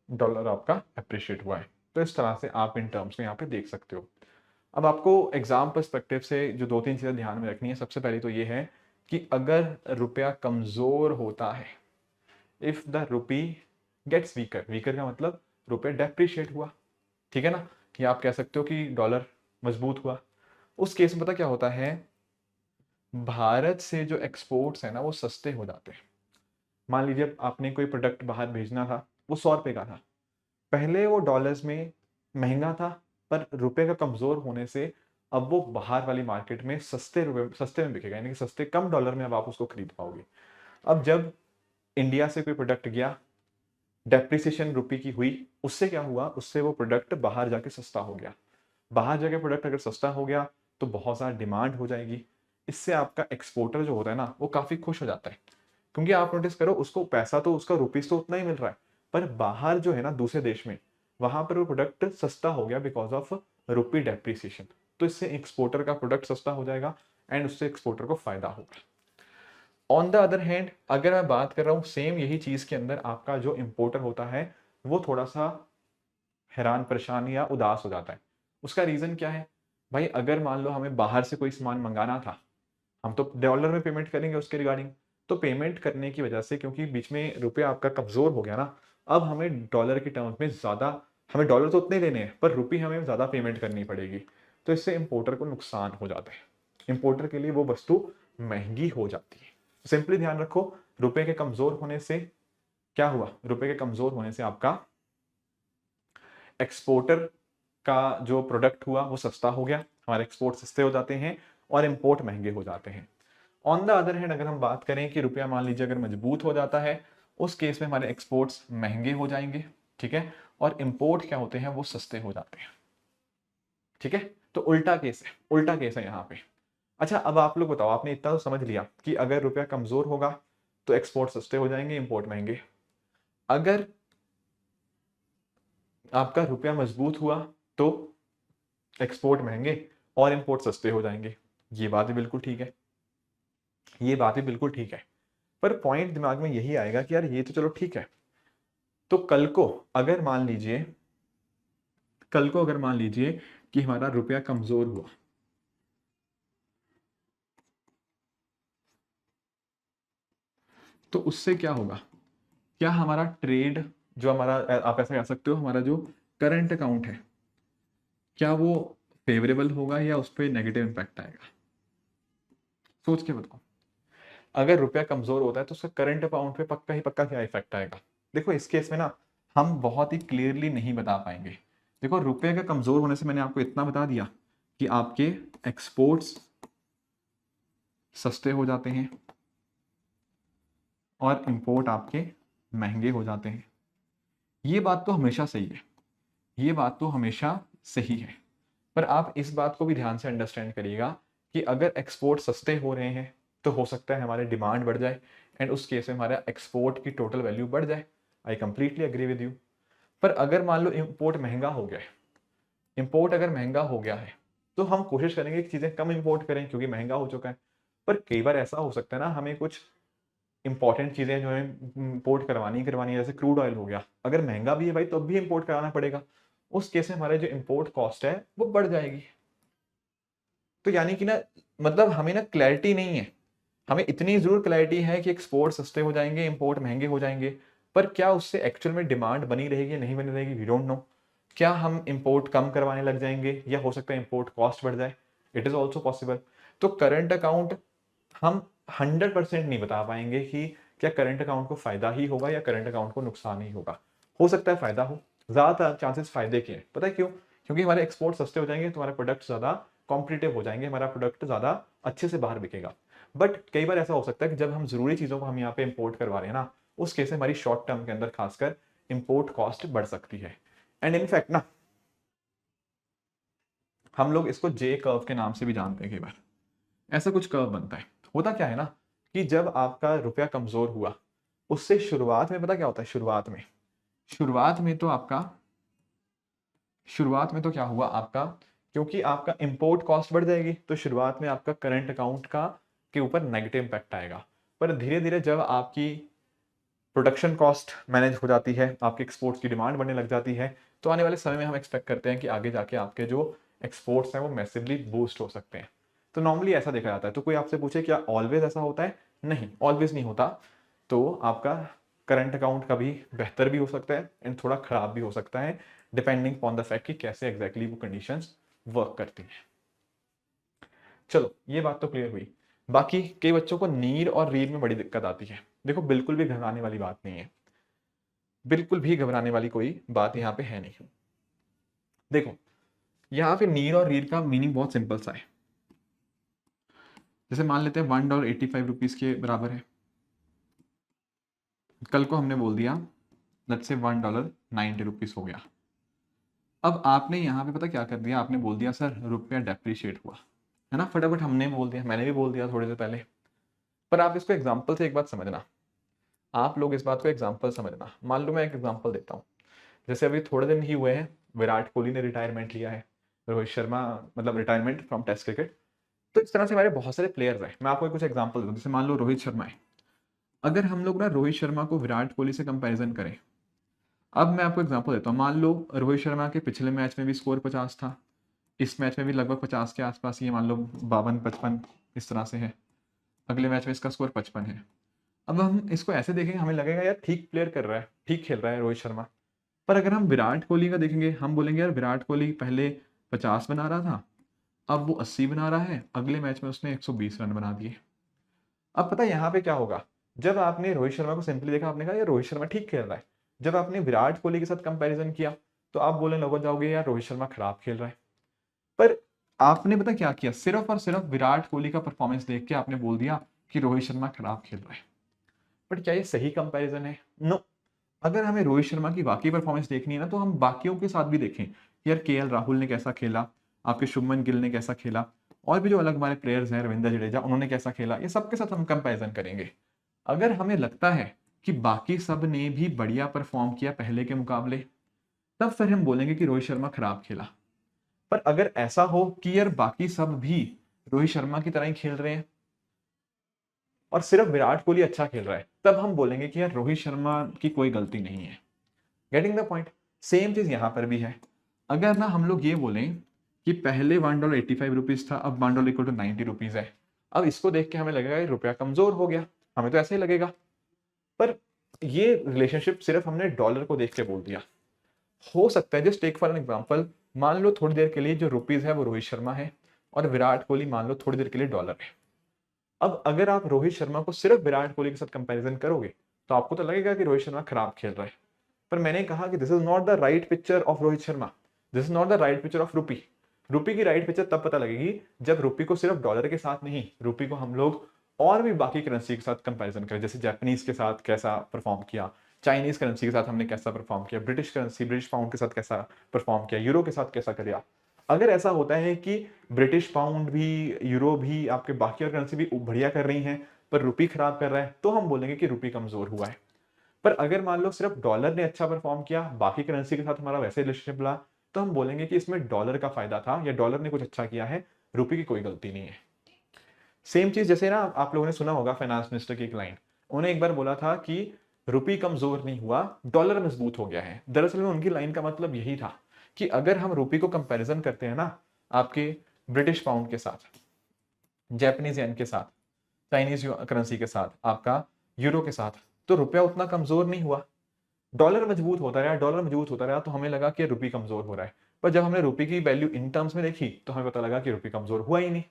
डॉलर आपका एप्रिशिएट हुआ है। तो इस तरह से आप इन टर्म्स को यहाँ पे देख सकते हो। अब आपको एग्जाम पर्सपेक्टिव से जो दो तीन चीजें ध्यान में रखनी है, सबसे पहले तो ये है कि अगर रुपया कमजोर होता है, if the rupee gets weaker, weaker का मतलब रुपया डेप्रिशिएट हुआ, ठीक है ना, या आप कह सकते हो कि डॉलर मजबूत हुआ। उस केस में पता क्या होता है, भारत से जो एक्सपोर्ट्स है ना वो सस्ते हो जाते हैं। मान लीजिए आपने कोई प्रोडक्ट बाहर भेजना था, वो 100 रुपए का था, पहले वो डॉलर्स में महंगा था, पर रुपए का कमजोर होने से अब वो बाहर वाली मार्केट में सस्ते में बिकेगा, यानी कि सस्ते कम डॉलर में अब आप उसको खरीद पाओगे। अब जब इंडिया से कोई प्रोडक्ट गया, डेप्रिसिएशन रुपए की हुई, उससे क्या हुआ, उससे वो प्रोडक्ट बाहर जाके सस्ता हो गया। बाहर जाके प्रोडक्ट अगर सस्ता हो गया तो बहुत ज़्यादा डिमांड हो जाएगी। इससे आपका एक्सपोर्टर जो होता है ना वो काफ़ी खुश हो जाता है, क्योंकि आप नोटिस करो उसको पैसा तो उसका रुपीस तो उतना ही मिल रहा है, पर बाहर जो है ना दूसरे देश में, वहां पर वो प्रोडक्ट सस्ता हो गया बिकॉज ऑफ रुपी डेप्रिसिएशन। तो इससे एक्सपोर्टर का प्रोडक्ट सस्ता हो जाएगा एंड उससे एक्सपोर्टर को फायदा होगा। ऑन द अदर हैंड अगर मैं बात कर रहा हूँ सेम यही चीज के अंदर, आपका जो इम्पोर्टर होता है वो थोड़ा सा हैरान परेशान या उदास हो जाता है। उसका रीजन क्या है भाई, अगर मान लो हमें बाहर से कोई सामान मंगाना था, हम तो डॉलर में पेमेंट करेंगे उसके रिगार्डिंग, तो पेमेंट करने की वजह से क्योंकि बीच में रुपया आपका कमजोर हो गया ना, अब हमें डॉलर के टर्म्स में ज्यादा, हमें डॉलर तो उतने लेने हैं पर रुपी हमें ज्यादा पेमेंट करनी पड़ेगी। तो इससे इंपोर्टर को नुकसान हो जाता है, इंपोर्टर के लिए वो वस्तु महंगी हो जाती है। सिंपली ध्यान रखो, रुपए के कमजोर होने से क्या हुआ, रुपए के कमजोर होने से आपका एक्सपोर्टर का जो प्रोडक्ट हुआ वो सस्ता हो गया, हमारे एक्सपोर्ट सस्ते हो जाते हैं और इंपोर्ट महंगे हो जाते हैं। ऑन द अदर हैंड अगर हम बात करें कि रुपया मान लीजिए अगर मजबूत हो जाता है, उस केस में हमारे एक्सपोर्ट्स महंगे हो जाएंगे, ठीक है, और इंपोर्ट क्या होते हैं वो सस्ते हो जाते हैं, ठीक है। तो उल्टा केस है, उल्टा केस है यहाँ पे। अच्छा अब आप लोग बताओ, आपने इतना तो समझ लिया कि अगर रुपया कमजोर होगा तो एक्सपोर्ट सस्ते हो जाएंगे, इंपोर्ट महंगे। अगर आपका रुपया मजबूत हुआ तो एक्सपोर्ट महंगे और इंपोर्ट सस्ते हो जाएंगे। ये बात भी बिल्कुल ठीक है, ये बात भी बिल्कुल ठीक है, पर पॉइंट दिमाग में यही आएगा कि यार ये तो चलो ठीक है, तो कल को अगर मान लीजिए, कल को अगर मान लीजिए कि हमारा रुपया कमजोर हुआ, तो उससे क्या होगा, क्या हमारा ट्रेड जो हमारा, आप ऐसा कह सकते हो हमारा जो करंट अकाउंट है, क्या वो फेवरेबल होगा या उस पर नेगेटिव इंपैक्ट आएगा? सोच के बताओ। अगर रुपया कमजोर होता है तो उसका करंट अकाउंट पे पक्का ही पक्का क्या इफेक्ट आएगा? देखो इस केस में ना हम बहुत ही क्लियरली नहीं बता पाएंगे। देखो रुपये के कमजोर होने से मैंने आपको इतना बता दिया कि आपके एक्सपोर्ट्स सस्ते हो जाते हैं और इंपोर्ट आपके महंगे हो जाते हैं। ये बात तो हमेशा सही है, ये बात तो हमेशा सही है, पर आप इस बात को भी ध्यान से अंडरस्टैंड करिएगा कि अगर एक्सपोर्ट सस्ते हो रहे हैं तो हो सकता है हमारी डिमांड बढ़ जाए एंड उस केस में हमारा एक्सपोर्ट की टोटल वैल्यू बढ़ जाए। I completely agree with you. पर अगर मान लो इंपोर्ट महंगा हो गया है, इंपोर्ट अगर महंगा हो गया है तो हम कोशिश करेंगे कि चीज़ें कम इंपोर्ट करें क्योंकि महंगा हो चुका है। पर कई बार ऐसा हो सकता है ना, हमें कुछ इंपॉर्टेंट चीज़ें जो है इंपोर्ट करवानी है, जैसे क्रूड ऑयल हो गया, अगर महंगा भी है भाई तो भी इंपोर्ट कराना पड़ेगा। उस केस में हमारे जो इंपोर्ट कॉस्ट है वो बढ़ जाएगी। तो यानी कि ना, मतलब हमें ना क्लैरिटी नहीं है, हमें इतनी जरूर क्लैरिटी है कि एक्सपोर्ट सस्ते हो जाएंगे, इंपोर्ट महंगे हो जाएंगे, पर क्या उससे एक्चुअल में डिमांड बनी रहेगी नहीं बनी रहेगी, वी डोंट नो। क्या हम इंपोर्ट कम करवाने लग जाएंगे या हो सकता है इंपोर्ट कॉस्ट बढ़ जाए, इट इज ऑल्सो पॉसिबल। तो करंट अकाउंट हम 100% नहीं बता पाएंगे कि क्या करंट अकाउंट को फायदा ही होगा या करंट अकाउंट को नुकसान ही होगा। हो सकता है फायदा हो, ज्यादातर चांसेस फायदे के हैं। पता है क्यों? क्योंकि हमारे एक्सपोर्ट सस्ते हो जाएंगे तो हमारे प्रोडक्ट ज्यादा कॉम्पिटिटिव हो जाएंगे, हमारा प्रोडक्ट ज्यादा अच्छे से बाहर बिकेगा। बट कई बार ऐसा हो सकता है कि जब हम जरूरी चीजों को हम यहाँ पे इंपोर्ट करवा रहे हैं ना, उस केस में हमारी शॉर्ट टर्म के अंदर खासकर इंपोर्ट कॉस्ट बढ़ सकती है। एंड इनफैक्ट ना, हम लोग इसको जे कर्व के नाम से भी जानते हैं। कई बार ऐसा कुछ कर्व बनता है। होता क्या है ना कि जब आपका रुपया कमजोर हुआ, उससे शुरुआत में पता क्या होता है, शुरुआत में तो क्या हुआ आपका, क्योंकि आपका इंपोर्ट कॉस्ट बढ़ जाएगी तो शुरुआत में आपका करंट अकाउंट का के ऊपर नेगेटिव इंपैक्ट आएगा। पर धीरे धीरे जब आपकी प्रोडक्शन कॉस्ट मैनेज हो जाती है, आपके एक्सपोर्ट्स की डिमांड बढ़ने लग जाती है, तो आने वाले समय में हम एक्सपेक्ट करते हैं कि आगे जाके आपके जो एक्सपोर्ट्स हैं वो मैसिवली बूस्ट हो सकते हैं। तो नॉर्मली ऐसा देखा जाता है। तो कोई आपसे पूछे क्या ऑलवेज ऐसा होता है? नहीं, ऑलवेज नहीं होता। तो आपका करंट अकाउंट कभी बेहतर भी हो सकता है एंड थोड़ा खराब भी हो सकता है, डिपेंडिंग ऑन द फैक्ट कि कैसे एग्जैक्टली वो कंडीशंस वर्क करती हैं। चलो ये बात तो क्लियर हुई। बाकी कई बच्चों को नीड और रीड में बड़ी दिक्कत आती है। देखो बिल्कुल भी घबराने वाली बात नहीं है, बिल्कुल भी घबराने वाली कोई बात यहाँ पे है नहीं। देखो यहाँ पे नीड और रीड का मीनिंग बहुत सिंपल सा है। जैसे मान लेते हैं $1.85 के बराबर है। कल को हमने बोल दिया लेट्स से $1.90 हो गया। अब आपने यहाँ पे पता क्या कर दिया, आपने बोल दिया सर रुपया डेप्रिशिएट हुआ, है ना। फटाफट हमने बोल दिया, मैंने भी बोल दिया थोड़ी देर पहले। पर आप इसको एग्जाम्पल से एक बात समझना, आप लोग इस बात को एग्जाम्पल समझना। मान लो मैं एक एग्जाम्पल देता हूँ। जैसे अभी थोड़े दिन ही हुए हैं, विराट कोहली ने रिटायरमेंट लिया है, रोहित शर्मा मतलब रिटायरमेंट फ्रॉम टेस्ट क्रिकेट। तो इस तरह से हमारे बहुत सारे प्लेयर्स हैं। मैं आपको कुछ एग्जांपल दूं। जैसे मान लो रोहित शर्मा है, अगर हम लोग ना रोहित शर्मा को विराट कोहली से कंपैरिजन करें, अब मैं आपको एग्जांपल देता हूँ। मान लो रोहित शर्मा के पिछले मैच में भी स्कोर 50 था, इस मैच में भी लगभग 50 के आसपास, ये मान लो 52-55 इस तरह से है। अगले मैच में इसका स्कोर 55 है। अब हम इसको ऐसे देखेंगे, हमें लगेगा यार ठीक प्लेयर कर रहा है, ठीक खेल रहा है रोहित शर्मा। पर अगर हम विराट कोहली का देखेंगे, हम बोलेंगे यार विराट कोहली पहले 50 बना रहा था, अब वो 80 बना रहा है, अगले मैच में उसने 120 रन बना दिए। अब पता है यहाँ पे क्या होगा, जब आपने रोहित शर्मा को सिंपली देखा, आपने कहा यार रोहित शर्मा ठीक खेल रहा है। जब आपने विराट कोहली के साथ कंपैरिजन किया तो आप बोलने लग जाओगे यार रोहित शर्मा खराब खेल रहा है। पर आपने पता क्या किया, सिर्फ और सिर्फ विराट कोहली का परफॉर्मेंस देख के आपने बोल दिया कि रोहित शर्मा खराब खेल रहा है। बट क्या ये सही कंपैरिजन है? नो। अगर हमें रोहित शर्मा की वाकई परफॉर्मेंस देखनी है ना, तो हम बाकियों के साथ भी देखें। यार केएल राहुल ने कैसा खेला, आपके शुभमन गिल ने कैसा खेला, और भी जो अलग हमारे प्लेयर्स हैं, रविंद्र जडेजा, उन्होंने कैसा खेला, ये सबके साथ हम कंपैरिजन करेंगे। अगर हमें लगता है कि बाकी सब ने भी बढ़िया परफॉर्म किया पहले के मुकाबले, तब फिर हम बोलेंगे कि रोहित शर्मा खराब खेला। पर अगर ऐसा हो कि यार बाकी सब भी रोहित शर्मा की तरह ही खेल रहे हैं और सिर्फ विराट कोहली अच्छा खेल रहा है, तब हम बोलेंगे कि यार रोहित शर्मा की कोई गलती नहीं है। Getting the point? सेम चीज यहां पर भी है। अगर ना हम लोग ये बोलें कि पहले $1.85 था, अब $1.90 है, अब इसको देख के हमें लगेगा ये रुपया कमजोर हो गया, हमें तो ऐसे ही लगेगा। पर ये रिलेशनशिप सिर्फ हमने डॉलर को देख के बोल दिया। हो सकता है, just take for an example, मान लो थोड़ी देर के लिए जो रुपीज है वो रोहित शर्मा है और विराट कोहली मान लो थोड़ी देर के लिए डॉलर है। अब अगर आप रोहित शर्मा को सिर्फ विराट कोहली के साथ कंपैरिजन करोगे तो आपको तो लगेगा कि रोहित शर्मा खराब खेल रहा है। पर मैंने कहा कि this is not the right picture of Rohit Sharma, this is not the right picture of रूपी। रूपी की राइट पिक्चर तब पता लगेगी जब रूपी को सिर्फ डॉलर के साथ नहीं, रूपी को हम लोग और भी बाकी करेंसी के साथ कंपैरिजन करें। जैसे जापानीज के साथ कैसा परफॉर्म किया, चाइनीज करेंसी के साथ हमने कैसा परफॉर्म किया, ब्रिटिश करेंसी ब्रिटिश पाउंड के साथ कैसा परफॉर्म किया, यूरो के साथ कैसा किया। अगर ऐसा होता है कि ब्रिटिश पाउंड भी, यूरो भी, आपके बाकी और करेंसी भी बढ़िया कर रही हैं पर रुपी खराब कर रहा है, तो हम बोलेंगे कि रुपी कमजोर हुआ है। पर अगर मान लो सिर्फ डॉलर ने अच्छा परफॉर्म किया, बाकी करेंसी के साथ हमारा वैसे रिलेशनशिप रहा, तो हम बोलेंगे कि इसमें डॉलर का फायदा था या डॉलर ने कुछ अच्छा किया है, रुपी की कोई गलती नहीं है। सेम चीज जैसे ना आप लोगों ने सुना होगा फाइनेंस मिनिस्टर की एक लाइन, उन्होंने एक बार बोला था कि रुपी कमजोर नहीं हुआ, डॉलर मजबूत हो गया है। दरअसल में उनकी लाइन का मतलब यही था कि अगर हम रुपी को कंपैरिजन करते हैं ना आपके ब्रिटिश पाउंड के साथ, जापानीज येन के साथ, चाइनीज करेंसी के साथ, आपका यूरो के साथ, तो रुपया उतना कमजोर नहीं हुआ। डॉलर मजबूत होता रहा, डॉलर मजबूत होता रहा, तो हमें लगा कि रुपी कमजोर हो रहा है। पर जब हमने रुपी की वैल्यू इन टर्म्स में देखी तो हमें पता लगा कि रुपी कमजोर हुआ ही नहीं।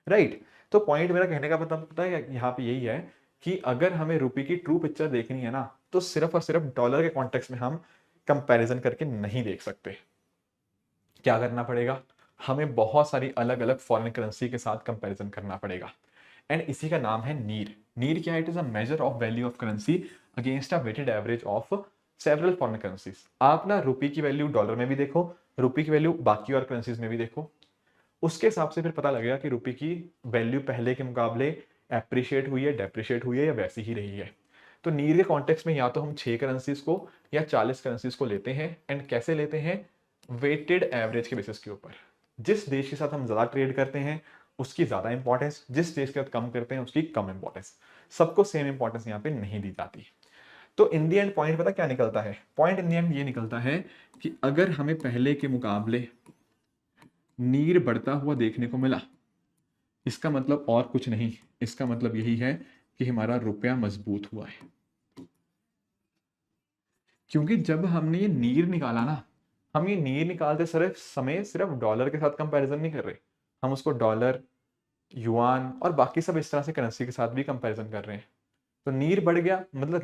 राइट? तो पॉइंट मेरा कहने का मतलब पता है यहाँ पे यही है कि अगर हमें रुपी की ट्रू पिक्चर देखनी है ना, तो सिर्फ और सिर्फ डॉलर के कॉन्टेक्स्ट में हम कंपैरिजन करके नहीं देख सकते। क्या करना पड़ेगा? हमें बहुत सारी अलग अलग फॉरेन करेंसी के साथ कंपैरिजन करना पड़ेगा। एंड इसी का नाम है नीर। नीर क्या है? It is a measure of value of currency against a weighted average of several foreign currencies. आप ना रुपये की वैल्यू डॉलर में भी देखो, रुपये की वैल्यू बाकी और करेंसीज में भी देखो, उसके हिसाब से फिर पता लगेगा कि रुपये की वैल्यू पहले के मुकाबले एप्रिशिएट हुई है, डेप्रिशिएट हुई है या वैसी ही रही है। तो नीर के कॉन्टेक्स्ट में या तो हम 6 करेंसीज को या 40 करेंसीज को लेते हैं। एंड कैसे लेते हैं? वेटेड एवरेज के बेसिस के ऊपर। जिस देश के साथ हम ज्यादा ट्रेड करते हैं उसकी ज्यादा इंपॉर्टेंस, जिस देश के साथ कम करते हैं उसकी कम इंपॉर्टेंस। सबको सेम इंपॉर्टेंस यहाँ पे नहीं दी जाती। तो इन दी एंड पॉइंट पता क्या निकलता है? पॉइंट इन दी एंड ये निकलता है कि अगर हमें पहले के मुकाबले नीर बढ़ता हुआ देखने को मिला, इसका मतलब और कुछ नहीं, इसका मतलब यही है कि हमारा रुपया मजबूत हुआ है। क्योंकि जब हमने ये नीर निकाला ना, हम ये नीर निकालते सिर्फ डॉलर के साथ कंपैरिजन नहीं कर रहे, हम उसको डॉलर, युआन और बाकी सब इस तरह से करेंसी के साथ भी कंपैरिजन कर रहे हैं। तो नीर बढ़ गया मतलब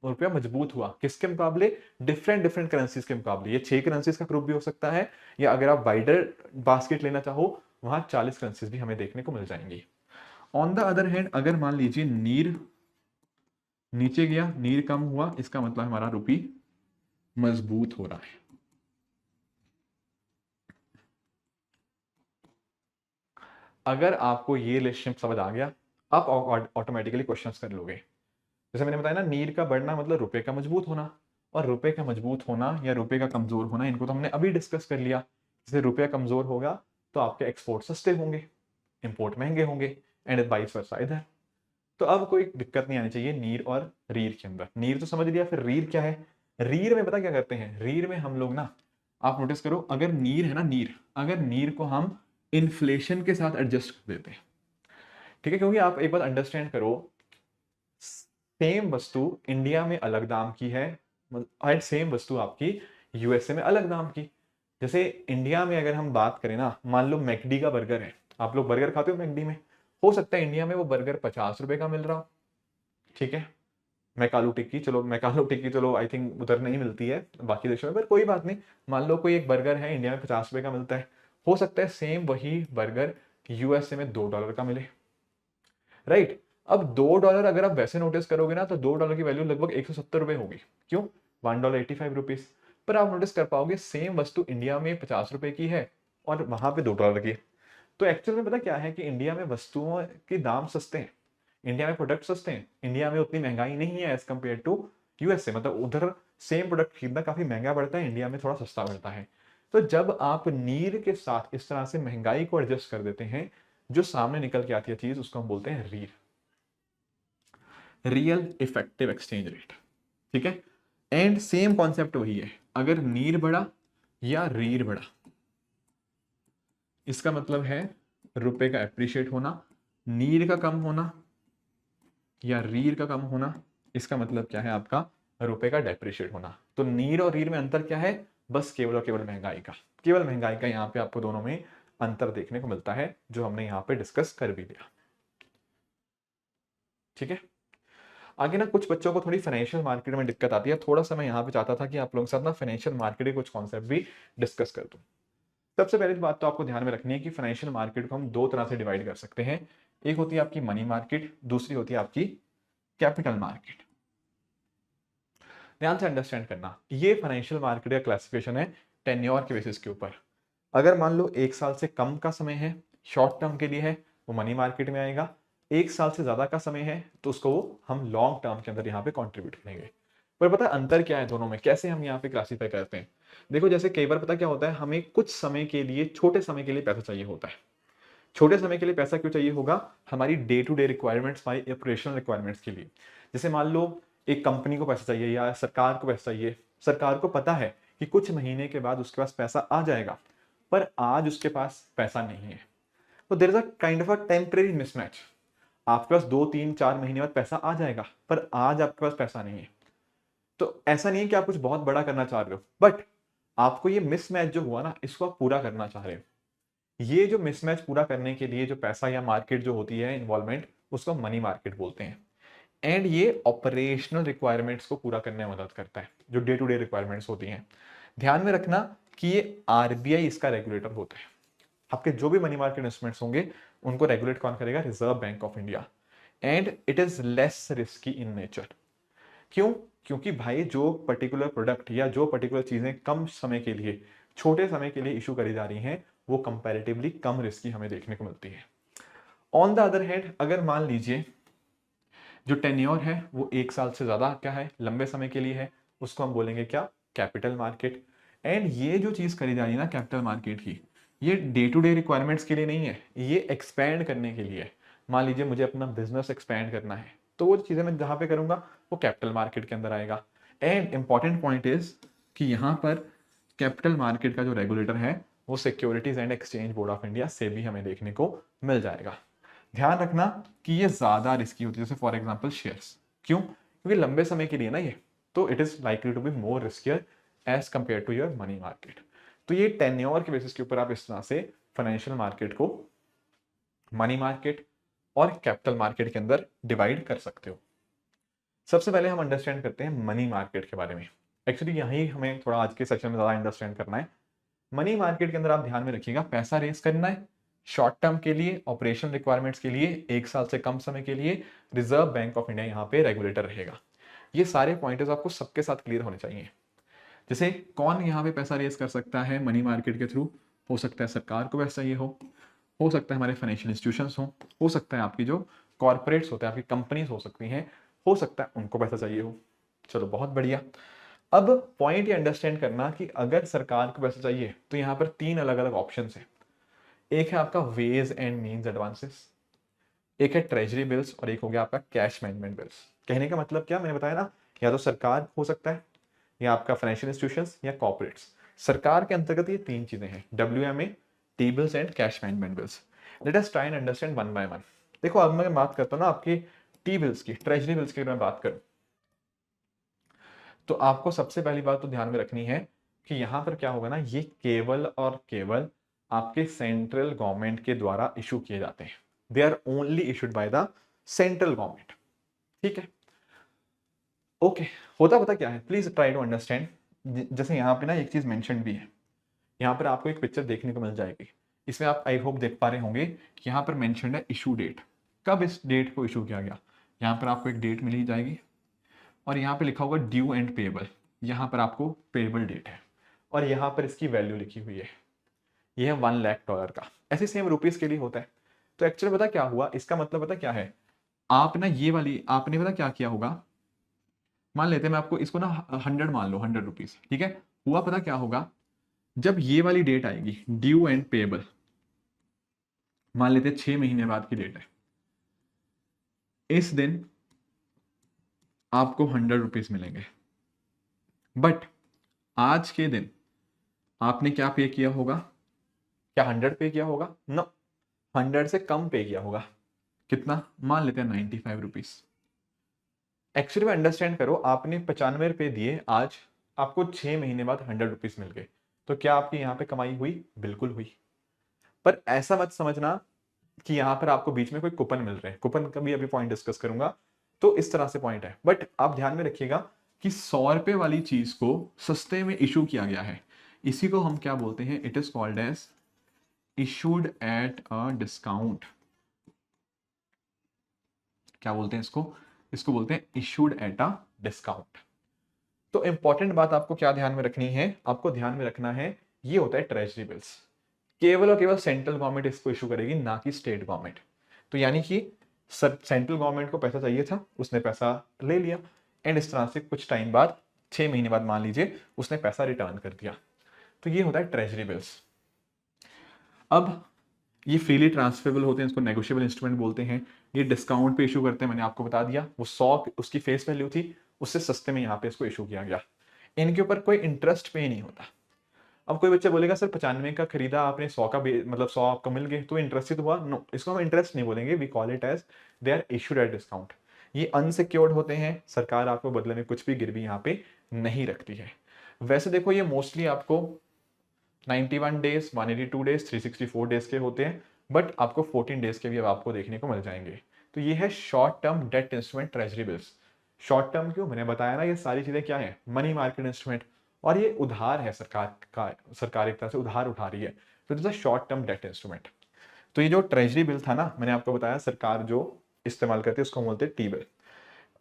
रुपया मजबूत हुआ। किसके मुकाबले? डिफरेंट डिफरेंट करेंसीज के मुकाबले। ये 6 करेंसीज का ग्रुप भी हो सकता है, या अगर आप वाइडर बास्केट लेना चाहो वहां 40 करेंसीज भी हमें देखने को मिल जाएंगी। ऑन द अदर हैंड अगर मान लीजिए नीर नीचे गया, नीर कम हुआ, इसका मतलब हमारा रुपी मजबूत हो रहा है। अगर आपको ये रिलेशनशिप समझ आ गया, आप ऑटोमेटिकली क्वेश्चंस कर लोगे। जैसे मैंने बताया ना, नीर का बढ़ना मतलब रुपए का मजबूत होना, और रुपए का मजबूत होना या रुपए का कमजोर होना, इनको तो हमने अभी डिस्कस कर लिया। जैसे रुपया कमजोर होगा तो आपके एक्सपोर्ट सस्ते होंगे, इंपोर्ट महंगे होंगे, एंड वाइस वर्सा इधर। तो अब कोई दिक्कत नहीं आनी चाहिए नीर और रीर के अंदर। नीर तो समझ लिया, फिर रीर क्या है? रीर में पता क्या करते हैं? रीर में हम लोग ना, आप नोटिस करो, अगर नीर है ना, नीर, अगर नीर को हम इन्फ्लेशन के साथ एडजस्ट कर देते हैं, ठीक है, क्योंकि आप एक बात अंडरस्टैंड करो, सेम वस्तु इंडिया में अलग दाम की है और सेम वस्तु आपकी यूएसए में अलग दाम की। जैसे इंडिया में अगर हम बात करें ना, मान लो मैकडी का बर्गर है, आप लोग बर्गर खाते हो मैकडी में, हो सकता है इंडिया में वो बर्गर 50 रुपए का मिल रहा हो, ठीक है। मैकालू टिक्की चलो आई थिंक उधर नहीं मिलती है बाकी देशों में, पर कोई बात नहीं। मान लो कोई एक बर्गर है इंडिया में 50 रुपए का मिलता है, हो सकता है सेम वही बर्गर यूएसए में $2 का मिले, राइट। अब $2 अगर आप वैसे नोटिस करोगे ना, तो $2 की वैल्यू लगभग 170 रुपए होगी। क्यों? $1.85। पर आप नोटिस कर पाओगे सेम वस्तु इंडिया में 50 रुपए की है और वहां पे $2 की है। तो एक्चुअल में पता क्या है कि इंडिया में वस्तुओं के दाम सस्ते हैं, इंडिया में प्रोडक्ट सस्ते हैं, इंडिया में उतनी महंगाई नहीं है एज कम्पेयर टू यूएसए। मतलब उधर सेम प्रोडक्ट खरीदना काफी महंगा पड़ता है, इंडिया में थोड़ा सस्ता पड़ता है। तो जब आप नीर के साथ इस तरह से महंगाई को एडजस्ट कर देते हैं, जो सामने निकल के आती है चीज, उसको हम बोलते हैं रीर, रियल इफेक्टिव एक्सचेंज रेट, ठीक है। एंड सेम कॉन्सेप्ट वही है, अगर नीर बढ़ा या रीर बढ़ा, इसका मतलब है रुपए का एप्रिशिएट होना, नीर का कम होना या रीर का कम होना, इसका मतलब क्या है? आपका रुपए का डेप्रिशिएट होना। तो नीर और रीर में अंतर क्या है? बस केवल और केवल महंगाई का, केवल महंगाई का यहाँ पे आपको दोनों में अंतर देखने को मिलता है, जो हमने यहाँ पे डिस्कस कर भी लिया, ठीक है। आगे ना कुछ बच्चों को थोड़ी फाइनेंशियल मार्केट में दिक्कत आती है, थोड़ा सा मैं यहाँ पे चाहता था कि आप लोगों के साथ ना फाइनेंशियल मार्केट के कुछ कॉन्सेप्ट भी डिस्कस कर दूं। सबसे पहली बात तो आपको ध्यान में रखनी है कि फाइनेंशियल मार्केट को हम 2 तरह से डिवाइड कर सकते हैं। एक होती है आपकी मनी मार्केट, दूसरी होती है आपकी कैपिटल मार्केट। ध्यान से अंडरस्टैंड करना, ये फाइनेंशियल मार्केट का क्लासिफिकेशन है टेन्योर के बेसिस के ऊपर। अगर मान लो 1 साल से कम का समय है, शॉर्ट टर्म के लिए है, वो मनी मार्केट में आएगा। 1 साल से ज्यादा का समय है तो उसको हम लॉन्ग टर्म के अंदर यहाँ पे कॉन्ट्रीब्यूट करेंगे। पर पता है अंतर क्या है दोनों में, कैसे हम यहाँ पे क्लासीफाई करते हैं? देखो, जैसे कई बार पता क्या होता है, हमें कुछ समय के लिए, छोटे समय के लिए पैसा चाहिए होता है। छोटे समय के लिए पैसा क्यों चाहिए होगा? हमारी डे टू डे रिक्वायरमेंट्स, हमारी ऑपरेशनल रिक्वायरमेंट्स के लिए। जैसे मान लो एक कंपनी को पैसा चाहिए या सरकार को पैसा चाहिए, सरकार को पता है कि कुछ महीने के बाद उसके पास पैसा आ जाएगा, पर आज उसके पास पैसा नहीं है। तो there is a kind of a temporary mismatch. आपके पास 2 3 4 महीने बाद पैसा आ जाएगा, पर आज आपके पास पैसा नहीं है। तो ऐसा नहीं है कि आप कुछ बहुत बड़ा करना चाह रहे हो, बट आपको ये मिसमैच जो हुआ ना, इसको आप पूरा करना चाह रहे हो। ये जो मिसमैच पूरा करने के लिए जो पैसा या मार्केट जो होती है इन्वॉल्वमेंट, उसको मनी मार्केट बोलते हैं। एंड ये ऑपरेशनल रिक्वायरमेंट्स को पूरा करने में मदद करता है, जो डे टू डे रिक्वायरमेंट्स होती हैं। ध्यान में रखना कि ये आरबीआई इसका रेगुलेटर होता है। आपके जो भी मनी मार्केट इन्वेस्टमेंट्स होंगे उनको रेगुलेट कौन करेगा? Reserve Bank of India. And it is less risky in nature. क्यों? क्योंकि भाई जो पर्टिकुलर प्रोडक्ट या जो पर्टिकुलर चीजें कम समय के लिए, छोटे समय के लिए इशू करी जा रही हैं, वो कंपैरेटिवली कम रिस्की हमें देखने को मिलती है। ऑन द अदर हैंड, अगर मान लीजिए जो टेन्योर है वो 1 साल से ज्यादा क्या है, लंबे समय के लिए है, उसको हम बोलेंगे क्या? Capital market. एंड ये जो चीज करी जा रही है ना कैपिटल मार्केट की, ये डे टू डे रिक्वायरमेंट्स के लिए नहीं है, ये एक्सपैंड करने के लिए है। मान लीजिए मुझे अपना बिजनेस एक्सपैंड करना है, तो वो चीजें मैं जहां पे करूंगा वो कैपिटल मार्केट के अंदर आएगा। एंड इंपॉर्टेंट पॉइंट इज कि यहाँ पर कैपिटल मार्केट का जो रेगुलेटर है वो securities and exchange board of India से भी हमें देखने को मिल जाएगा। ध्यान रखना कि ये ज्यादा रिस्की होती है, जैसे फॉर एग्जांपल शेयर्स। क्यों? क्योंकि लंबे समय के लिए ना ये, तो it is likely to be more riskier as compare to your money market. तो ये टेन्योर के बेसिस के ऊपर आप इस तरह से फाइनेंशियल मार्केट को मनी मार्केट और कैपिटल मार्केट के अंदर डिवाइड कर सकते हो। सबसे पहले हम अंडरस्टैंड करते हैं मनी मार्केट के बारे में। एक्चुअली यही हमें थोड़ा आज के सेशन में ज्यादा अंडरस्टैंड करना है। मनी मार्केट के अंदर आप ध्यान में रखिएगा, पैसा रेस करना है शॉर्ट टर्म के लिए, ऑपरेशन रिक्वायरमेंट्स के लिए, 1 साल से कम समय के लिए, रिजर्व बैंक ऑफ इंडिया यहाँ पे रेगुलेटर रहेगा। ये सारे पॉइंटर्स आपको सबके साथ क्लियर होने चाहिए। जैसे कौन यहाँ पे पैसा रेस कर सकता है मनी मार्केट के थ्रू? हो सकता है सरकार को पैसा चाहिए हो सकता है हमारे फाइनेंशियल इंस्टीट्यूशंस हो सकता है आपकी जो कॉर्पोरेट्स होते हैं, आपकी कंपनीज हो सकती हैं, हो सकता है उनको पैसा चाहिए हो। चलो बहुत बढ़िया। अब पॉइंट ये अंडरस्टैंड करना कि अगर सरकार को पैसा चाहिए तो यहाँ पर 3 अलग अलग ऑप्शन है। एक है आपका वेज एंड मीन्स एडवांसेस, एक है ट्रेजरी बिल्स, और एक हो गया आपका कैश मैनेजमेंट बिल्स। कहने का मतलब क्या मैंने बताया ना, या तो सरकार हो सकता है, या आपका फाइनेंशियल इंस्टीट्यूशंस, या कॉर्पोरेट्स। सरकार के अंतर्गत ये 3 चीजें हैं, WMA, T bills and cash management bills. Let us try and understand one by one. देखो अब मैं बात करता हूँ ना आपकी टी बिल्स की, ट्रेजरी बिल्स की अगर मैं बात करूँ, तो आपको सबसे पहली बात तो ध्यान में रखनी है कि यहां पर क्या होगा ना, ये केवल और केवल आपके सेंट्रल गवर्नमेंट के द्वारा इशू किए जाते हैं। They are only issued by the central government. ठीक है, ओके। होता पता क्या है, प्लीज ट्राई टू अंडरस्टैंड। जैसे यहाँ पे ना एक चीज मेंशन भी है, यहाँ पर आपको एक पिक्चर देखने को मिल जाएगी। इसमें आप आई होप देख पा रहे होंगे कि यहाँ पर मेंशन है इशू डेट, कब इस डेट को इशू किया गया। यहाँ पर आपको एक डेट मिली जाएगी और यहाँ पे लिखा होगा ड्यू एंड पेएबल, यहाँ पर आपको पेएबल डेट है और यहाँ पर इसकी वैल्यू लिखी हुई है, ये है $1,00,000 का। ऐसे सेम रुपीज के लिए होता है। तो एक्चुअली पता क्या हुआ, इसका मतलब पता क्या है, आप ना ये वाली आपने पता क्या किया होगा, मान लेते हैं मैं आपको इसको ना 100 मान लो, 100 रुपीज, ठीक है। हुआ पता क्या होगा, जब ये वाली डेट आएगी ड्यू एंड पेएबल, मान लेते हैं 6 महीने बाद की डेट है, इस दिन आपको 100 रुपीज मिलेंगे। बट आज के दिन आपने क्या पे किया होगा, क्या 100 पे किया होगा? नो, 100 से कम पे किया होगा। कितना? मान लेते हैं 95 रुपीज। एक्चुअली में अंडरस्टैंड करो, आपने 95 रुपए दिए, आज आपको 6 महीने बाद 100 रुपीज मिल गए, तो क्या आपकी यहाँ पे कमाई हुई? बिल्कुल हुई। पर ऐसा मत समझना कि यहाँ पर आपको बीच में कोई कूपन मिल रहे हैं, कूपन का भी अभी पॉइंट डिस्कस करूंगा। तो इस तरह से पॉइंट है, बट आप ध्यान में रखिएगा कि 100 रुपए वाली चीज को सस्ते में इशू किया गया है, इसी को हम क्या बोलते हैं, it is called as issued at a discount. क्या बोलते हैं इसको? इसको बोलते हैं इशूड एट अ डिस्काउंट। तो इंपॉर्टेंट बात आपको क्या ध्यान में रखनी है, आपको ध्यान में रखना है ये होता है ट्रेजरी बिल्स। केवल और केवल सेंट्रल गवर्नमेंट इसको इशू करेगी, ना कि स्टेट गवर्नमेंट। तो यानी कि सेंट्रल गवर्नमेंट को पैसा चाहिए था, उसने पैसा ले लिया, एंड इस तरह से कुछ टाइम बाद, 6 महीने बाद मान लीजिए, उसने पैसा रिटर्न कर दिया। तो ये होता है ट्रेजरी बिल्स। अब ये फ्रीली ट्रांसफरेबल होते हैं, इसको नेगोशिएबल इंस्ट्रूमेंट बोलते हैं। ये डिस्काउंट पे इशू करते हैं, मैंने आपको बता दिया, वो 100 उसकी फेस वैल्यू थी, उससे सस्ते में यहाँ पे इसको इशू किया गया। इनके ऊपर कोई इंटरेस्ट पे नहीं होता। अब कोई बच्चा बोलेगा सर 95 का खरीदा आपने, 100 का मतलब 100 आपको मिल गए तो इंटरेस्ट ही तो हुआ। नो, इसको हम इंटरेस्ट नहीं बोलेंगे, we call it as they are issued at discount. ये अनसिक्योर्ड होते हैं, सरकार आपको बदले में कुछ भी गिरवी यहाँ पे नहीं रखती है। वैसे देखो ये मोस्टली आपको 91 डेज, 182 डेज, 364 डेज के होते हैं, बट आपको 14 डेज के भी अब आपको देखने को मिल जाएंगे। तो ये है short term debt instrument treasury bills. Short term क्यों? मैंने बताया ना, ये सारी चीजें क्या है, मनी मार्केट इंस्ट्रूमेंट, और ये उधार है, सरकार एक तरह से उधार उठा रही है। तो this a short term debt instrument. तो ये जो ट्रेजरी बिल था ना, मैंने आपको बताया सरकार जो इस्तेमाल करती है उसको बोलते हैं टी बिल,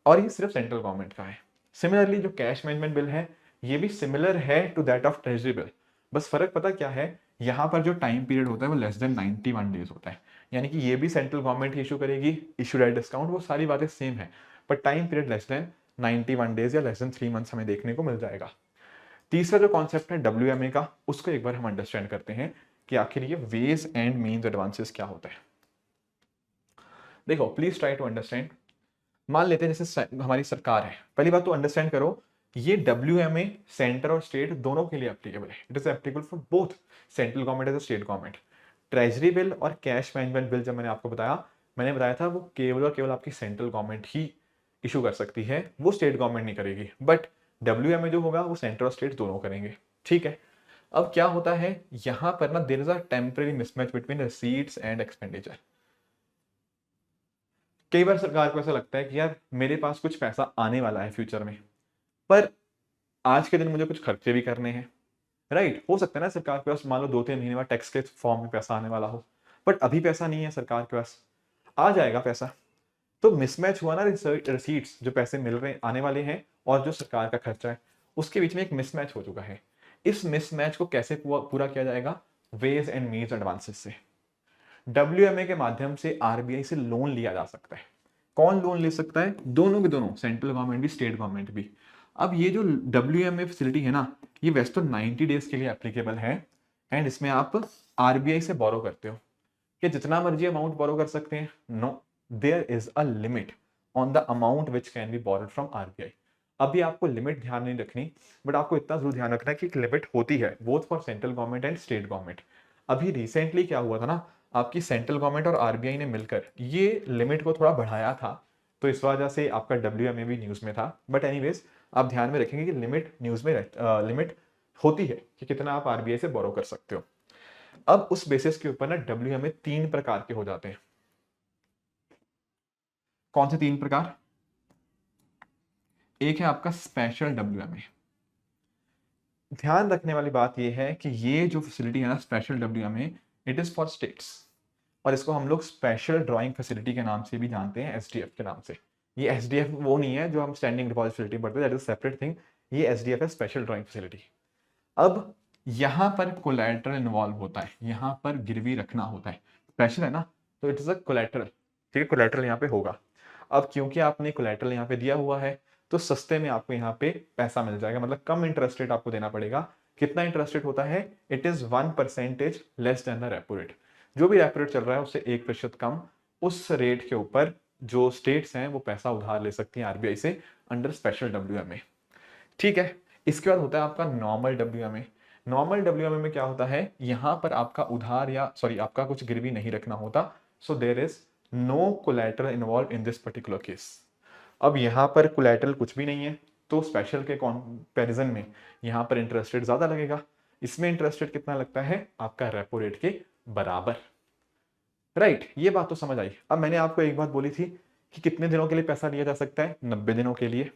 और ये सिर्फ सेंट्रल गवर्नमेंट का है। सिमिलरली जो कैश मैनेजमेंट बिल है ये भी सिमिलर है to that of treasury bill, बस फर्क पता क्या है, यहाँ पर जो टाइम पीरियड होता है वो लेस देन 91 डेज होता है, यानी कि ये भी सेंट्रल गवर्नमेंट इशू करेगी, इशू एट डिस्काउंट, वो सारी बातें सेम है, पर time period less than 91 days या लेस देन 3 मंथ्स हमें देखने को मिल जाएगा। तीसरा जो कॉन्सेप्ट है WMA का, उसको एक बार हम अंडरस्टैंड करते हैं कि आखिर ये वेज एंड मीन्स एडवांसेस क्या होता है। देखो प्लीज ट्राई टू अंडरस्टैंड। मान लेते हैं जैसे हमारी सरकार है, पहली बात तो अंडरस्टैंड करो, ये WMA सेंटर और स्टेट दोनों के लिए एप्लीकेबल है, it is applicable for both central government as state government. Treasury bill और कैश मैनेजमेंट बिल जब मैंने आपको बताया, मैंने बताया था वो केवल और केवल आपकी सेंट्रल गवर्नमेंट ही इशू कर सकती है, वो स्टेट गवर्नमेंट नहीं करेगी, बट WMA जो होगा वो सेंटर और स्टेट दोनों करेंगे। ठीक है, अब क्या होता है यहां पर ना, there is a temporary mismatch between receipts and expenditure. कई बार सरकार को ऐसा लगता है कि यार मेरे पास कुछ पैसा आने वाला है फ्यूचर में, पर आज के दिन मुझे कुछ खर्चे भी करने हैं, राइट। हो सकता है ना सरकार के पास मान लो 2-3 महीने बाद टैक्स के फॉर्म में पैसा आने वाला हो, बट अभी पैसा नहीं है सरकार के पास, आ जाएगा पैसा। तो मिसमैच हुआ ना, रिसीट्स जो पैसे मिल रहे आने वाले हैं और जो सरकार का खर्चा है, उसके बीच में एक मिसमैच हो चुका है। इस मिसमैच को कैसे पूरा किया जाएगा? वेज एंड मीन्स एडवांसेस से। WMA के माध्यम से RBI से लोन लिया जा सकता है। कौन लोन ले सकता है? दोनों के दोनों, सेंट्रल गवर्नमेंट भी स्टेट गवर्नमेंट भी। अब ये जो WMA फैसिलिटी है ना, ये वैसे तो 90 डेज के लिए एप्लीकेबल है, एंड इसमें आप RBI से बोरो करते हो कि जितना मर्जी अमाउंट बोरो कर सकते हैं। No, there is a limit on the amount which can be borrowed from RBI। अभी आपको लिमिट ध्यान नहीं रखनी, बट आपको इतना जरूर ध्यान रखना है कि एक लिमिट होती है both for central government and state government. अभी रिसेंटली क्या हुआ था ना, आपकी सेंट्रल गवर्नमेंट और RBI ने मिलकर ये लिमिट को थोड़ा बढ़ाया था, तो इस वजह से आपका WMA भी न्यूज में था। बट एनीवेज आप ध्यान में रखेंगे कि लिमिट न्यूज में लिमिट होती है कि कितना आप RBI से बोरो कर सकते हो। अब उस बेसिस के ऊपर ना WMA 3 प्रकार के हो जाते हैं। कौन से 3 प्रकार? एक है आपका स्पेशल WMA। ध्यान रखने वाली बात यह है कि ये जो फैसिलिटी है ना special WMA, it is for states, और इसको हम लोग स्पेशल ड्राइंग फैसिलिटी के नाम से भी जानते हैं, SDF के नाम से। ये SDF वो नहीं है जो हम स्टैंडिंग डिपॉजिट फैसिलिटी पढ़ते हैं, दैट इज सेपरेट थिंग। ये SDF है, स्पेशल ड्राइंग फैसिलिटी। अब यहां पर कोलैटरल इन्वॉल्व होता है, यहां पर गिरवी रखना होता है, स्पेशल है ना, तो इट इज अ कोलैटरल। ठीक है, कोलैटरल यहाँ पे होगा। अब क्योंकि आपने कोलैटरल यहाँ पे दिया हुआ है, तो सस्ते में आपको यहाँ पे पैसा मिल जाएगा, मतलब कम इंटरेस्ट रेट आपको देना पड़ेगा। कितना इंटरेस्ट रेट होता है? It is 1% less than the repo rate. जो भी रेपो रेट चल रहा है उससे 1% कम, उस रेट के ऊपर जो स्टेट्स हैं वो पैसा उधार ले सकती हैं RBI से अंडर स्पेशल WMA। ठीक है, इसके बाद होता है आपका नॉर्मल WMA। नॉर्मल WMA में क्या होता है, यहां पर आपका उधार या सॉरी आपका कुछ गिरवी नहीं रखना होता, so there is no collateral involve in this particular case. अब यहां पर कोलैटरल कुछ भी नहीं है, तो स्पेशल के कंपैरिजन में यहां पर इंटरेस्ट रेट ज्यादा लगेगा। इसमें इंटरेस्ट रेट कितना लगता है? आपका रेपो रेट के बराबर। राइट, ये बात तो समझ आई। अब मैंने आपको एक बात बोली थी कि कितने दिनों के लिए पैसा लिया जा सकता है? 90 दिनों के लिए।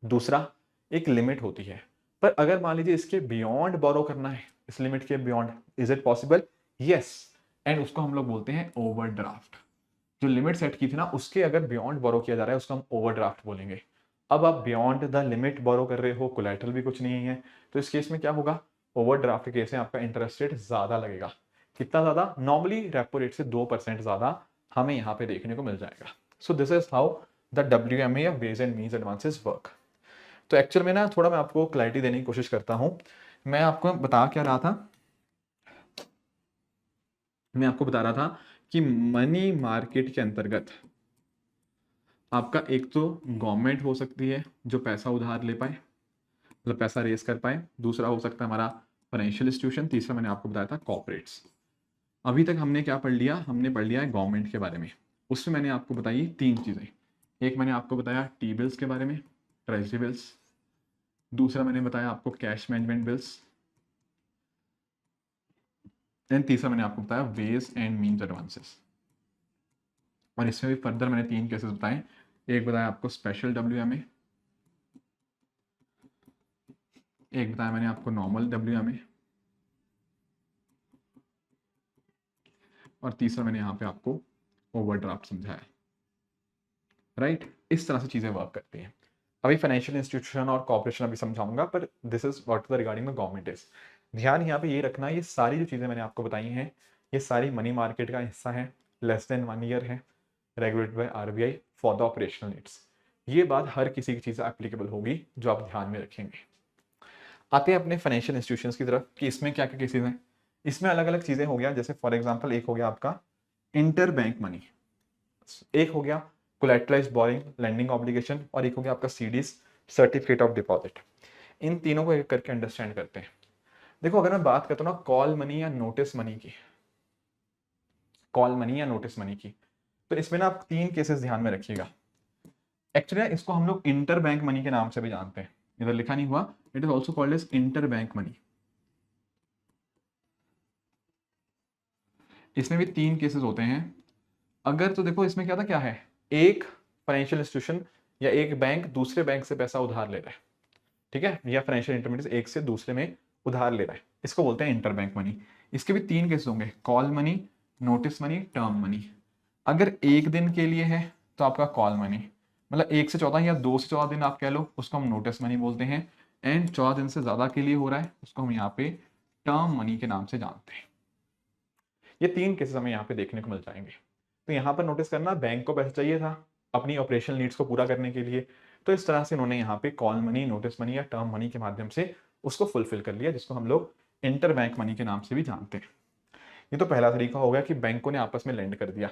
दूसरा, एक लिमिट होती है, पर अगर मान लीजिए इसके बियॉन्ड बोरो करना है, इस लिमिट के beyond, is it possible? Yes, and उसको हम लोग बोलते हैं ओवरड्राफ्ट। जो लिमिट सेट की थी ना, उसके अगर बियॉन्ड बोरो किया जा रहा है उसको हम ओवरड्राफ्ट बोलेंगे। अब आप बियॉन्ड द लिमिट बोरो कर रहे हो, कोलैटरल भी कुछ नहीं है, तो इस केस में क्या होगा? ओवरड्राफ्ट के केस में आपका इंटरेस्ट रेट ज्यादा लगेगा। कितना ज्यादा? नॉर्मली रेपो रेट से 2% ज्यादा हमें यहाँ पे देखने को मिल जाएगा। So this is how the WMA या ways and means advances work. तो एक्चुअल में ना थोड़ा मैं आपको क्लैरिटी देने की कोशिश करता हूं। मैं आपको बता क्या रहा था, मैं आपको बता रहा था कि मनी मार्केट के अंतर्गत आपका एक तो गवर्नमेंट हो सकती है जो पैसा उधार ले पाए, मतलब पैसा रेस कर पाए। दूसरा हो सकता है हमारा फाइनेंशियल इंस्टीट्यूशन। तीसरा मैंने आपको बताया था कॉर्पोरेट्स। अभी तक हमने क्या पढ़ लिया? हमने पढ़ लिया है गवर्नमेंट के बारे में। उसमें मैंने आपको बताई 3 चीजें। एक मैंने आपको बताया टी बिल्स के बारे में, ट्रेजरी बिल्स। दूसरा मैंने बताया आपको कैश मैनेजमेंट बिल्स, एंड तीसरा मैंने आपको बताया वेज एंड मीन्स एडवांसेस। और इसमें भी फर्दर मैंने 3 केसेस बताए। एक बताया आपको स्पेशल WMA, एक बताया मैंने आपको नॉर्मल WMA, और तीसरा मैंने यहाँ पे आपको ओवरड्राफ्ट समझाया, राइट। इस तरह से चीज़ें वर्क करती हैं। अभी फाइनेंशियल इंस्टीट्यूशन और कॉर्पोरेशन अभी समझाऊंगा, पर this is what the regarding the government is. ध्यान यहाँ पे ये रखना, ये सारी जो चीज़ें मैंने आपको बताई हैं ये सारी मनी मार्केट का हिस्सा है, लेस देन 1 ईयर है, regulated by RBI for the operational needs. ये बात हर किसी की चीज़ एप्लीकेबल होगी जो आप ध्यान में रखेंगे। आते हैं अपने फाइनेंशियल इंस्टीट्यूशंस की तरफ कि इसमें क्या क्या केसेस हैं। इसमें अलग अलग चीज़ें हो गया, जैसे फॉर एग्जांपल एक हो गया आपका इंटर बैंक मनी, एक हो गया कोलैटरलाइज्ड बोरिंग लेंडिंग ऑब्लिगेशन, और एक हो गया आपका सीडीज सर्टिफिकेट ऑफ डिपॉजिट। इन तीनों को एक करके अंडरस्टैंड करते हैं। देखो अगर मैं बात करता हूँ ना कॉल मनी या नोटिस मनी की, कॉल मनी या नोटिस मनी की, तो इसमें ना आप 3 केसेस ध्यान में रखिएगा। एक्चुअली इसको हम लोग इंटर बैंक मनी के नाम से भी जानते हैं, इधर लिखा नहीं हुआ, it is also called as inter bank money. इसमें भी 3 केसेस होते हैं। अगर तो देखो इसमें क्या था, क्या है, एक फाइनेंशियल इंस्टीट्यूशन या एक बैंक दूसरे बैंक से पैसा उधार ले रहा है, ठीक है, या फाइनेंशियल इंटरमीडिएट एक से दूसरे में उधार ले रहा है, इसको बोलते हैं इंटर बैंक मनी। इसके भी 3 केस होंगे, call money, notice money, term money. अगर एक दिन के लिए है तो आपका कॉल मनी, मतलब 1 से 14 या 2 से 14 दिन आप कह लो, उसको हम नोटिस मनी बोलते हैं। एंड 14 दिन से ज्यादा के लिए हो रहा है उसको हम यहाँ पे टर्म मनी के नाम से जानते हैं। ये 3 केसेस हमें यहाँ पे देखने को मिल जाएंगे। तो यहाँ पर नोटिस करना, बैंक को पैसा चाहिए था अपनी ऑपरेशनल नीड्स को पूरा करने के लिए, तो इस तरह से उन्होंने यहाँ पे कॉल मनी, नोटिस मनी या टर्म मनी के माध्यम से उसको फुलफिल कर लिया, जिसको हम लोग इंटर बैंक मनी के नाम से भी जानते हैं। ये तो पहला तरीका हो गया कि बैंकों ने आपस में लेंड कर दिया।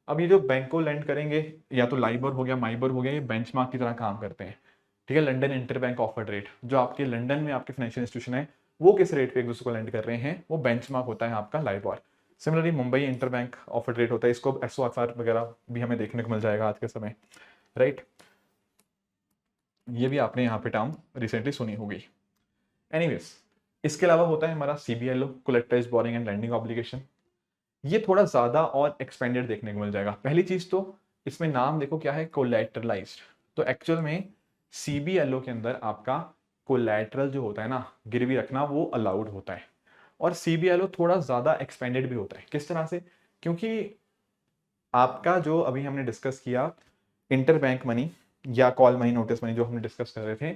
अब ये जो बैंकों लेंड करेंगे, या तो लाइबर हो गया, माइबर हो गया, ये बेंचमार्क की तरह काम करते हैं, ठीक है। London inter bank offered rate, जो आपके लंदन में आपके फाइनेंशियल इंस्टीट्यूशन है वो किस रेट पे एक दूसरे को लेंड कर रहे हैं, वो बेंचमार्क होता है आपका Liber. Similarly Mumbai inter bank offered rate होता है, इसको एसओएफआर वगैरह भी हमें देखने को मिल जाएगा आज के समय, राइट। ये भी आपने यहाँ पे टर्म रिसेंटली सुनी होगी। एनीवेज, इसके अलावा होता है हमारा सीबीएलओ, collateralised boring and lending obligation. ये थोड़ा ज्यादा और एक्सपेंडेड देखने को मिल जाएगा। पहली चीज तो इसमें नाम देखो क्या है, कोलैटरलाइज्ड। तो एक्चुअल में सीबीएलओ के अंदर आपका कोलैटरल जो होता है ना, गिरवी रखना, वो अलाउड होता है। और सीबीएलओ थोड़ा ज्यादा एक्सपेंडेड भी होता है। किस तरह से, क्योंकि आपका जो अभी हमने डिस्कस किया इंटर बैंक मनी या कॉल मनी, नोटिस मनी जो हमने डिस्कस कर रहे थे,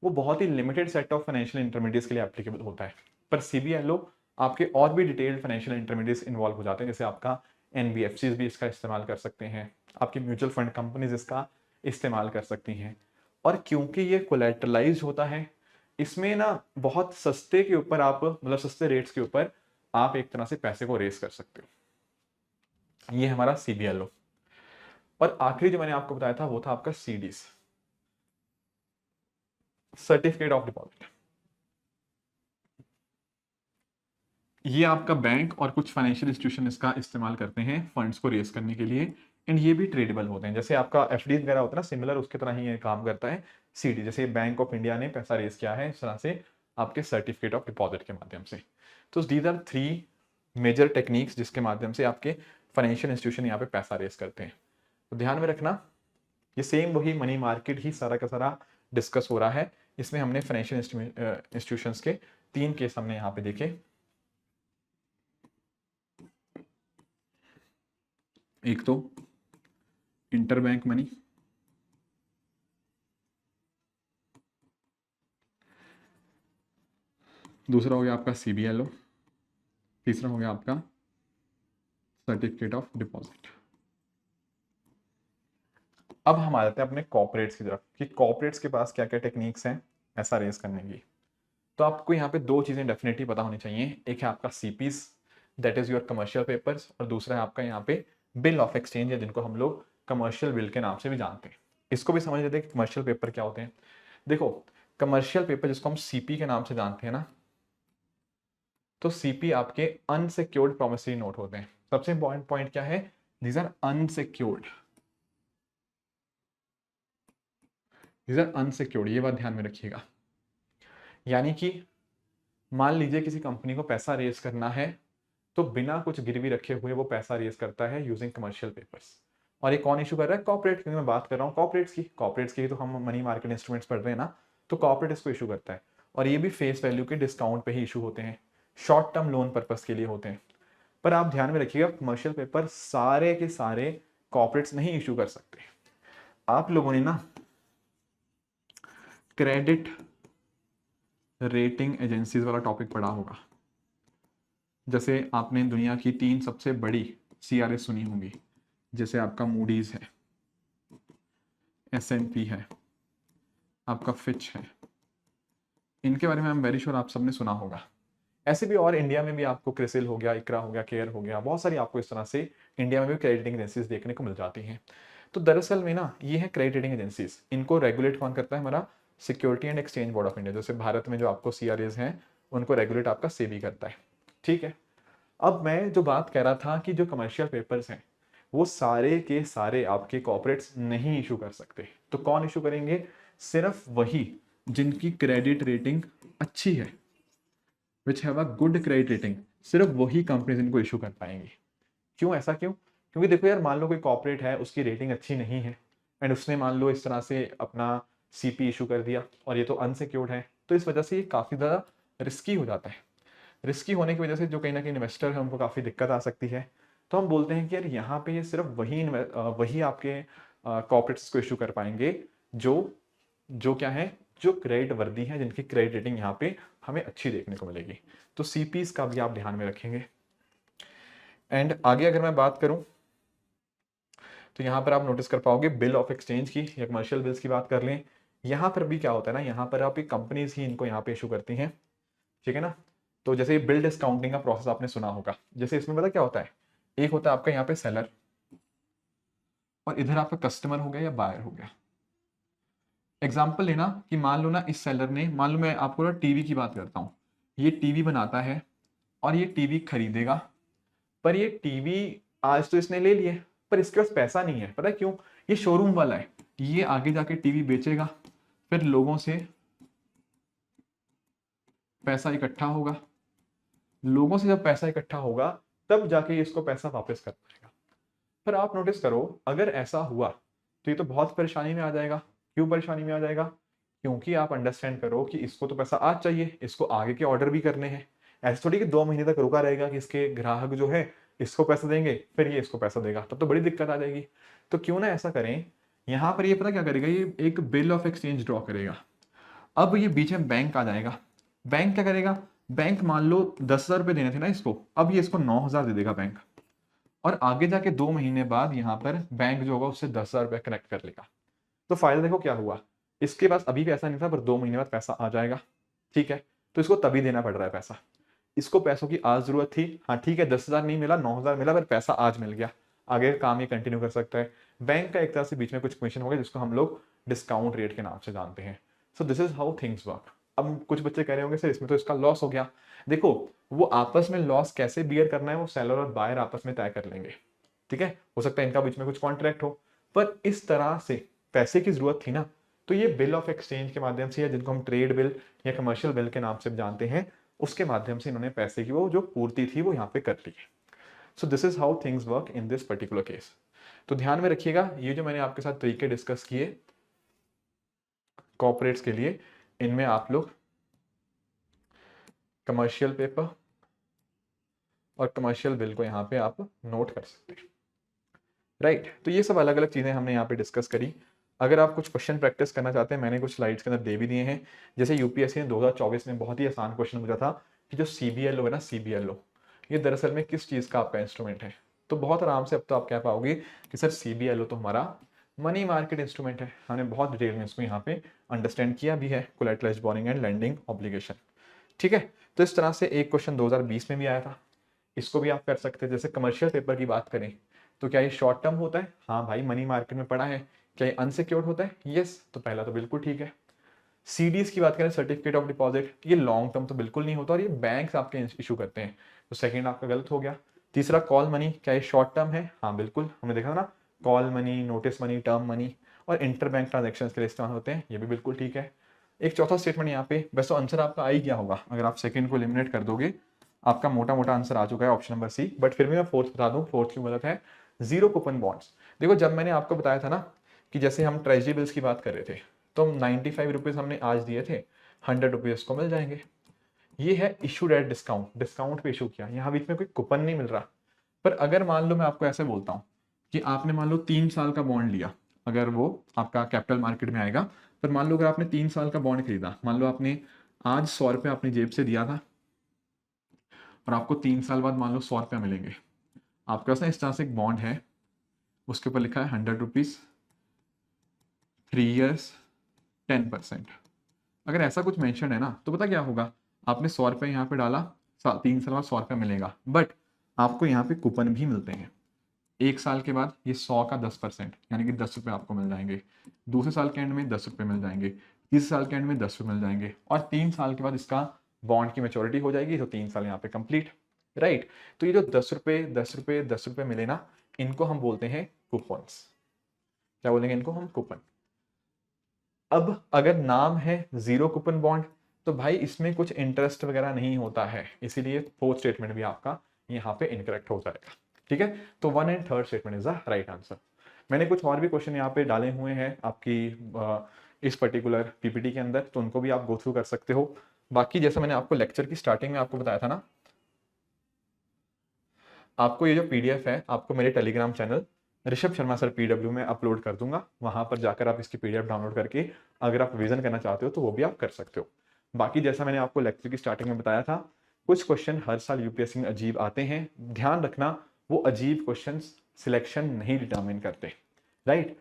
वो बहुत ही limited set of financial intermediates के लिए एप्लीकेबल होता है। पर सीबीएलओ आपके और भी डिटेल्ड फाइनेंशियल इंटरमीडिएट्स इन्वॉल्व हो जाते हैं, जैसे आपका एनबीएफसीज भी इसका इस्तेमाल कर सकते हैं, आपकी म्यूचुअल फंड कंपनीज इसका इस्तेमाल कर सकती हैं। और क्योंकि ये कोलैटरलाइज होता है, इसमें ना बहुत सस्ते के ऊपर आप, मतलब सस्ते रेट्स के ऊपर आप एक तरह से पैसे को रेस कर सकते हो। ये हमारा सीबीएलओ। और आखिरी जो मैंने आपको बताया था वो था आपका सीडीज, सर्टिफिकेट ऑफ डिपॉजिट। ये आपका बैंक और कुछ फाइनेंशियल इंस्टीट्यूशन इसका इस्तेमाल करते हैं फंड्स को रेस करने के लिए। एंड ये भी ट्रेडेबल होते हैं, जैसे आपका एफडी वगैरह होता है ना, सिमिलर उसके तरह ही ये काम करता है सीडी। जैसे बैंक ऑफ इंडिया ने पैसा रेस किया है इस तरह से आपके सर्टिफिकेट ऑफ डिपॉजिट के माध्यम से। तो दीज आर 3 मेजर टेक्निक्स जिसके माध्यम से आपके फाइनेंशियल इंस्टीट्यूशन यहाँ पे पैसा रेस करते हैं। तो ध्यान में रखना, ये सेम वही मनी मार्केट ही सारा का सारा डिस्कस हो रहा है। इसमें हमने फाइनेंशियल इंस्टीट्यूशंस के 3 केस हमने यहाँ पे देखे। एक तो इंटर बैंक मनी, दूसरा हो गया आपका सीबीएलओ, तीसरा हो गया आपका सर्टिफिकेट ऑफ डिपॉजिट। अब हम आ जाते हैं अपने कॉर्पोरेट्स की तरफ कि कॉर्पोरेट्स के पास क्या क्या टेक्निक्स हैं ऐसा रेस करने की। तो आपको यहाँ पे 2 चीजें डेफिनेटली पता होनी चाहिए। एक है आपका CPs, that is your commercial papers, और दूसरा है आपका यहाँ पे बिल ऑफ एक्सचेंज है, जिनको हम लोग कमर्शियल बिल के नाम से भी जानते हैं। इसको भी समझ लेते हैं कि कमर्शियल पेपर क्या होते हैं। देखो कमर्शियल पेपर जिसको हम सीपी के नाम से जानते हैं ना, तो सीपी आपके अनसिक्योर्ड प्रोमिसरी नोट होते हैं। सबसे इंपॉर्टेंट पॉइंट क्या है, these are unsecured, these are unsecured, ये बात ध्यान में रखिएगा। यानी कि मान लीजिए किसी कंपनी को पैसा रेज करना है, तो बिना कुछ गिरवी रखे हुए वो पैसा रेज करता है यूजिंग कमर्शियल पेपर्स। और ये कौन इशू कर रहा है, कॉर्पोरेट, क्योंकि मैं बात कर रहा हूँ कॉर्पोरेट्स की तो हम मनी मार्केट इंस्ट्रूमेंट्स पढ़ रहे हैं ना, तो कॉर्पोरेट इसको इशू करता है। और ये भी फेस वैल्यू के डिस्काउंट पे ही इशू होते हैं, शॉर्ट टर्म लोन पर्पस के लिए होते हैं। पर आप ध्यान में रखिएगा, कमर्शियल पेपर सारे के सारे कॉर्पोरेट्स नहीं इशू कर सकते। आप लोगों ने ना क्रेडिट रेटिंग एजेंसीज वाला टॉपिक पढ़ा होगा। जैसे आपने दुनिया की 3 सबसे बड़ी CRA सुनी होंगी, जैसे आपका मूडीज है, S&P है, आपका फिच है। इनके बारे में आई एम वेरी श्योर आप सबने सुना होगा। ऐसे भी और इंडिया में भी आपको क्रिसिल हो गया, इकरा हो गया, केयर हो गया, बहुत सारी आपको इस तरह से इंडिया में भी क्रेडिट रेटिंग एजेंसीज देखने को मिल जाती हैं। तो दरअसल में ना ये है क्रेडिट रेटिंग एजेंसीज, इनको रेगुलेट कौन करता है? हमारा security and exchange board of India. जैसे भारत में जो आपको CRAs हैं उनको रेगुलेट आपका सेबी करता है, ठीक है। अब मैं जो बात कह रहा था कि जो कमर्शियल पेपर्स हैं वो सारे के सारे आपके कॉर्पोरेट्स नहीं इशू कर सकते। तो कौन इशू करेंगे? सिर्फ वही जिनकी क्रेडिट रेटिंग अच्छी है, which have a good credit rating, सिर्फ वही कंपनीज इनको इशू कर पाएंगी। क्यों? ऐसा क्यों? क्योंकि देखो यार, मान लो कोई कॉर्पोरेट है, उसकी रेटिंग अच्छी नहीं है एंड उसने मान लो इस तरह से अपना CP इशू कर दिया और ये तो अनसिक्योर्ड है, तो इस वजह से ये काफ़ी ज़्यादा रिस्की हो जाता है। रिस्की होने की वजह से जो कहीं ना कहीं इन्वेस्टर है उनको काफ़ी दिक्कत आ सकती है। तो हम बोलते हैं कि यार यहाँ पे ये सिर्फ वही आपके कॉर्पोरेट्स को इशू कर पाएंगे जो जो क्या है, जो क्रेडिट वर्दी है, जिनकी क्रेडिट रेटिंग यहाँ पे हमें अच्छी देखने को मिलेगी। तो CPs का भी आप ध्यान में रखेंगे। एंड आगे अगर मैं बात करूं तो यहाँ पर आप नोटिस कर पाओगे बिल ऑफ एक्सचेंज की या कमर्शियल बिल्स की बात कर लें। यहाँ पर भी क्या होता है ना, यहाँ पर आप कंपनीज ही इनको यहाँ पे इशू करती हैं, ठीक है ना। तो जैसे बिल डिस्काउंटिंग का प्रोसेस आपने सुना होगा। जैसे इसमें पता क्या होता है, एक होता है आपका यहाँ पे सेलर और इधर आपका कस्टमर हो गया या बायर हो गया। एग्जाम्पल लेना कि मान लो ना इस सेलर ने, मान लो मैं आपको ना टीवी की बात करता हूँ, ये टीवी बनाता है और ये टीवी खरीदेगा, पर ये टीवी आज तो इसने ले लिए पर इसके पास पैसा नहीं है। पता है क्यों? ये शोरूम वाला है, ये आगे जाके टीवी बेचेगा, फिर लोगों से पैसा इकट्ठा होगा, लोगों से जब पैसा इकट्ठा होगा तब जाके ये इसको पैसा वापस कर पाएगा। पर आप नोटिस करो, अगर ऐसा हुआ तो ये तो बहुत परेशानी में आ जाएगा। क्यों परेशानी में आ जाएगा? क्योंकि आप अंडरस्टैंड करो कि इसको तो पैसा आज चाहिए, इसको आगे के ऑर्डर भी करने हैं। ऐसे थोड़ी कि 2 महीने तक रुका रहेगा कि इसके ग्राहक जो है इसको पैसा देंगे फिर ये इसको पैसा देगा, तब तो बड़ी दिक्कत आ जाएगी। तो क्यों ना ऐसा करें, यहाँ पर ये पता क्या करेगा, ये एक बिल ऑफ एक्सचेंज ड्रॉ करेगा। अब ये बीच में बैंक आ जाएगा। बैंक क्या करेगा? बैंक मान लो 10,000 रुपये देने थे ना इसको, अब ये इसको 9,000 दे देगा बैंक, और आगे जाके 2 महीने बाद यहाँ पर बैंक जो होगा उससे 10,000 रुपये कलेक्ट कर लेगा। तो फायदा देखो क्या हुआ, इसके पास अभी पैसा नहीं था पर 2 महीने बाद पैसा आ जाएगा, ठीक है। तो इसको तभी देना पड़ रहा है पैसा, इसको पैसों की आज जरूरत थी, हाँ ठीक है 10,000 नहीं मिला 9,000 मिला, पर पैसा आज मिल गया, आगे काम ये कंटिन्यू कर सकता है। बैंक का एक तरह से बीच में कुछ कमीशन हो गया जिसको हम लोग डिस्काउंट रेट के नाम से जानते हैं। सो this is how things work. अब कुछ बच्चे कह रहे होंगे सर इसमें तो इसका लॉस हो गया। देखो, वो आपस में लॉस कैसे बियर करना है वो सेलर और बायर आपस में तय कर लेंगे, ठीक है। हो सकता है इनका बीच में कुछ कॉन्ट्रैक्ट हो, पर इस तरह से पैसे की जरूरत थी ना, तो ये बिल ऑफ एक्सचेंज के माध्यम से, या जिनको हम ट्रेड बिल या कमर्शियल बिल के नाम से जानते हैं, उसके माध्यम से इन्होंने पैसे की वो जो पूर्ति थी वो यहाँ पे कर ली है। So this is how things work in this particular case. तो ध्यान में रखिएगा, ये जो मैंने आपके साथ तरीके डिस्कस किए कॉर्पोरेट्स के लिए, इनमें आप लोग कमर्शियल पेपर और कमर्शियल बिल को यहाँ पे आप नोट कर सकते हैं, राइट। तो ये सब अलग अलग चीज़ें हमने यहाँ पे डिस्कस करी। अगर आप कुछ क्वेश्चन प्रैक्टिस करना चाहते हैं, मैंने कुछ स्लाइड्स के अंदर दे भी दिए हैं। जैसे यूपीएससी ने 2024 में बहुत ही आसान क्वेश्चन पूछा था कि जो CBLO है ना, CBLO ये दरअसल में किस चीज़ का आपका इंस्ट्रूमेंट है। तो बहुत आराम से अब तो आप कह पाओगे कि सर CBLO तो हमारा मनी मार्केट इंस्ट्रूमेंट है। हमने बहुत डिटेल में इसको यहाँ पे अंडरस्टैंड किया भी है, collateralised boring and lending obligation, ठीक है। तो इस तरह से एक क्वेश्चन 2020 में भी आया था, इसको भी आप कर सकते हैं। जैसे कमर्शियल पेपर की बात करें तो क्या ये शॉर्ट टर्म होता है? हाँ भाई, मनी मार्केट में पड़ा है। क्या ये अनसिक्योर्ड होता है? यस। तो पहला तो बिल्कुल ठीक है। CDs की बात करें, सर्टिफिकेट ऑफ डिपॉजिट, ये लॉन्ग टर्म तो बिल्कुल नहीं होता और ये बैंक्स आपके इशू करते हैं, तो सेकंड आपका गलत हो गया। तीसरा कॉल मनी, क्या ये शॉर्ट टर्म है? हाँ बिल्कुल, हमने देखा ना, call money, notice money, term money और इंटर बैंक ट्रांजेक्शन के लिए इस्तेमाल होते हैं, ये भी बिल्कुल ठीक है। एक चौथा स्टेटमेंट यहाँ पे, वैसे तो आंसर आपका आ ही गया होगा, अगर आप सेकंड को एलिमिनेट कर दोगे आपका मोटा मोटा आंसर आ चुका है ऑप्शन नंबर C, बट फिर भी मैं फोर्थ बता दूं, फोर्थ क्यों गलत है। जीरो कूपन बॉन्ड्स, देखो जब मैंने आपको बताया था ना कि जैसे हम ट्रेजरी बिल्स की बात कर रहे थे, तो 95 रुपीज़ हमने आज दिए थे, 100 रुपीज़ को मिल जाएंगे। ये है इशूड एट डिस्काउंट, डिस्काउंट पे इशू किया, यहाँ बीच में कोई कूपन नहीं मिल रहा। पर अगर मान लो मैं आपको ऐसे बोलता हूँ कि आपने मान लो 3 साल का बॉन्ड लिया, अगर वो आपका कैपिटल मार्केट में आएगा, पर मान लो अगर आपने 3 साल का बॉन्ड खरीदा, मान लो आपने आज 100 रुपये अपनी जेब से दिया था और आपको 3 साल बाद मान लो 100 रुपये मिलेंगे। आपके पास ना इस तरह से एक बॉन्ड है, उसके ऊपर लिखा है 100 रुपीज़, 3 years 10%। अगर ऐसा कुछ मेंशन है ना, तो पता क्या होगा, आपने 100 रुपये यहाँ पे डाला, 3 साल बाद 100 रुपये मिलेगा, बट आपको यहाँ पे कूपन भी मिलते हैं। 1 साल के बाद ये 100 का 10%, यानी कि 10 रुपये आपको मिल जाएंगे। दूसरे साल के एंड में 10 रुपये मिल जाएंगे, तीसरे साल के एंड में 10 रुपये मिल जाएंगे, और 3 साल के बाद इसका बॉन्ड की मेच्योरिटी हो जाएगी, तो 3 साल यहाँ पे कंप्लीट, राइट। तो ये जो 10 रुपये 10 रुपये 10 रुपये मिले ना, इनको हम बोलते हैं कूपन्स। क्या बोलेंगे इनको हम? कूपन। अब अगर नाम है जीरो कूपन बॉन्ड, तो भाई इसमें कुछ इंटरेस्ट वगैरह नहीं होता है, इसीलिए फोर्थ स्टेटमेंट भी आपका यहाँ पे इनकरेक्ट हो जाएगा। ठीक है, तो 1 and 3rd statement is the right answer. मैंने कुछ और भी क्वेश्चन यहाँ पे डाले हुए हैं आपकी इस पर्टिकुलर पीपीटी के अंदर, तो उनको भी आप गो थ्रू कर सकते हो। बाकी जैसे मैंने आपको लेक्चर की स्टार्टिंग में आपको बताया था ना, आपको ये जो पीडीएफ है आपको मेरे Telegram channel Rishabh Sharma sir PW में अपलोड कर दूंगा, वहां पर जाकर आप इसकी पीडीएफ डाउनलोड करके अगर आप रिवीजन करना चाहते हो तो वो भी आप कर सकते हो। बाकी जैसा मैंने आपको लेक्चर की स्टार्टिंग में बताया था, कुछ क्वेश्चन हर साल यूपीएससी में अजीब आते हैं, ध्यान रखना वो अजीब क्वेश्चन सिलेक्शन नहीं डिटर्मिन करते, राइट।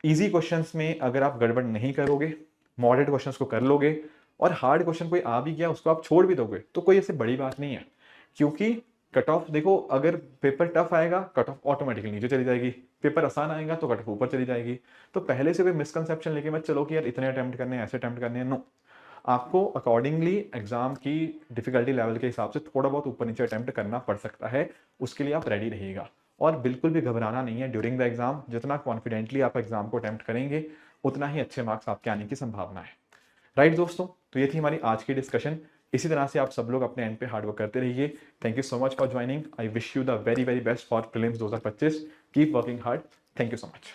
इजी क्वेश्चंस में अगर आप गड़बड़ नहीं करोगे, मॉडरेट क्वेश्चंस को कर लोगे, और हार्ड क्वेश्चन कोई आ भी गया उसको आप छोड़ भी दोगे, तो कोई ऐसी बड़ी बात नहीं है। क्योंकि कट ऑफ देखो, अगर पेपर टफ आएगा कट ऑफ ऑटोमेटिकली नीचे चली जाएगी, पेपर आसान आएगा तो कट ऑफ ऊपर चली जाएगी। तो पहले से कोई मिसकंसेप्शन लेके मत चलो कि यार इतने अटेम्प्ट करने हैं, ऐसे अटेम्प्ट करने हैं, नो। आपको अकॉर्डिंगली एग्जाम की डिफिकल्टी लेवल के हिसाब से थोड़ा बहुत ऊपर नीचे अटेम्प्ट करना पड़ सकता है, उसके लिए आप रेडी रहिएगा। और बिल्कुल भी घबराना नहीं है ड्यूरिंग द एग्जाम, जितना कॉन्फिडेंटली आप एग्जाम को अटेम्प्ट करेंगे उतना ही अच्छे मार्क्स आपके आने की संभावना है, राइट दोस्तों। तो ये थी हमारी आज की डिस्कशन। इसी तरह से आप सब लोग अपने एंड पे हार्डवर्क करते रहिए। Thank you so much for joining. I wish you the very very best for prelims 2025। Keep working hard. Thank you so much.